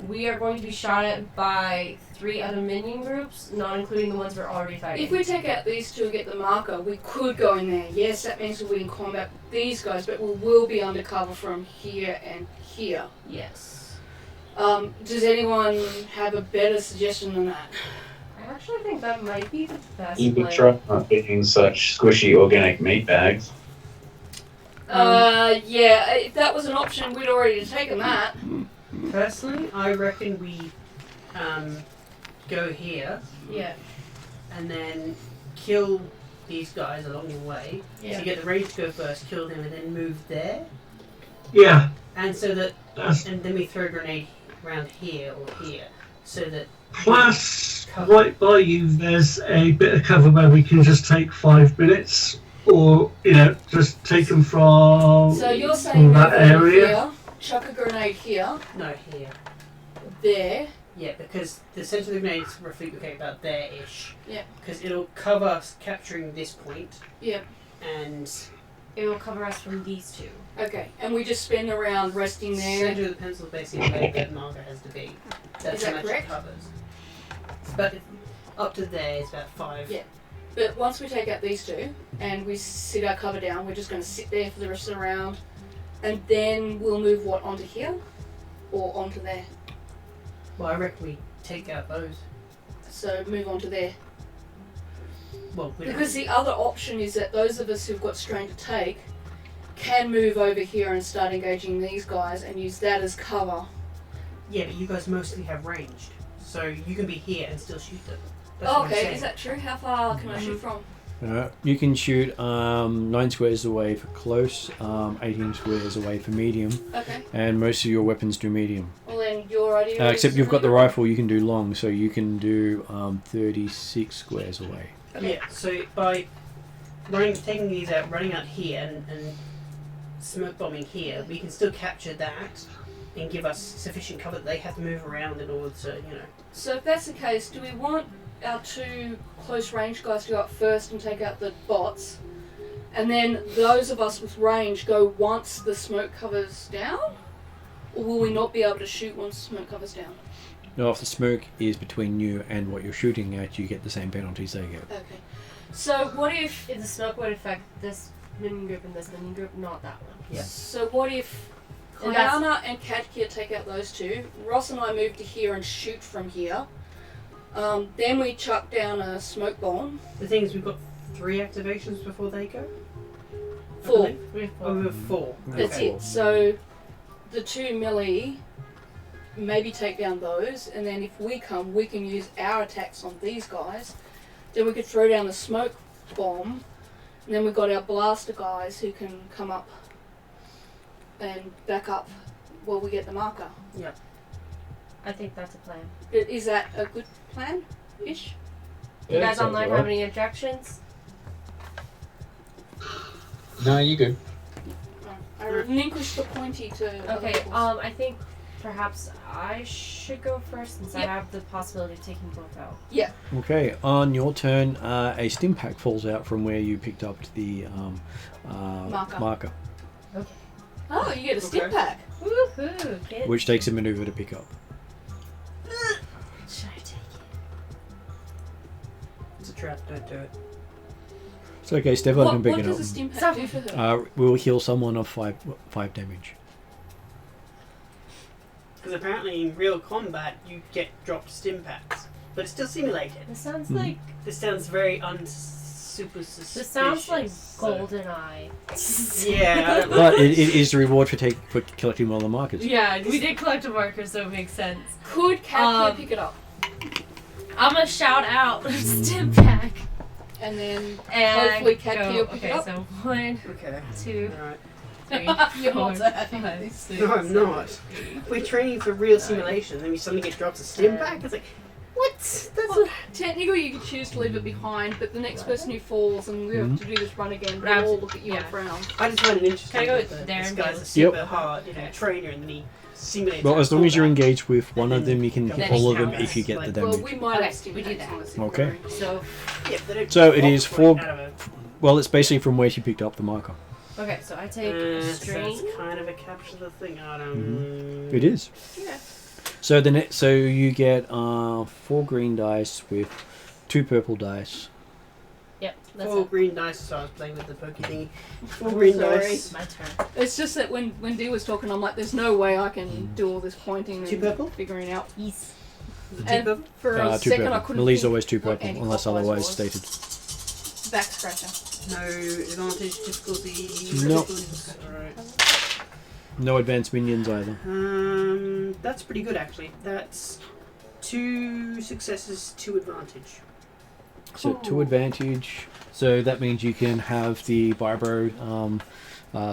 we are going to be shot at by 3 other minion groups, not including the ones we're already fighting. if we take out these 2 and get the marker, we could go in there. Yes, that means we'll be in combat with these guys, but we will be undercover from here and here. Yes. Does anyone have a better suggestion than that? I actually think that might be the best You could plan. try not being such squishy organic meat bags. Yeah, if that was an option, we'd already taken that. Personally, I reckon we go here Yeah. and then kill these guys along your way. Yeah. So you get the range to go first, kill them, and then move there. Yeah. And so that, That's and then we throw a grenade around here or here, so that. plus right by you. There's a bit of cover where we can just take 5 minutes, or just take them from So you're saying from that move over area. here, chuck a grenade here, No, here. there. Yeah, because the center of the grenade is roughly about there-ish. Yeah. Because it'll cover us capturing this point, Yeah. and It will cover us from these two. Okay. And we just spin around, resting there. center of the pencil is basically where that marker has to be. That's Is how that much correct? it covers. But up to there is about 5. Yeah. But once we take out these two and we sit our cover down, we're just going to sit there for the rest of the round, and then we'll move what onto here or onto there. Well, I reckon we take out those. So move onto there. Well, we Because the other option is that those of us who've got strain to take can move over here and start engaging these guys and use that as cover. Yeah, but you guys mostly have ranged, so you can be here and still shoot them. That's what I'm Okay, saying. is that true? How far can I shoot from? You can shoot 9 squares away for close, 18 squares away for medium, Okay. and most of your weapons do medium. Well then, your idea is... Except you've got the rifle, you can do long, so you can do 36 squares away. Okay. Yeah, so by taking these out, running out here and smoke bombing here, we can still capture that and give us sufficient cover that they have to move around in order to, So if that's the case, do we want our 2 close range guys to go up first and take out the bots, and then those of us with range go once the smoke covers down? Or will we not be able to shoot once smoke covers down? Now, if the smoke is between you and what you're shooting at, you get the same penalties they get. Okay. So what if... If the smoke would affect this minion group and this minion group, not that one. Yeah. So what if And that's- Kayana and Katkia take out those 2, Ross and I move to here and shoot from here, then we chuck down a smoke bomb. The thing is, we've got 3 activations before they go. I 4. believe. We have Oh, we have 4. That's Okay. it. So the 2 melee, maybe take down those, and then if we come, we can use our attacks on these guys. Then we could throw down the smoke bomb, and then we've got our blaster guys who can come up and back up while we get the marker. I think that's a plan. Is that a good plan? Ish? You guys sounds online alright. have any objections? No, you good. I relinquish the pointy to other Okay, people's. I think perhaps I should go first since I Yep. have the possibility of taking both out. Okay, on your turn, a stim pack falls out from where you picked up the marker, Okay. Oh, you get a stim Okay. pack. Woohoo, kids. which takes a maneuver to pick up. Should I take it? It's a trap, don't do it. It's okay, Stefan can What pick it does up. a stim pack Stop. do for her? We'll heal someone of 5 damage. Because apparently in real combat, you get dropped stim packs. But it's still simulated. This sounds Mhm. like This sounds very super suspicious. this sounds like so- GoldenEye. Yeah. But it is the reward for collecting all the markers. Yeah, we did collect a marker, so it makes sense. Could Katkia Um, pick it up? I'm gonna shout out stim pack And then and hopefully Katkia go. will pick Okay, it up. so 1, Okay. 2, Alright. 3, You're 4, not that 5. No, I'm not. We're training for real simulation, then we suddenly get dropped a stim pack. It's like, what? That's Well, technically you could choose to leave it behind, but the next person who falls and we have to do this run again, we'll all look at you and Yeah. frown. I just find it interesting. Can I go that there this and guy's go? a super Yep. hard, trainer, and then he simulates. Well, our as long as you're combat. engaged with one of them, you can Then hit he all of them counts, if you get like- the Well, damage. we might Okay, have stim we do packs that. on us. Okay. So, Yeah, but they don't So it drop is right 4 out of a- Well, it's basically from where you picked up the marker. okay, so I take so strain. it's kind of a capture the thing. I don't. It is. Yeah. So so you get 4 green dice with 2 purple dice. Yep, that's 4 it. green dice, so I was playing with the pokey thingy. 4 green Sorry. dice. My turn. It's just that when Dee was talking, I'm like, there's no way I can do all this pointing 2 and purple? figuring out. Yes. Is it 2 And purple? for a 2 second, I purple. couldn't Melee's think always 2 what purple, unless anti-clockwise otherwise was. stated. Back scratcher. No advantage, difficulty. Nope. Alright. No advanced minions either. That's pretty good actually. That's 2 successes, 2 advantage. So 2 advantage. So that means you can have the Vibro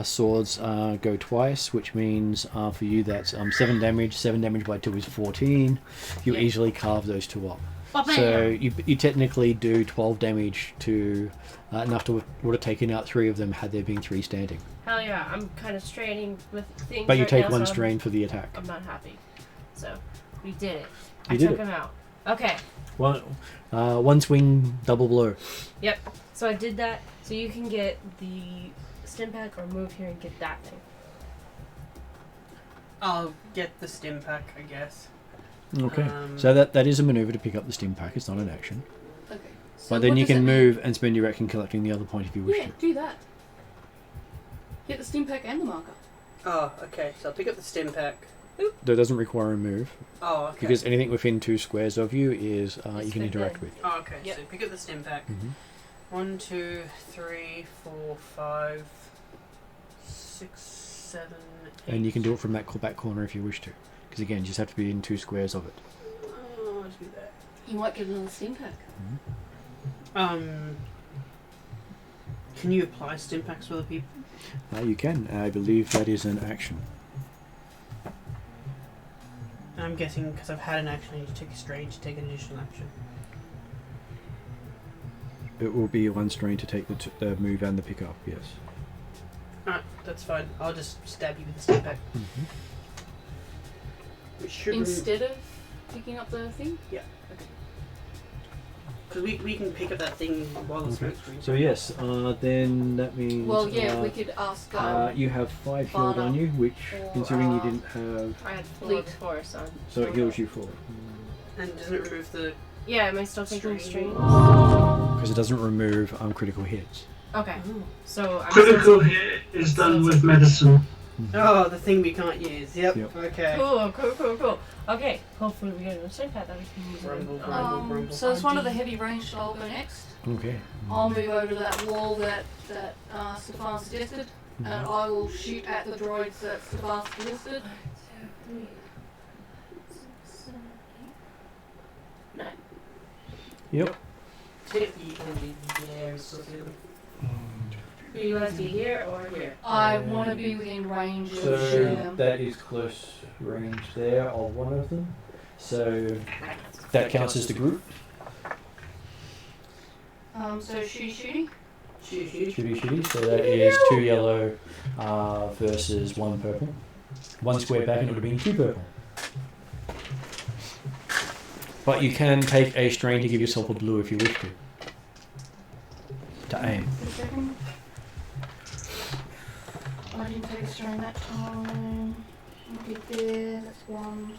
swords go twice, which means for you that's 7 damage. 7 damage by 2 is 14. You easily carve those 2 up. So you technically do 12 damage to enough to would have taken out 3 of them had there been 3 standing. Hell yeah, I'm kind of straining with things. But you right take now, 1 so strain for the attack. I'm not happy. So we did it. You I did took it. him out. Okay. One swing, double blow. Yep. So I did that. So you can get the stim pack or move here and get that thing. I'll get the stim pack, I guess. Okay. So that is a maneuver to pick up the stim pack. It's not an action. Okay. So But then what you does can that move and spend your action collecting the other point if you wish Yeah, to. do that. Get the stim pack and the marker. Oh, okay. So I'll pick up the stim pack. That doesn't require a move Oh, okay. because anything within 2 squares of you is you can fit interact in. with. Oh, okay. Yep. So pick up the stim pack. Mhm. 1, 2, 3, 4, 5, 6, 7, 8. And you can do it from that back corner if you wish to. Because again, you just have to be in 2 squares of it. Oh, I'll do that. You might get another stim pack. Can you apply stim packs for other people? You can. I believe that is an action. I'm guessing because I've had an action, I need to take a strain to take an additional action. It will be 1 strain to take the move and the pickup, yes. Alright, that's fine. I'll just stab you with the stim pack. Mm-hmm. Which should Instead of picking up the thing? Because we can pick up that thing while the Okay. smoke screen. So yes, then that means Well, yeah, we could ask. you have 5 healed Bana on you, which or, considering you didn't have, I had 4 Bleed. before, so so it heals you 4 And doesn't it remove the... yeah, am I still taking Strain. strain? because it doesn't remove critical hits. Okay. So I'm Critical still- hit is done with medicine. Oh, the thing we can't use. Yep. Yep. Okay. Cool. Okay, hopefully we get a stim pack that we can use. Rumble, on- rumble. Rumble. So it's one of the heavy ranged. I'll go next. Okay. I'll move over to that wall that Stefan suggested, and I will shoot at the droids that Stefan suggested. 9. Yep. Tip, you can be there. So Do you guys be here or here? I want to be within range of shooting them. that is close range there of one of them. So that counts as the group. So shooting. Shooty. So that is 2 yellow versus 1 purple. 1 square back and it would have been 2 purple. But you can take a strain to give yourself a blue if you wish to aim. A second. I didn't take a strain that time. I'll get there. That's 1.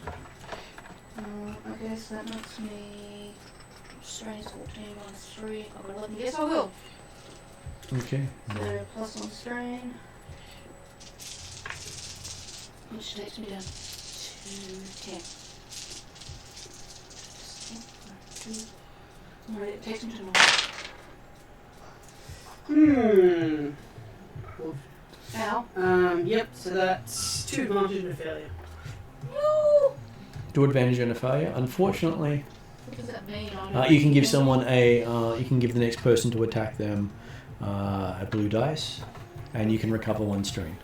I guess that makes me. Strain is 14 minus 3. I've got 11. Yes, I will. Okay. So plus 1 strain. Which takes me down to 10. Alright, it takes me to 9. Cool. Ow. Yep, so that's 2 advantage and a failure. No! 2 advantage and a failure. Unfortunately, What does that mean? you can give someone you can give the next person to attack them a blue dice, and you can recover 1 strain.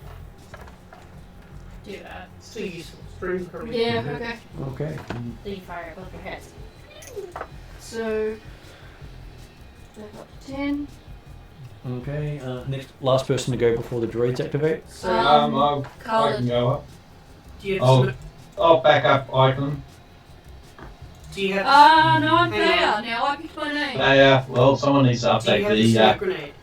Do that. Still useful. Spring probably. Yeah, okay. Okay. Then you fire both your heads. So, back up to 10. Okay. Last person to go before the droids activate. So, I Khaled. can go up. Do you have Oh. smoke? I'll back up icon. Do you have? No, I'm Hang there. on. Now I picked my name. Well, someone needs to Do you update have the the. smoke grenade?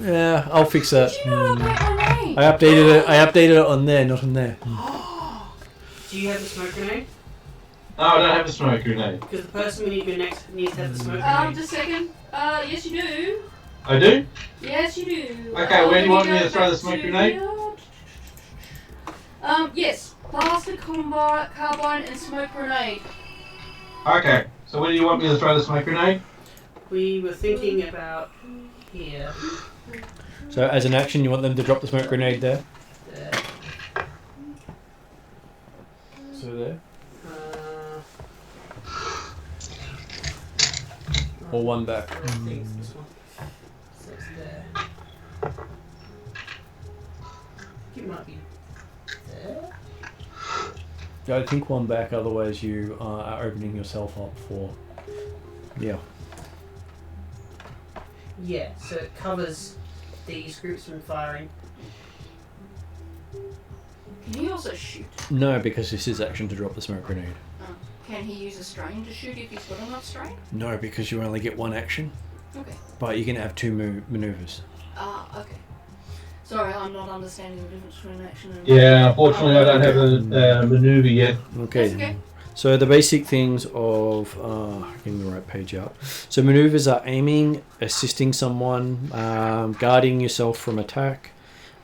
Yeah, I'll fix that. Did you not update my name? I updated it on there, not on there. Do you have the smoke grenade? No, I don't have a smoke grenade. Because the person we need to go next needs to have the smoke grenade. Just a second. Yes, you do. I do? Yes, you do. Okay, where do you want me to go throw the back smoke to grenade? Yes. Blaster, carbine, and smoke grenade. Okay, so where do you want me to throw the smoke grenade? We were thinking about here. So as an action, you want them to drop the smoke grenade there. There. So there. Or one back. I think it's this one. So it's there. It might be there. I think one back, otherwise you are opening yourself up for... Yeah. Yeah, so it covers these groups from firing. Can he also shoot? No, because this is action to drop the smoke grenade. Can he use a strain to shoot if he's got enough strain? No, because you only get one action. Okay. But you can have two maneuvers. Okay. Sorry, I'm not understanding the difference between action and... Yeah, unfortunately I don't have a maneuver yet. Okay. That's okay. So the basic things of getting the right page up. So maneuvers are aiming, assisting someone, guarding yourself from attack,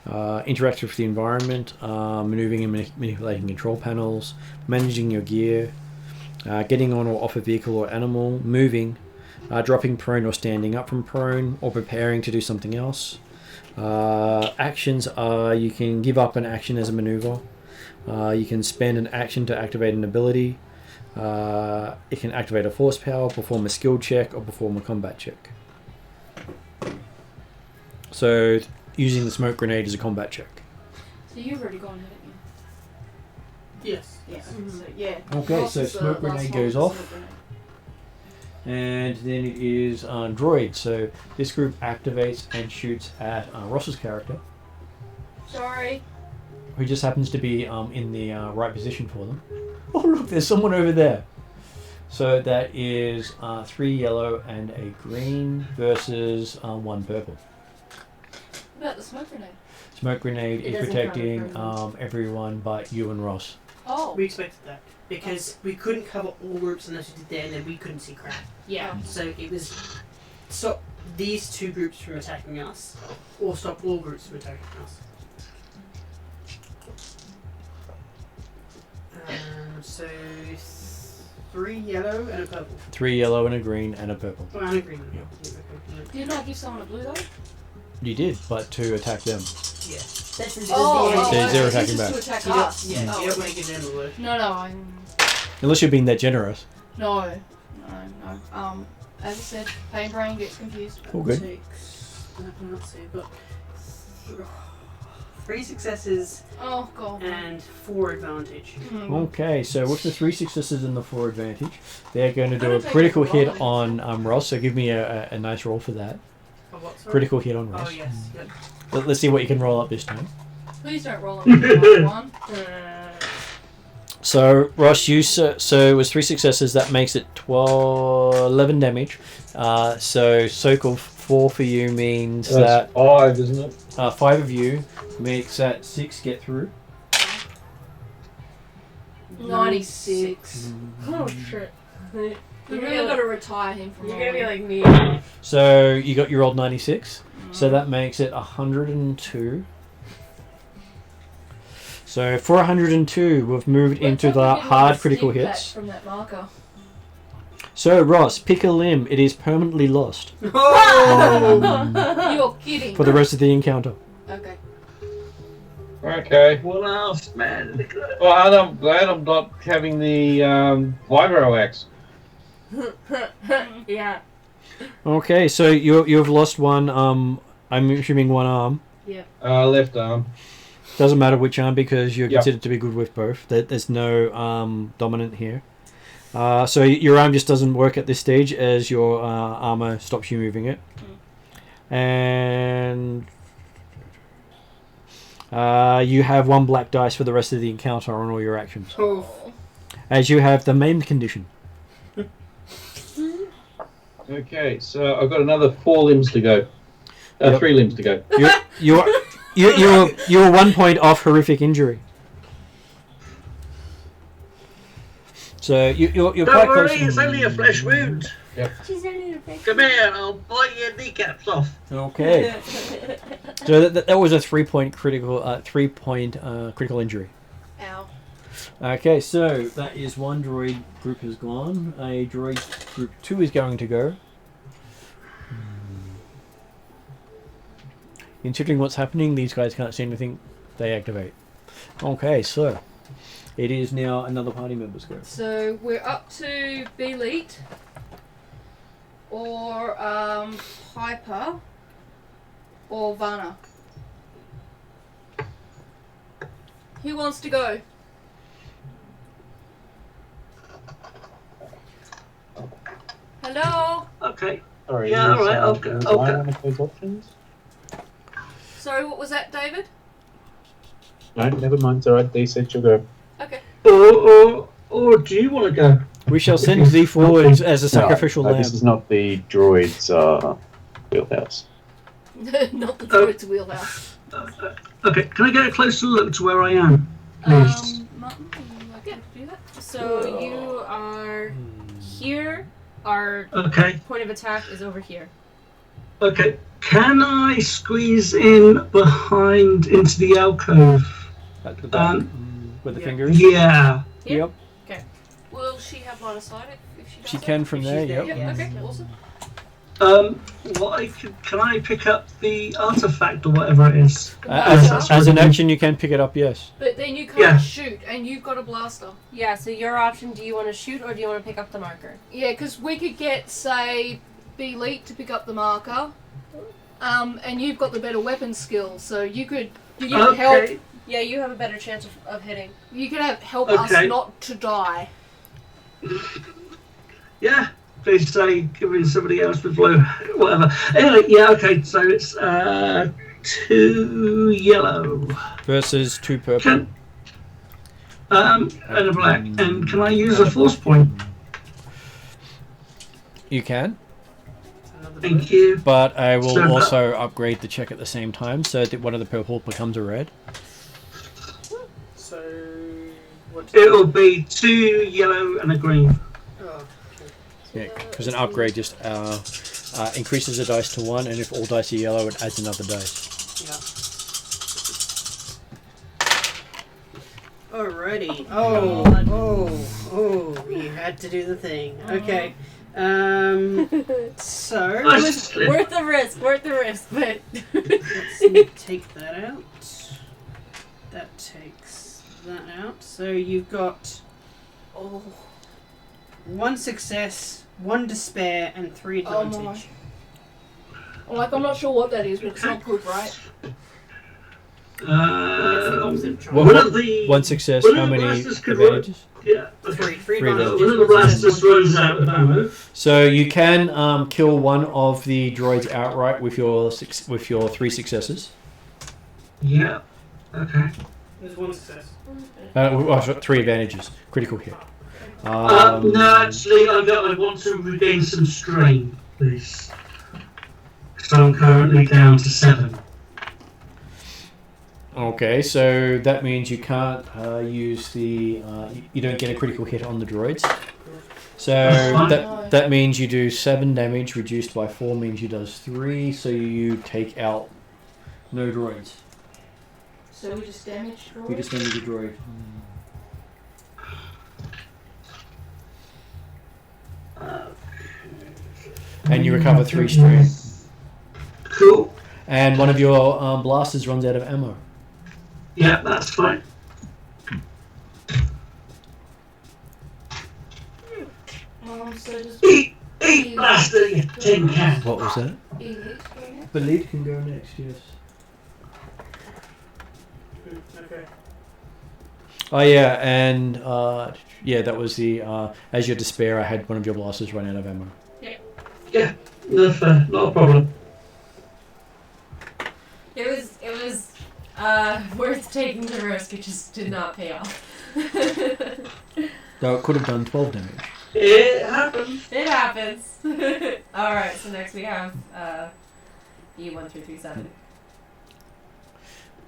interacting with the environment, maneuvering and manipulating control panels, managing your gear, getting on or off a vehicle or animal, moving, dropping prone or standing up from prone, or preparing to do something else. Actions are you can give up an action as a maneuver. You can spend an action to activate an ability. It can activate a force power, perform a skill check, or perform a combat check. So using the smoke grenade is a combat check. So you've already gone, haven't you? Yes. Yeah. So, yeah. Okay, Ross so is the smoke last grenade one goes with off. smoke grenade. And then it is droid. So this group activates and shoots at Ross's character, Sorry. who just happens to be in the right position for them. Oh look, there's someone over there. So that is 3 yellow and a green versus 1 purple. What about the smoke grenade? Smoke grenade It is doesn't protecting cover everyone but you and Ross. Oh. We expected that. Because we couldn't cover all groups unless we did there, and then we couldn't see crap. Yeah. So it was stop these two groups from attacking us, or stop all groups from attacking us. So 3 yellow and a purple. 3 yellow and a green and a purple. Oh, and a green. Yeah. Did you not give someone a blue though? You did, but to attack them. Yeah. That's the So they're this attacking is back. to attack You don't, us. yeah, Oh, you don't okay. want to give them a blue. No, I'm... Unless you're being that generous. No. As I said, pain brain gets confused. All good. Takes, I can't see, but 3 successes Oh, God. and 4 advantage. Okay, so with the 3 successes and the 4 advantage, they're going to do Gonna a take critical a hit roll, on Ross. So give me a nice roll for that. Oh, what, sorry? Critical hit on Oh, Ross. yes. Yep. Let's see what you can roll up this time. Please don't roll it with one. So Ross, you so it was 3 successes. That makes it 11 damage. So soak of 4 for you means That's 5, isn't it? that 5 of you makes that 6 get through. 96. Oh shit. We really got to retire him from You're gonna be rolling. like me. So you rolled 96. So that makes it 102. So for 102, we've moved into the hard critical hits. From that marker. So Ross, pick a limb. It is permanently lost You're kidding. for the rest of the encounter. Okay. Okay. What else, man? Well, and I'm glad I'm not having the Vibrato axe. Yeah. Okay, so you've lost one. I'm assuming one arm. Left arm. Doesn't matter which arm because you're Yep. considered to be good with both. There's no dominant here. So your arm just doesn't work at this stage as your armor stops you moving it. And you have 1 black dice for the rest of the encounter on all your actions. Oh. As you have the maimed condition. Okay, so I've got another 4 limbs to go. Yep. 3 limbs to go. You're 1 point off horrific injury. So you're Don't quite worry, close. it's only a flesh wound. She's only a big. Come here, I'll bite your kneecaps off. Okay. So that was a 3 point critical critical injury. Ow. Okay, so that is 1 droid group has gone. A droid group 2 is going to go. Considering what's happening, these guys can't see anything. They activate. Okay, so it is now another party member's go. So we're up to B-Elite. or Piper, or Vanna. Who wants to go? Hello? Okay. Sorry, Yeah, all right, I'll go. was I'll I go. one of those options? Sorry, what was that, David? No, never mind. It's alright. They said you'll go. Okay. Or do you want to go? We shall send thee forward as a sacrificial No, lamb. this is not the droid's wheelhouse. Not the droid's wheelhouse. Okay, can I get a closer look to where I am, please? Martin, would you like to do that? So you are here. Our Okay, point of attack is over here. okay. Can I squeeze in behind into the alcove? At the back, with the yeah. fingers. Yeah. Yep. Will she have line of sight if she does She that? can from If there. she's there, Yep. Yeah, Yes. okay, awesome. Can I pick up the artifact or whatever it is? As an action, you can pick it up. Yes. But then you can't Yeah. shoot, and you've got a blaster. Yeah, so your option, do you want to shoot or do you want to pick up the marker? Yeah, because we could get, say, B-Leet to pick up the marker, and you've got the better weapon skill, so you could help. Okay. Yeah, you have a better chance of hitting. You could help Okay. us not to die. Yeah. Please say, giving somebody else with blue, whatever. Anyway, yeah. Okay. So it's 2 yellow. Versus 2 purple. And a black. And can I use a force point? You can, Thank you. but I will So- also upgrade the check at the same time, so that one of the purple becomes a red. So, what? It'll be 2 yellow and a green. Oh, Yeah, because an upgrade just increases the dice to 1, and if all dice are yellow, it adds another dice. yeah. Alrighty. Oh, you had to do the thing. Okay. So Worth the risk, but... let's take that out. That takes that out. So you've got 1 success, 1 despair, and 3 Oh advantage. I'm not sure what that is, but it's not good, right? It's the opposite of triumph. One of the 1 success, one of how the many blasters could run- advantages? Yeah. Three Three advantages. One of the blasters runs out of ammo. So you can kill one of the droids outright with your 3 successes. Yeah. Okay. There's 1 success. 3 advantages. Critical hit. No, actually, I want to regain some strain, please. So I'm currently down to 7. Okay, so that means you can't use the... you don't get a critical hit on the droids. So that means you do 7 damage, reduced by 4 means you does 3, so you take out no droids. So we just damage droid? You just damage a droid. And you recover 3 strain. Cool. And one of your blasters runs out of ammo. Yeah, that's fine. So just Eat blaster, you tin can. What was that? E-Leet. The lead can go next, yes. Okay. Oh yeah, and yeah, that was the as your despair, I had one of your blasters run out of ammo. Yeah, no, fair, not a problem. It was worth taking the risk. It just did not pay off. Though it could have done 12 damage. It happens. It happens. Alright, so next we have E1337.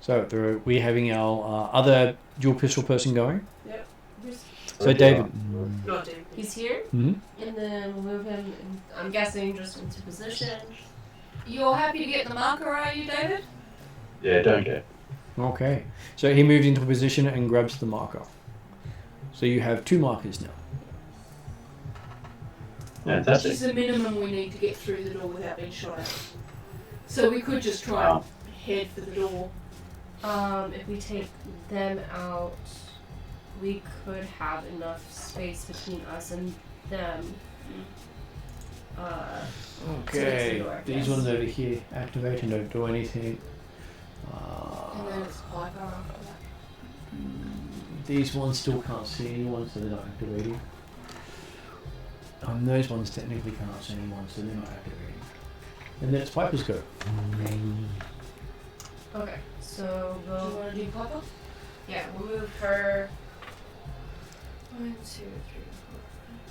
So we're having our other dual pistol person going. Yep. So David. Not David. He's here, Mhm. and then we'll move him, I'm guessing, just into position. You're happy to get the marker, are you, David? Yeah, don't get. Okay. So he moves into position and grabs the marker. So you have 2 markers now. Which Fantastic. is the minimum we need to get through the door without being shot at. So we could just try and head for the door. If we take them out, we could have enough space between us and them. Okay, door, I these guess. ones over here activate and don't do anything. And then it's Piper after that. These ones still can't see anyone, so they're not activating. Those ones technically can't see anyone, so they're not activating. And then it's Piper's go. Okay, so Do you we'll want to do Piper? we'll move her 1, 2, 3, 4,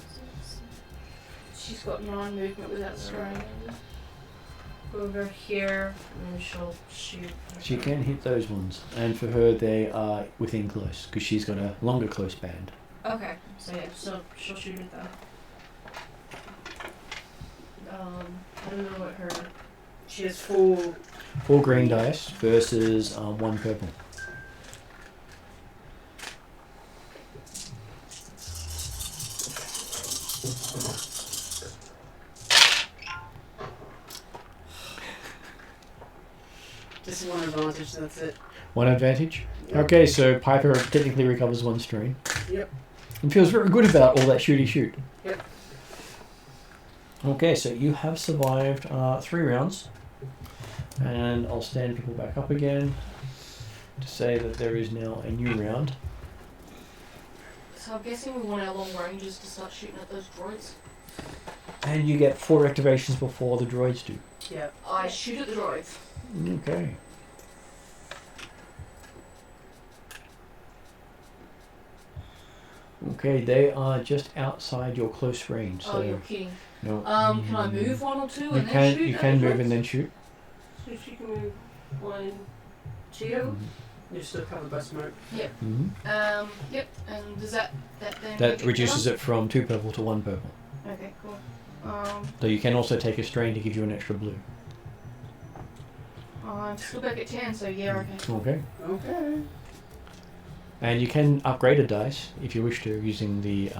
5, 6. She's got 9 movement without strain. Go over here, and then she'll shoot. She can hit those ones, and for her they are within close, because she's got a longer close band. Okay, so so she'll shoot at them. I don't know what her. She has 4. 4 green dice versus 1 purple. Just 1 advantage, that's it. 1 advantage? Yep. Okay, so Piper technically recovers 1 strain. Yep. And feels very good about all that shooty shoot. Yep. Okay, so you have survived 3 rounds. And I'll stand people back up again to say that there is now a new round. So I'm guessing we want our long ranges to start shooting at those droids. And you get 4 activations before the droids do. Yeah. I shoot at the droids. Okay. Okay, they are just outside your close range. So Oh, you're kidding. no. Can I move 1 or 2 You and then can shoot? you at can the move droids? and then shoot. So she can move 1, 2. You're still covered by smoke. Mm-hmm. Yep. And does that then make That it reduces better? it from 2 purple to 1 purple. Okay, cool. So you can also take a strain to give you an extra blue. I'm still back at 10, so yeah, okay. Okay. Okay. And you can upgrade a dice if you wish to using the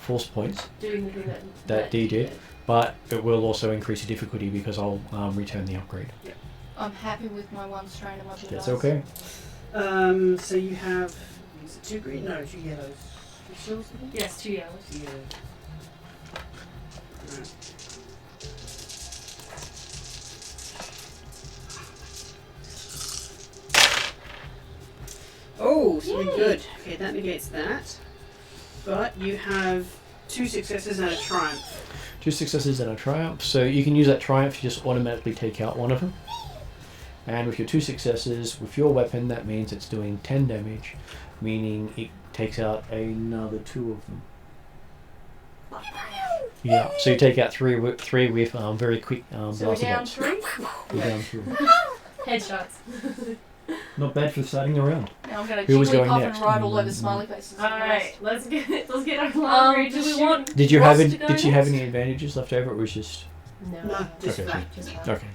force points Doing the thing that D did, but it will also increase the difficulty because I'll return the upgrade. I'm happy with my 1 strain and my 2 That's dice. okay. So you have is it 2 green? No, 2 yellows. Still something? Yes, 2 yellows. Yeah. Right. Oh, something Yay. good. Okay, that negates that. But you have 2 successes and a triumph. 2 successes and a triumph. So you can use that triumph to just automatically take out one of them. And with your 2 successes, with your weapon, that means it's doing 10 damage, meaning it takes out another 2 of them. Yeah, so you take out 3 with very quick So we're blast down events. 3? You're down 3. Headshots. Not bad for starting the round. Now I'm gonna Who was jiggly going puff next? and ride all over smiley faces. Alright, let's get our long range. Do we want Did you Ross have to go Did you have next? any advantages left over, or was just No. No, just Okay. that. Just that. okay?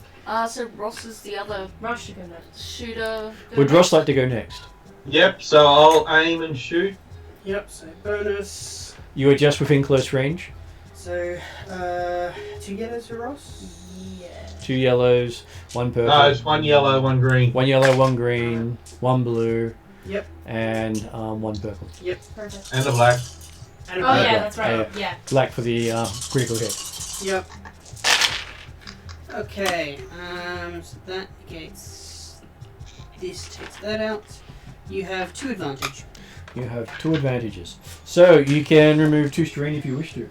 So Ross is the other Rush to go next. shooter. Would Ross like to go next? Yep, so I'll aim and shoot. Yep, so bonus. You are just within close range. So, 2 yellows for Ross? Yeah. 2 yellows, 1 purple. No, it's 1 yellow, 1 green. 1 yellow, 1 green, 1 blue. Yep. And 1 purple. Perfect. And a black. And a Oh black. yeah, that's right. Yeah. Black for the critical hit. Yep. Okay, so that negates this, takes that out. You have 2 advantage. You have 2 advantages. So you can remove 2 strain if you wish to.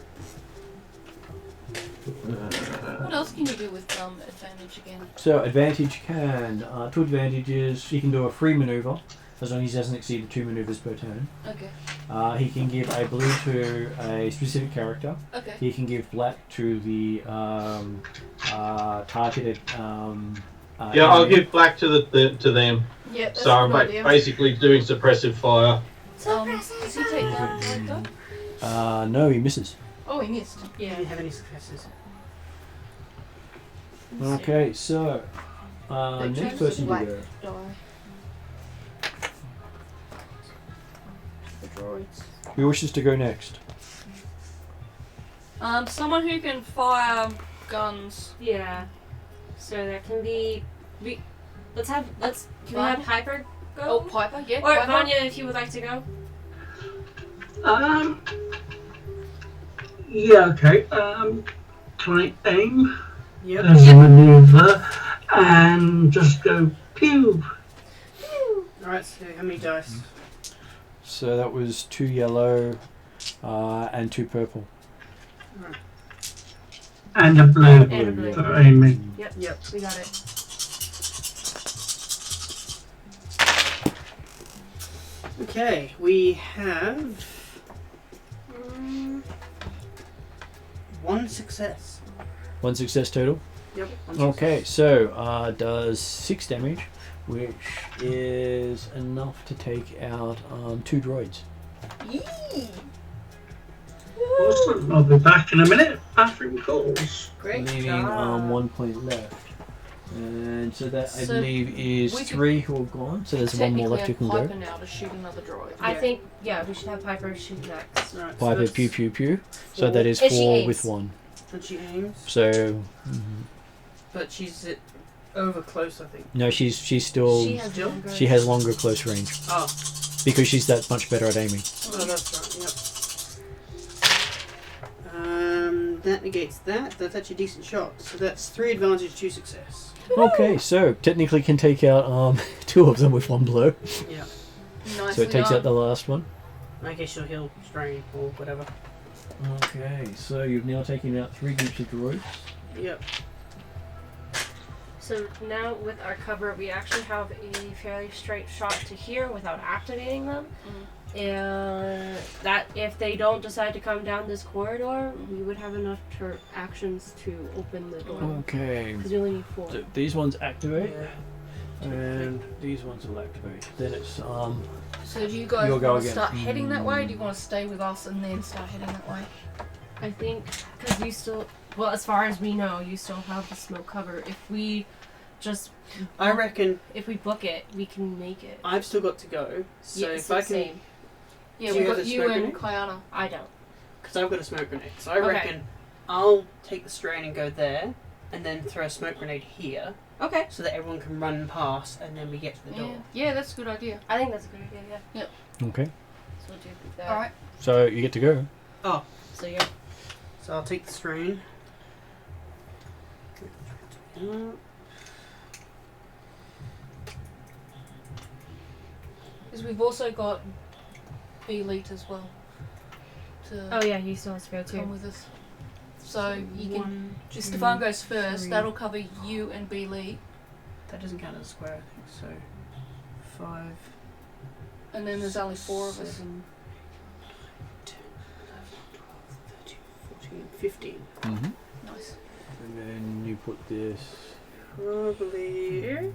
What else can you do with advantage again? So advantage can 2 advantages. He can do a free maneuver as long as he doesn't exceed the 2 maneuvers per turn. Okay. He can give a blue to a specific character. Okay. He can give black to the targeted. Yeah, I'll enemy. give black to to them. Yeah, that's So a I'm good idea. basically doing suppressive fire. Does he take down Vibrato? No, he misses. Oh, he missed. You don't have any successes. Okay, so They next chose person to black go. die. The droids. Who wishes to go next? Someone who can fire guns. Yeah. So that can be. Can we have Piper go? Oh, Piper, yeah. Or Piper. Vanya, if you would like to go. Yeah, okay. flight aim Yep. as a maneuver and just go pew. Alright, so how many dice? So that was 2 yellow and 2 purple. And a blue And a blue. for aiming. Yep. Yep. We got it. Okay, we have 1 success. 1 success total. Yep. Okay, so does 6 damage, which is enough to take out 2 droids. Awesome. I'll be back in a minute after he calls. Great. Leaving job. 1 point left. And so that I So believe is we could 3 who have gone. So there's one more left who can Piper go. now to shoot another droid. I Yeah. think, we should have Piper shoot next. Right, so Piper, that's pew pew pew. So that is If she 4 aims. with 1. And she aims, So but she's over close, I think. no, she's still She has Still? longer. she has longer close range Oh, because she's that much better at aiming. that's right. Yep. That negates that. That's actually a decent shot. So that's 3 advantage, 2 success. Okay, so technically can take out 2 of them with 1 blow. Yeah. Nicely So it takes done. out the last one. I guess she'll heal strain or whatever. Okay, so you've now taken out 3 groups of droids. Yep. So now with our cover, we actually have a fairly straight shot to here without activating them. And that if they don't decide to come down this corridor, we would have enough actions to open the door. Okay. Because we only need 4. So these ones activate, Yeah. and these ones will activate. Then it's So do you guys You'll go want to again. start heading that way? Or do you want to stay with us and then start heading that way? I think because you still, well, as far as we know, you still have the smoke cover. If we just, I reckon if we book it, we can make it. I've still got to go. So Yeah, if it's I the can, same. Yeah, Do we've you have got the you smoke and grenade? Kayana. I don't. because I've got a smoke grenade. So I Okay. reckon I'll take the strain and go there, and then throw a smoke grenade here, Okay. so that everyone can run past, and then we get to the Yeah. door. Yeah, that's a good idea. I think that's a good idea. Yeah. okay. So we'll do that. All right. So you get to go. So yeah. So I'll take the strain. Because we've also got B-Elite as well to Oh yeah, he still has to go come too. with us. So you can. 1, If 2, Stefan goes first, 3. that'll cover you and B-Elite. That doesn't count as a square, I think. So 5. And then there's only 4 of us. 7, 10, 11, 12, 13, 14, 15. Mm-hmm. Nice. And then you put this. Probably here.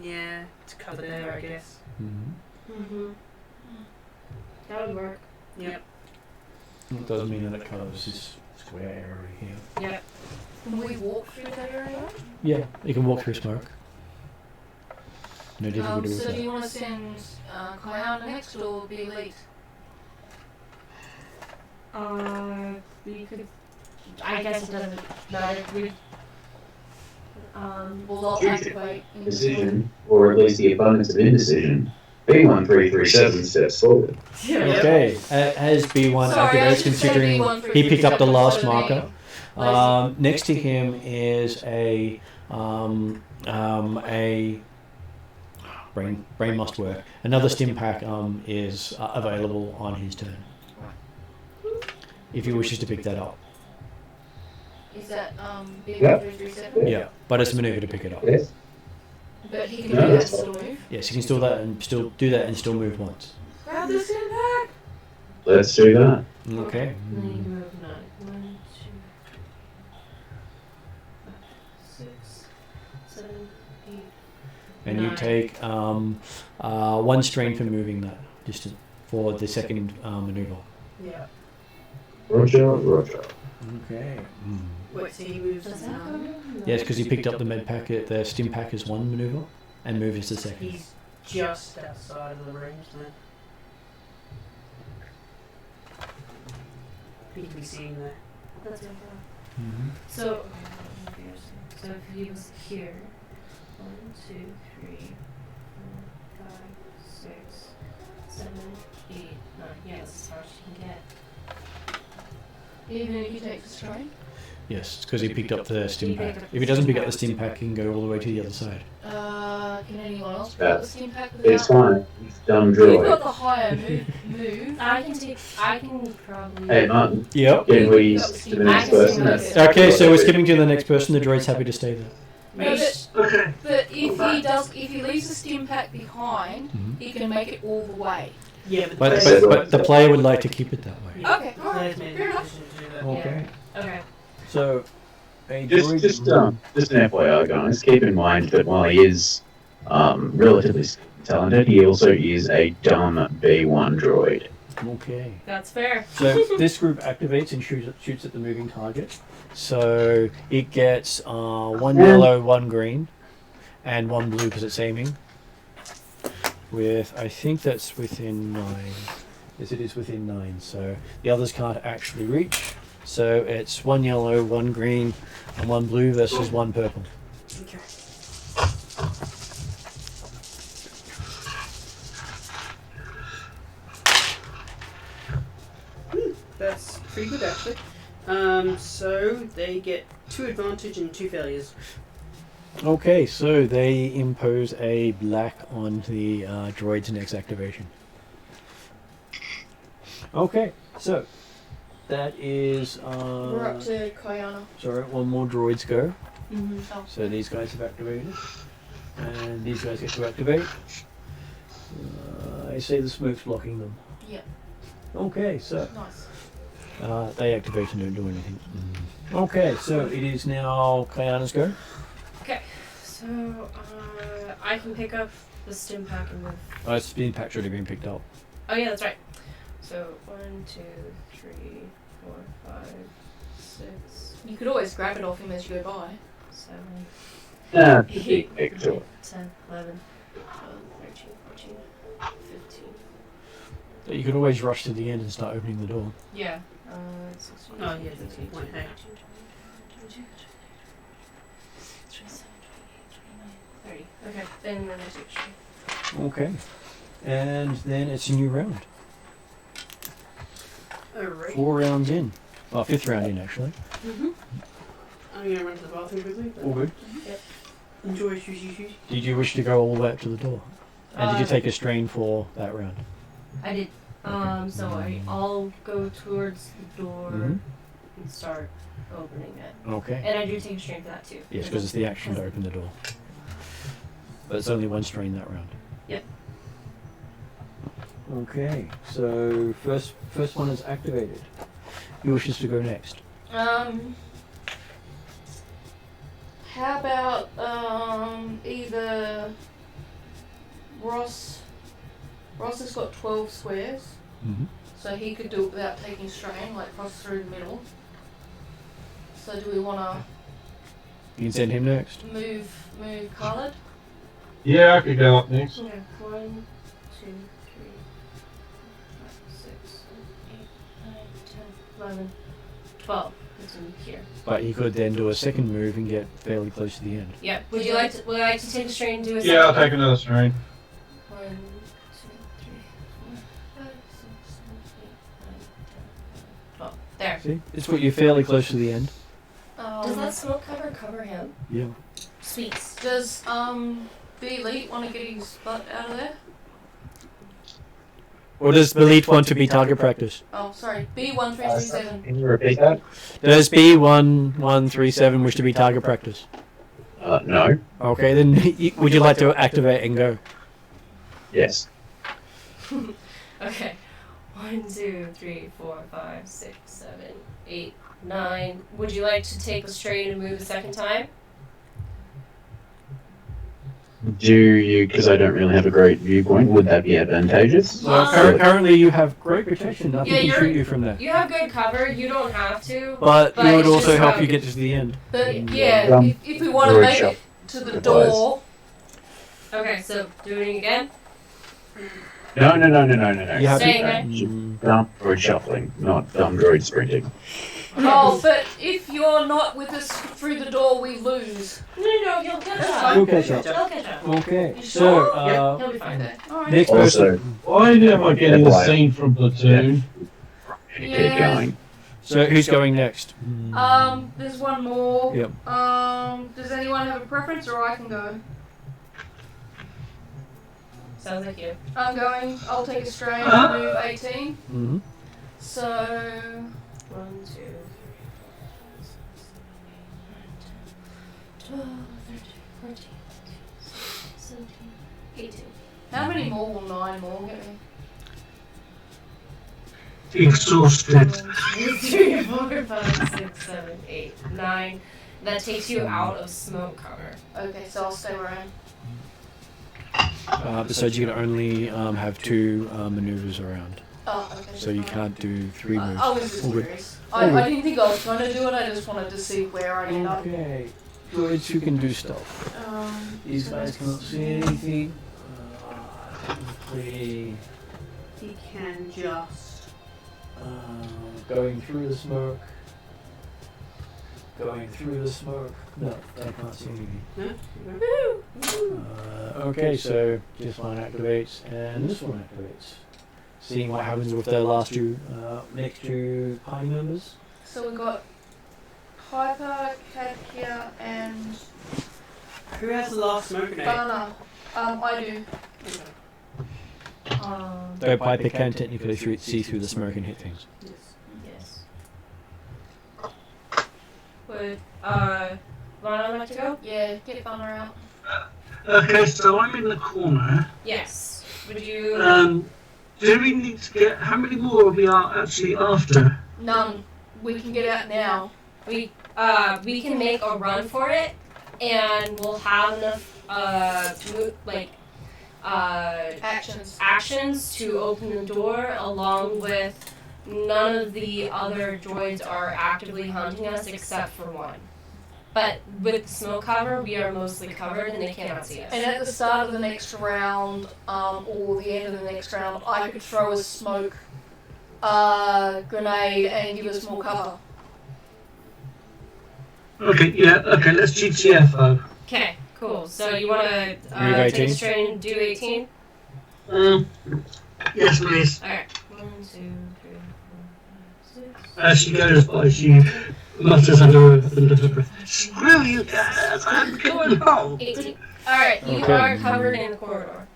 Yeah, it's covered there, I guess. Mm-hmm. That would work. Yep. It doesn't mean that it covers this square area here. Yeah. Can we walk through that area? Yeah, you can walk through smoke. No difficulty with So do that. you want to send Kayana next or B-Elite? We could. I guess it doesn't matter. We. We'll all activate. in- Decision, or at least the abundance of indecision. B1337 steps forward. Okay, as B1 Sorry, I activates, should say considering B1 he picked up the last instead of marker. Next to him is a brain must work. Another stim pack is available on his turn, if he wishes to pick that up. Is that Yeah. B1337? Yeah, but it's a maneuver to pick it up. Yes? But he can No, do that and that's still move. Yes, he can still do that and still move once. Grab the stim pack! Let's do that. Okay. And then you move 9. 1, 2, 6, 7, 8. And you 9. take 1 strain for moving that distance for the second maneuver. Yeah. Roger, Roger. Okay. Wait, so he moves Does to that come 9. in? Yes, because he picked up the med pack, the stim pack as 1 maneuver, and moved as the second. He's just outside of the range then. He can be seen there. That's okay. Mm-hmm. So if he was here, 1, 2, 3, 4, 5, 6, 7, 8, 9. Yeah, that's as far as she can Even if he takes a strain? Yes, because he picked up the stim pack. If he doesn't pick up the stim pack, he can go all the way to the other side. Can anyone else pick up the stim pack without? It's fine. It's dumb You've droid. got the higher move. I can probably. Hey, Martin. Yep. Can we skip to the next person? Okay, so we're skipping to the next person. The droid's happy to stay there. No, Okay. but if he leaves the stim pack behind, he can make it all the way. Yeah, But the player would like to keep it that way. Okay, alright, fair enough. Okay. Okay. So, a Just an FYI, guys. Keep in mind that while he is relatively talented, he also is a dumb B1 droid. Okay. That's fair. So this group activates and shoots at the moving target. So it gets 1 yellow, 1 green, and 1 blue because it's aiming. With, I think that's within 9. Yes, it is within 9. So the others can't actually reach. So it's 1 yellow, 1 green, and 1 blue versus 1 purple. Okay. That's pretty good actually. So they get 2 advantage and 2 failures. Okay, so they impose a black on the droid's next activation. Okay, so that is. We're up to Kayana. Sorry, 1 more droids go. Mm-hmm. Oh. So these guys have activated, and these guys get to activate. I say the smoke's blocking them. Yeah. Okay, so Nice. they activate and don't do anything. Okay, so it is now Kayana's go. So I can pick up the stim pack and move. Oh, it's been packed already been picked up. Oh yeah, that's right. So 1, 2, 3, 4, 5, 6, You could always grab it off him as you go by. 7, Ah, 8, big droid. 10, 11, 12, 13, 14, 15. So you could always rush to the end and start opening the door. Yeah. 16, Oh, yeah, that's a good point, hey. 30. Okay, then I take a strain. Okay, and then it's a new round. Alright. 4 rounds in. Well, 5th round in actually. Mm-hmm. I'm gonna run to the bathroom quickly. All good. Enjoy sushi. Did you wish to go all the way up to the door? And did you take a strain for that round? I did. So I'll go towards the door Mhm. and start opening it. Okay. And I do take a strain for that too. Yes, because it's the action to open the door. But it's only 1 strain that round. Yep. Okay, so first one is activated. Who wishes to go next? How about either Ross has got 12 squares, Mm-hmm. so he could do it without taking strain, like cross through the middle. So do we want You can send him next. to move Khaled? Yeah, I could go up next. Okay. 1, 2, 3, 5, 6, 7, 8, 9, 10, 11, 12. It's in here. But he could then do a second move and get fairly close to the end. Yeah. Would you like to take a strain and do a second? Yeah, I'll take another strain. 1, 2, 3, 4, 5, 6, 7, 8, 9, 10, 12. There. See? It's put you fairly close to the end. Does that smoke cover him? Yeah. Sweet. Does the elite want to get his butt out of there? Or does the elite want to be target practice? Oh, sorry. B1337. Can you repeat that? Does B1137 wish to be target practice? No. Okay, then would you like to activate and go? Yes. Okay. 1, 2, 3, 4, 5, 6, 7, 8, 9. Would you like to take a strain and move a second time? Do you, because I don't really have a great viewpoint, would that be advantageous? Well, currently you have great protection. Nothing can shoot you from there. You have good cover. You don't have to. But it would it's also just help how- you get to the end. But yeah, if we want to Droid make shop. it to the Advice. door, Okay, so doing it again. No. You have Staying to, there. Dumb droid shuffling, not dumb droid sprinting. oh, but if you're not with us through the door, we lose. No, you'll catch That's up. fine. We'll catch up. He'll catch up. Okay, You so sure? He'll be fine. Okay. Alright. next Also, person. Why am I getting the scene from Platoon? keep Yeah. going. So who's going next? There's one more. Yep. Does anyone have a preference, or I can go? Sounds like you. I'm going. I'll take a strain and move 18. Mm-hmm. So 1, 2, 3, 4, 5, 6, 7, 8, 9, 10, 12, 13, 14, 15, 17, 18. how many more will 9 more get me? Exhausted. 1, 2, 3, 4, 5, 6, 7, 8, 9. That takes you out of smoke cover. Okay, so I'll stay where I am. Besides, you can only have 2 maneuvers around. Oh, okay. So you can't do 3 moves. I was just All good. curious. I didn't think I was going to do it, I just wanted to see where I end up. Okay. Droids who can do stuff. These guys cannot see anything. Technically, He can just. going through the smoke. Going through the smoke. No, they can't see anything. Okay, so this one activates and this one activates. Seeing what happens with the last 2 next 2 party members. So we've got Piper, Katia, and Who has the last smoke grenade? Bana. I do. Though Piper can technically see through the smoke and hit things. Yes. Would Lana like to go? Yeah, get Bana out. Okay, so I'm in the corner. Yes. Would you? Do we need to get... How many more are we actually after? None. We can get out now. We can make a run for it, and we'll have enough actions to open the door, along with none of the other droids are actively hunting us except for one. But with smoke cover, we are mostly covered and they cannot see us. And at the start of the next round, or the end of the next round, I could throw a smoke grenade and give us more cover. Okay, yeah, okay, let's GTFO. Okay, cool. So you want to Move take 18? a strain and do 18? Yes, please. Alright. 1, 2, 3, 4, 5, 6. As she goes by, she mutters under her breath, "Screw you guys, I'm going home." 18. Alright, you Okay. are covered in the corridor.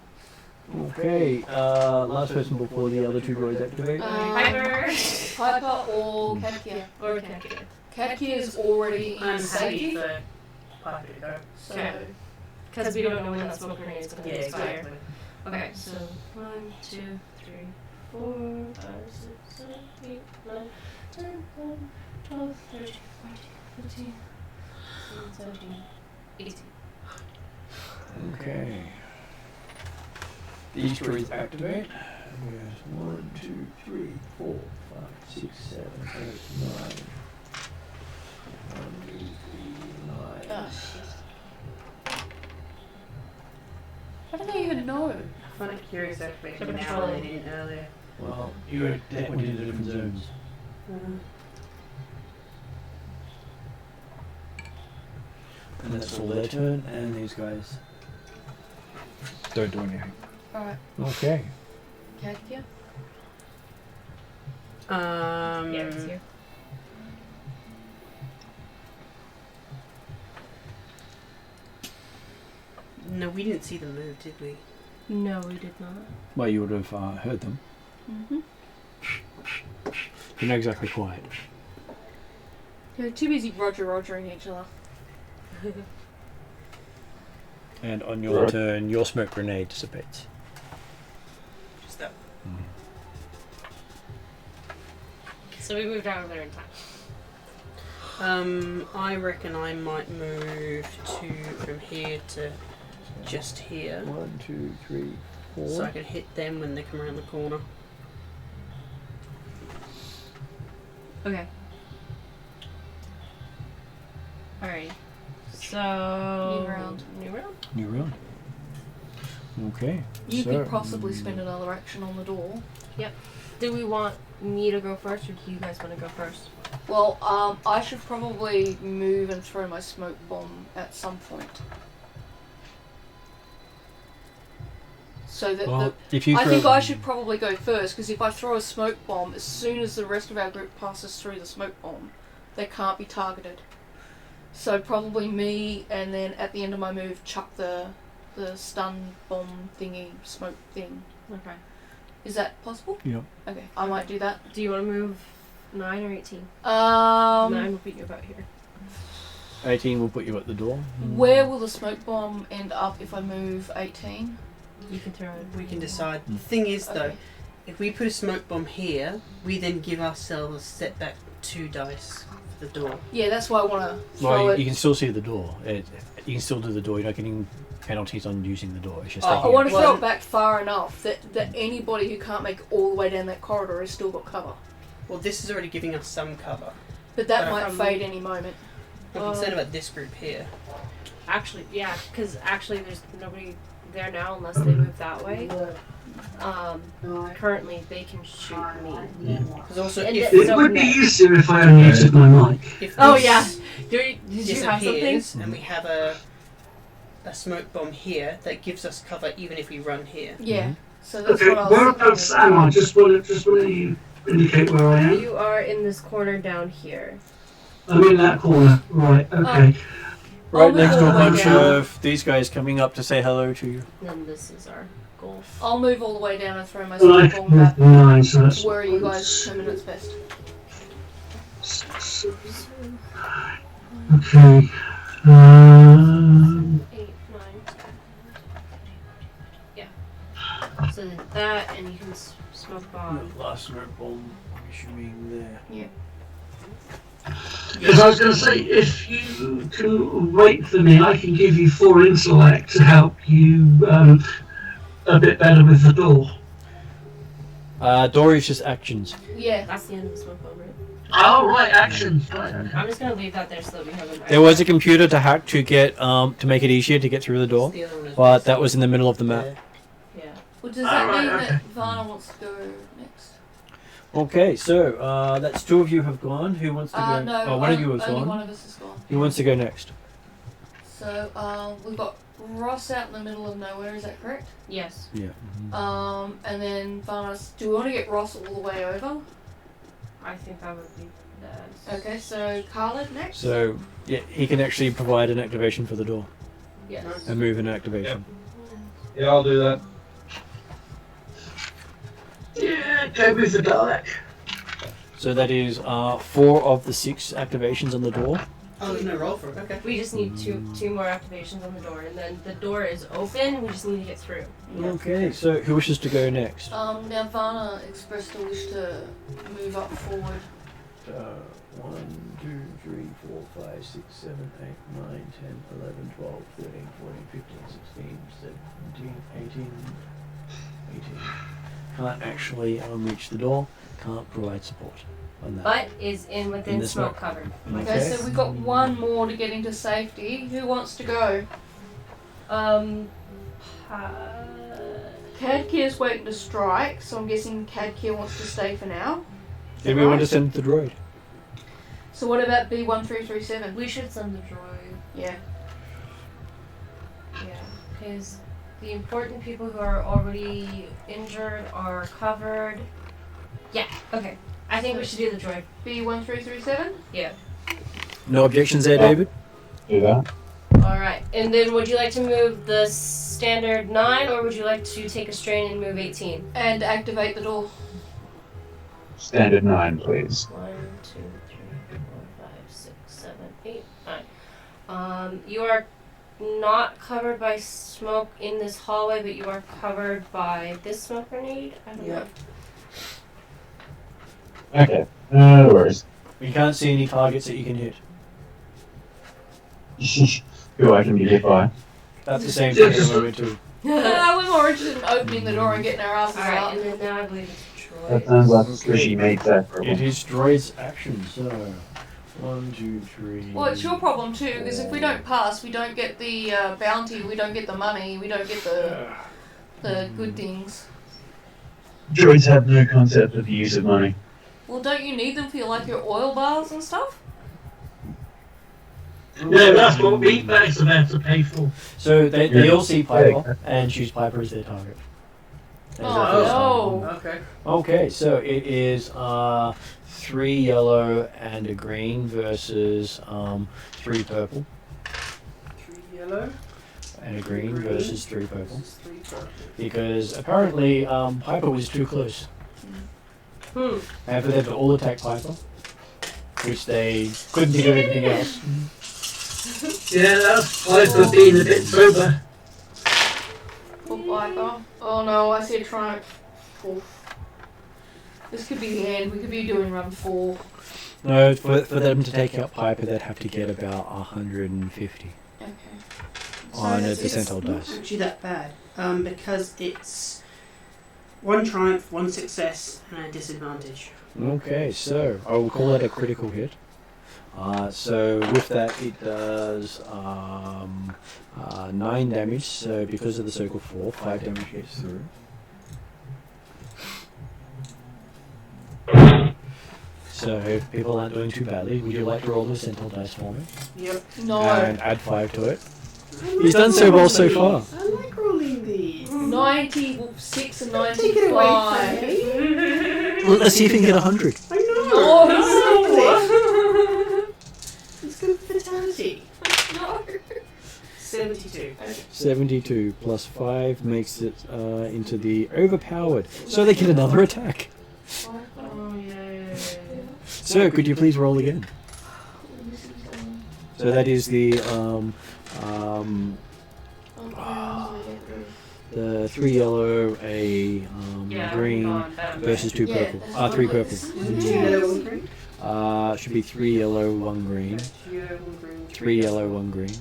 Okay, last person before the other 2 droids activate. Piper. Piper or Katia. Or Katia. Katia is already in I'm happy safety, for Piper to go. so Okay. Because we don't know when that smoke grenade is going to Yeah, expire. exactly. Okay, so 1, 2, 3, 4, 5, 6, 7, 8, 9, 10, 11, 12, 13, 14, 15, 16, 17, 18. Okay. These droids activate. Yes, 1, 2, 3, 4, 5, 6, 7, 8, 9. 1, 2, 3, 9. Oh, shit. How do they even know? I find it curious actually They're now patrolling. and they didn't earlier. Well, you were definitely in the different zones. And that's all their turn, and these guys don't do anything. Alright, Okay. Katia. Yeah, it's you. No, we didn't see them move, did we? No, we did not. Well, you would have heard them. Mm-hmm. You're not exactly quiet. They're too busy rogering each other. And on your turn, your smoke grenade dissipates. Just that. So we moved out of there in time. I reckon I might move from here to just here. 1, 2, 3, 4. So I can hit them when they come around the corner. Okay. Alright. So New round. New round? New round. Okay. You so, could possibly spend another action on the door. Do we want me to go first, or do you guys want to go first? Well, I should probably move and throw my smoke bomb at some point. So that Well, if you I throw, think I should probably go first, because if I throw a smoke bomb, as soon as the rest of our group passes through the smoke bomb, they can't be targeted. So probably me, and then at the end of my move, chuck the stun bomb thingy, smoke thing. Okay. Is that possible? Yeah. Okay, I might do that. Do you want to move 9 or 18? 9 will put you about here. 18 will put you at the door. Where will the smoke bomb end up if I move 18? You can throw it. We can decide. The thing is, though, Okay. if we put a smoke bomb here, we then give ourselves setback 2 dice for the door. Yeah, that's why I want to throw Well, it. you can still see the door. You can still do the door. You're not getting penalties on using the door. It's just Oh, taking I want it. to throw it back far enough that anybody who can't make it all the way down that corridor has still got cover. Well, this is already giving us some cover. But that But might I'm- fade any moment. I'm concerned about this group here. Actually, yeah, because actually there's nobody there now unless they move that way. Currently, they can shoot me. Because also, And if, It would be easier if I unmuted my mic. if Oh, this yeah. Did you have something? disappears and we have a smoke bomb here, that gives us cover even if we run here. Yeah. So that's Okay, what I was whereabouts thinking. am I? Just will you indicate where I am? You are in this corner down here. I'm in that corner. Right, okay. Right I'll next move to a all the way bunch down. of these guys coming up to say hello to you. Then this is our goal. I'll move all the way down and throw my Well, I smoke bomb back. moved 9, so that's... Where are you guys determine it's best? Okay. 8, 9, 10. Yeah. So that, and you can smoke bomb. Last smoke bomb, assuming there. Yeah. Because I was going to say, if you can wait for me, I can give you 4 intellect to help you a bit better with the door. Door is just actions. Yeah. That's the end of the smoke bomb, right? Oh, right, action. Right, okay. I'm just gonna leave that there so that we have an. There was a computer to hack to get to make it easier to get through the door, The other one is but that was in the middle of the map. there. Yeah. Well, does that Alright, mean okay. that Varna wants to go next? Okay, so that's 2 of you have gone. Who wants to go? No. Oh, one of you has only gone. one of us has gone. Who wants to go next? So we've got Ross out in the middle of nowhere. Is that correct? Yes. Yeah. And then Varna's. Do we want to get Ross all the way over? I think that would be best. Okay. So Khaled next. So yeah, he can actually provide an activation for the door. Yes. A move and activation. Yeah, I'll do that. Yeah, go with the dark. So that is 4 of the 6 activations on the door. Oh, there's no roll for it. Okay. We just need two more activations on the door, and then the door is open. We just need to get through. Okay, so who wishes to go next? Now Varna expressed a wish to move up forward. 1, 2, 3, 4, 5, 6, 7, 8, 9, 10, 11, 12, 13, 14, 15, 16, 17, 18, 18. Can't actually reach the door. Can't provide support on that. But is within In the smoke smoke. cover. Okay, so we've got one more to get into safety. Who wants to go? Cadkir's waiting to strike, so I'm guessing Cadkir wants to stay for now. Did we want to send the droid? So what about B1337? We should send the droid. Yeah. Yeah, because the important people who are already injured are covered. Yeah. Okay. I think we should do the droid. B1337? Yeah. No objections there, David? Do that. All right. And then, would you like to move the standard 9, or would you like to take a strain and move 18? And activate the door. Standard 9, please. 1, 2, 3, 4, 5, 6, 7, 8, 9. You are not covered by smoke in this hallway, but you are covered by this smoke grenade. I don't know. Okay. No worries. We can't see any targets that you can hit. Who I can be hit by. That's the same thing as we too. We're more interested in opening the door and getting our asses Alright, out. and then now I believe it's droid. That sounds like Squishy made that problem. It is droid's action, so 1, 2, 3. Well, it's your problem too, because if we don't pass, we don't get the bounty, we don't get the money, we don't get the good things. Droids have no concept of the use of money. Well, don't you need them for your oil bars and stuff? Yeah, that's what meatbag's about to pay for. So they all see Piper and choose Piper as their target. as our first item. Okay. Okay, so it is 3 yellow and a green versus 3 purple. 3 yellow. And a green versus 3 purple. Versus 3 purple. Because apparently Piper was too close. Hmm. And for them to all attack Piper, which they couldn't think of anything else. Yeah, that's Piper being a bit sober. Poor Piper. Oh no, I see a triumph. Oof. This could be the end. We could be doing run 4. No, for them to take out Piper, they'd have to get about 150 Okay. on a it's percentile not dice. actually that bad, because it's 1 triumph, 1 success, and a disadvantage. Okay, so I will call that a critical hit. So with that, it does 9 damage. So because of the circle 4, 5 damage gets through. So if people aren't doing too badly, would you like to roll the percentile dice for me? Yep. No. And add 5 to it. He's done so well so far. I like rolling these. 96 and Take it away 95. from me. Well, let's see if he can get 100. I know. Oh, It's good fatality. no. 72. 72 plus 5 makes it into the overpowered. So they get another attack. Oh, yeah. So could you please roll again? So that is the 3 yellow, a green versus 2 purple. 3 purple. 2 yellow, 1 green. Should be 3 yellow, 1 green. 2 yellow, 1 green. 3 yellow, 1 green.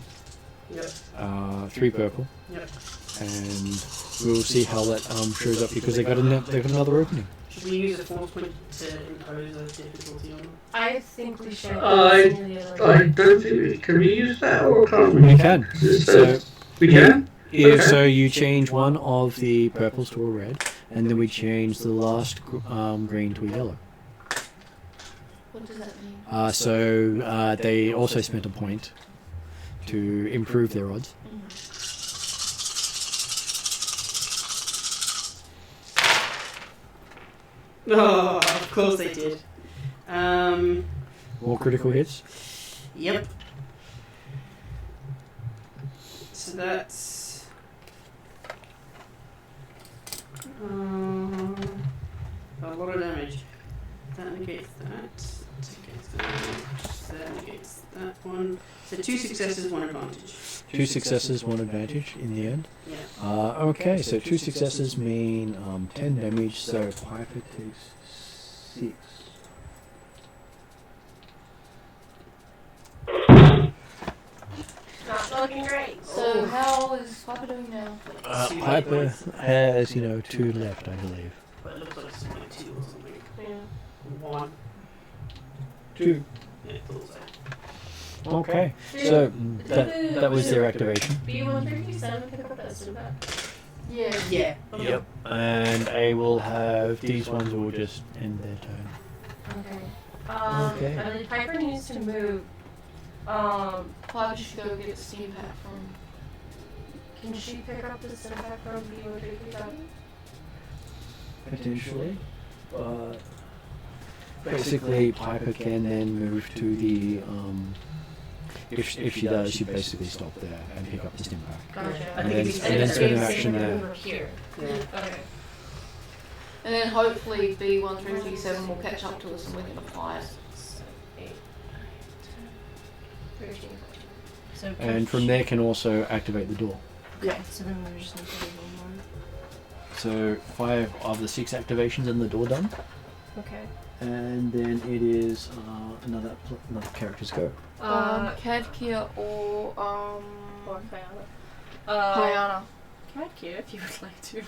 Yep. 3 purple. Yep. And we'll see how that shows up because they got another opening. Should we use a force point to impose a difficulty on them? I think we should. I don't think can we use that or can't we? You can. So We can? if Okay. so, you change one of the purples to a red, and then we change the last green to a yellow. What does that mean? So they also spent a point to improve their odds. Oh, of course they did. More critical hits. Yep. So that's a lot of damage. That negates that. That negates that one. So 2 successes, 1 advantage. 2 successes, 1 advantage in the end. Yeah. Okay, so 2 successes mean 10 damage, so Piper takes 6. Not looking great. So how is Piper doing now? Piper has, 2 left, I believe. But it looks like it's only 2 or something. Yeah. 1. 2. Yeah, it looks like. Okay, so that was their activation. B137 pick up that Zubat. Yeah. Yeah. Yep. And I will have these ones will just end their turn. Okay. Okay. I believe Piper needs to move. Piper should go get the steam pack from. Can she pick up the Zubat from B137? Potentially, but basically Piper can then move to the if she does, she basically stop there and pick up the stim pack. Gotcha. I And think then, it's and then spend an action there. Over here. Yeah. Okay. And then hopefully B1337 will catch up to us and we can apply it. 8, 13, 14. So And from there can also activate the door. Yeah. So then we just need to do one more. So 5 of the 6 activations and the door done. Okay. And then it is another character's go. Kadkia or Or Kayana. Kayana. Kadkia, if you would like to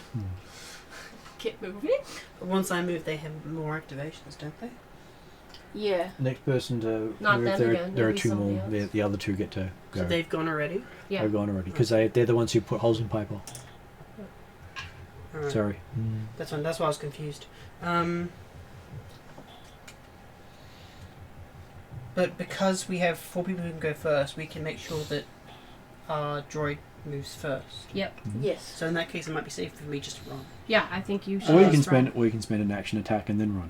get moving. But once I move, they have more activations, don't they? Yeah. Next person to Not move, them there again, are maybe 2 more. somebody else. The other 2 get to go. So they've gone already? Yeah. They've gone already because they're the ones who put holes in Piper. Alright. Sorry. That's why I was confused. But because we have 4 people who can go first, we can make sure that our droid moves first. Yep. Yes. So in that case, it might be safer for me just to run. Yeah, I think you should. Or you can just run. spend an action attack and then run.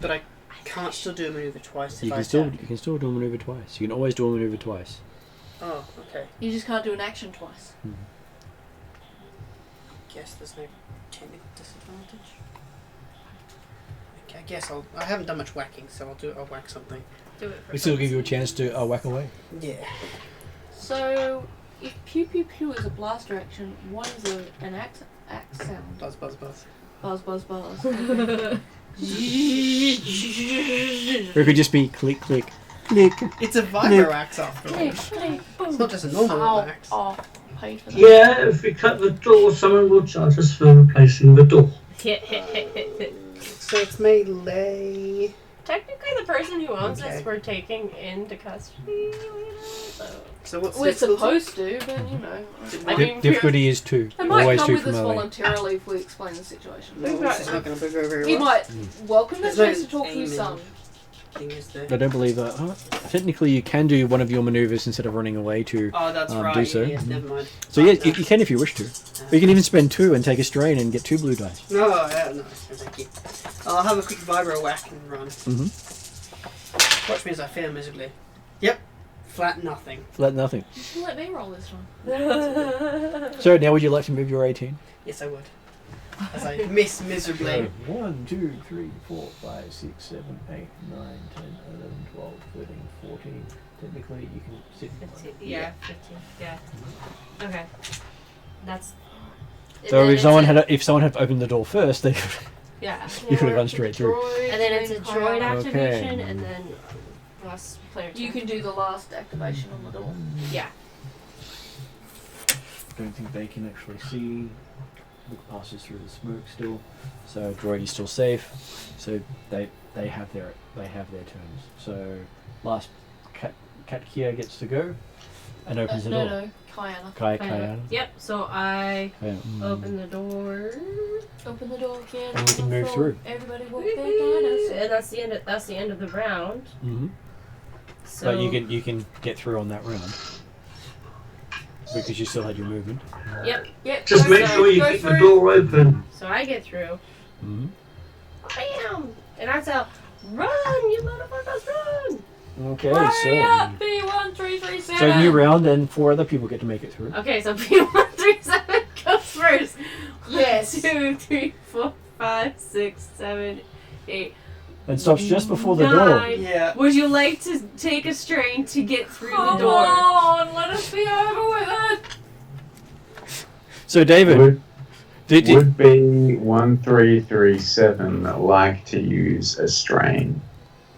But I can't still do a maneuver twice if You I can still attack. you can still do a maneuver twice. You can always do a maneuver twice. Oh, okay. You just can't do an action twice. Guess there's no technical disadvantage. Okay, I guess I haven't done much whacking, so I'll whack something. Do it for It still fun. give you a chance to whack away. Yeah. So, if pew pew pew is a blaster action, what is an axe sound? Buzz, buzz, buzz. Buzz, buzz, buzz. Okay. Or it could just be click, click, click. It's a vibro axe after all. Click, click, boom. It's not just a normal axe. Oh, paid for that. Yeah, if we cut the door, someone will charge us for replacing the door. So it's melee. Technically, the person who owns Okay. this we're taking into custody later, so... So what's We're the difficulty? supposed to, but you know. I mean, Difficulty is 2. They might Always come 2 with from us melee. voluntarily if we explain the situation. No, this is not going to go very He well. might welcome the There's no chance to talk to his aiming. son. Thing is there. I don't believe that. Technically, you can do one of your maneuvers instead of running away to. Oh, that's right. do so. Yes, never mind. So yeah, you can if you wish to. Or you can even spend 2 and take a strain and get 2 blue dice. No, yeah, no, thank you. I'll have a quick vibro whack and run. Mm-hmm. Watch me as I fail miserably. Yep. Flat nothing. Flat nothing. You let me roll this one. So now would you like to move your 18? Yes, I would. As I miss miserably. 1, 2, 3, 4, 5, 6, 7, 8, 9, 10, 11, 12, 13, 14. Technically, you can sit. 15, yeah, 15. Yeah. Okay. That's. So and then if someone had opened the door first, they could. Yeah. You could have gone straight through. And then it's a droid activation, Okay. and then last player turn. You can do the last activation on the door. Yeah. Don't think they can actually see. Look passes through the smoke still, so droid is still safe. So they have their turns. So last cat Kia gets to go and opens the door. No, Kayana. Kayana. Yep. So I Yeah. open the door, Open the door again. And we can move through. Everybody walk their guidance. and that's the end of the round. Mm-hmm. So But you can get through on that round because you still had your movement. Yep. Just make sure you go keep the through. door open. So I get through. Mm-hmm. Bam! And I tell, run, you motherfuckers, run! Okay, Hurry up, so B1337. so new round and 4 other people get to make it through. Okay, so P137 goes first. Yes. 2, 3, 4, 5, 6, 7, 8. And stops just before the door. 9. Yeah. Would you like to take a strain to get through Come the door? on, let us be over with it. So David, Would did B1337 like to use a strain?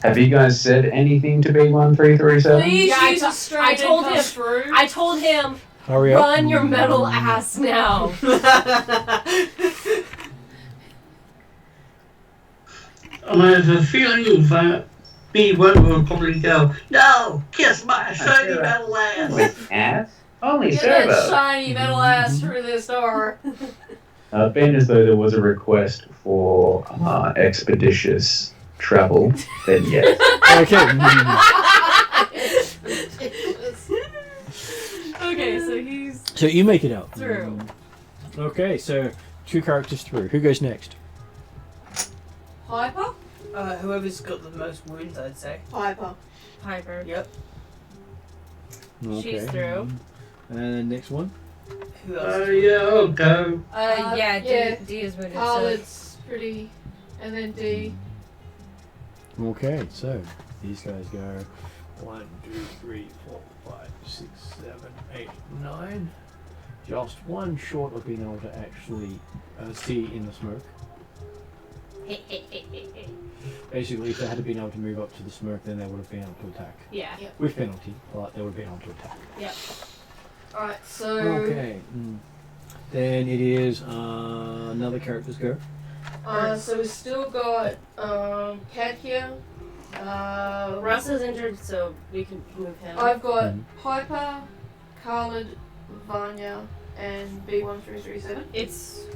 Have you guys said anything to B1337? Please Yeah, use a straight I told and him- come through. I told him, hurry up? run your metal ass now. I have a feeling that B1 will probably go, no, kiss my shiny metal ass. With ass? Only Get that servo. shiny metal ass through this door. Being as though there was a request for expeditious travel, then yes. Okay. Okay, so he's So you make it out. through. Okay, so 2 characters through. Who goes next? Piper? Whoever's got the most wounds, I'd say. Piper. Piper. Yep. She's through. And next one. Who else? Yeah, I'll go. Yeah, yeah. D is wounded. So Khaled's pretty. And then D. Okay, so these guys go 1, 2, 3, 4, 5, 6, 7, 8, 9. Just one short of being able to actually see in the smoke. Basically, if they had been able to move up to the smoke, then they would have been able to attack. yeah. With penalty, but they would have been able to attack. Alright, so. Okay. Then it is another character's go. So we've still got Cat here. Russ is injured, so we can move him. I've got Piper, Khaled, Vanya, and B1337. It's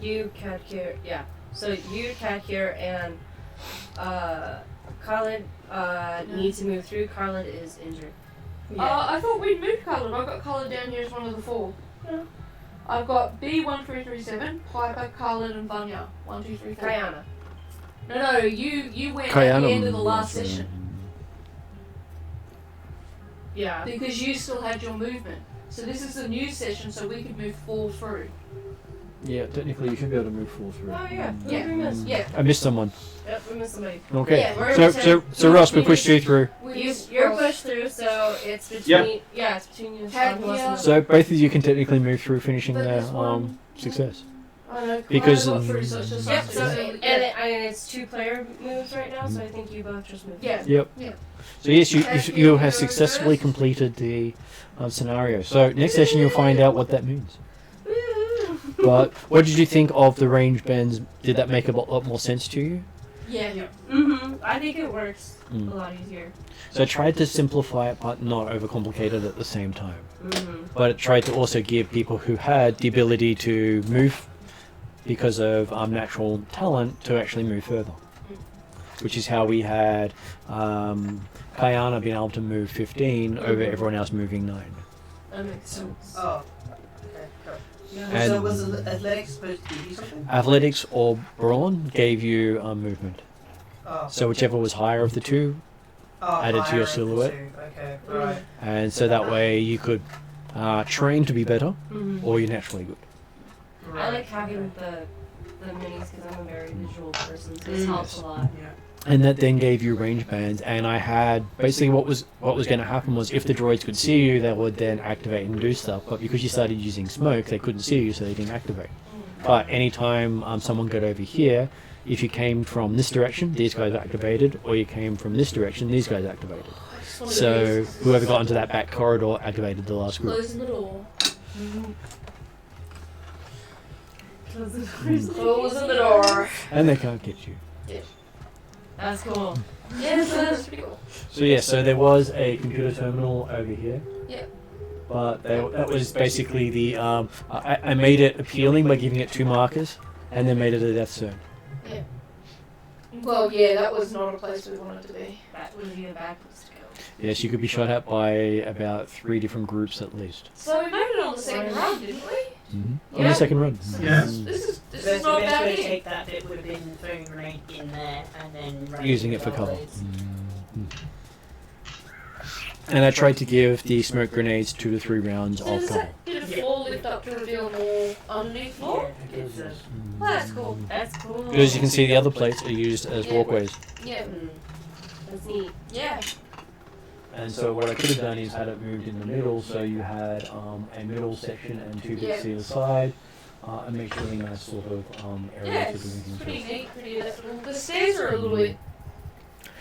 you, Katkir. Yeah. So you, Katkir, and Khaled need to move through. Khaled is injured. I thought we'd moved coloured. I've got coloured down here as one of the 4. Yeah. I've got B1337, Piper, Khalid, and Vanya. 1, 2, 3, 4. Kayana. No, you went at Kayana the end of the last was, session Yeah. because you still had your movement. So this is a new session, so we could move 4 through. Yeah, technically you should be able to move 4 through. Oh yeah. Yeah. We missed. Yeah. I missed someone. Yep, we missed somebody. Okay. Yeah, we're so, able so, to- so Ross, we pushed you through. You're pushed through, so it's between. Yeah, it's between you and Sean. Who wants to move. So both of you can technically move through, finishing But the this one- success. I know, Because, I got through, so it's just Yep. us So two. and it's 2-player moves right now, so I think you both just moved. Yeah. Yep. Yeah. So yes, you have successfully completed the scenario. So next session you'll find out what that means. But what did you think of the range bends? Did that make a lot more sense to you? Yeah. I think it works a lot easier. So I tried to simplify it, but not overcomplicate it at the same time. Mm-hmm. But it tried to also give people who had the ability to move because of natural talent to actually move further. Which is how we had Kayana being able to move 15 over everyone else moving 9. That makes sense. Oh. Okay, cool. Yeah. So And- was athletics supposed to give you something? Athletics or brawn gave you movement. Oh. So whichever was higher of the two, added to higher your of the silhouette. 2. Okay, right. and so that way you could train to be better, or you're naturally good. I like having the minis because I'm a very visual person, so this helps a lot. Yeah. And that then gave you range bands, and I had basically what was going to happen was if the droids could see you, they would then activate and do stuff. But because you started using smoke, they couldn't see you, so they didn't activate. But anytime someone got over here, if you came from this direction, these guys activated, or you came from this direction, these guys activated. So whoever got into that back corridor activated the last group. Closing the door. Closing Closing the door. And they can't get you. That's cool. Yeah, so that's pretty cool. So yeah, so there was a computer terminal over here. Yeah. But that was basically the I made it appealing by giving it 2 markers, and then made it a death zone. Yeah. Well, yeah, that was not a place we wanted to be. That would be a bad place to go. Yes, you could be shot at by about 3 different groups at least. So we made it on the second run, didn't we? On Yeah. the second run. Yeah. This The is not a best bad way to idea. take that bit would have been throwing a grenade in there and then running Using it with for our cover. blades. And I tried to give the smoke grenades 2 to 3 rounds So of does cover. that did a floor lift up to reveal more underneath floor? Yeah, it's a, Well, that's cool. That's cool. Because you can see the other plates are used as Yeah. walkways. Yeah. That's neat. Yeah. And so what I could have done is had it moved in the middle, so you had a middle section and 2 bits Yeah. either side, and makes really nice sort of area Yeah, to it's do things pretty with. neat, pretty adaptable. The stairs are a little bit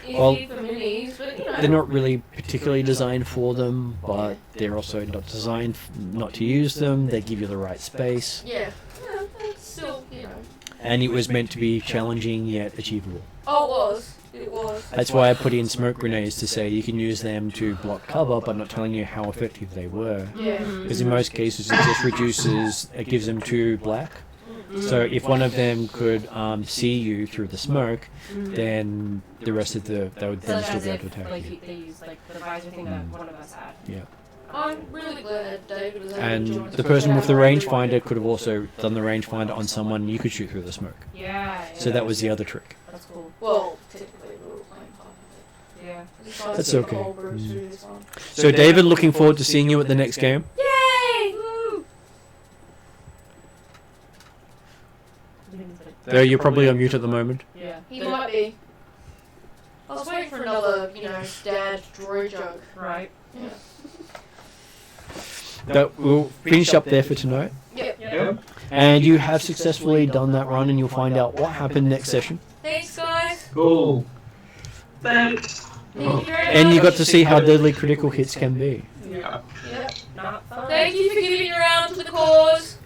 iffy Well, for minis, but you know. They're not really particularly designed for them, but they're also not designed not to use them. They give you the right space, Yeah. Yeah, it's still, you know. and it was meant to be challenging yet achievable. Oh, it was. It was. That's why I put in smoke grenades to say you can use them to block cover, but not telling you how effective they were. Yeah. Because in most cases, it just reduces, it gives them 2 black. So if one of them could see you through the smoke, then the rest of they would So then like still as be able if to attack like you. they use like the visor thing that one of us had. Yeah. I'm really glad David was able to And join us. the person with the rangefinder could have also done the rangefinder on someone you could shoot through the smoke. Yeah. So that was the other trick. That's cool. Well, technically we were playing part of Yeah. it. Besides That's the okay. whole Bruce through this one. So David, looking forward to seeing you at the next game. Yay! Woo! Though you're probably on mute at the moment. Yeah. He might be. I was waiting for another, dad droid joke. Right. Yeah. That we'll finish up there for tonight. Yep. Yep. And you have successfully done that run, and you'll find out what happened next session. Thanks, guys. Cool. Thanks. Thank you very And you got much. to see how deadly critical hits can be. Yeah. Yep. Not fun. Thank you for giving your arm to the cause.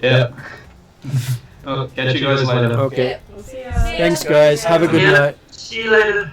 Yeah. Oh, catch you guys later. Okay. Yep. We'll see ya. See ya. Thanks, guys. Have a good Yeah. night. See you later.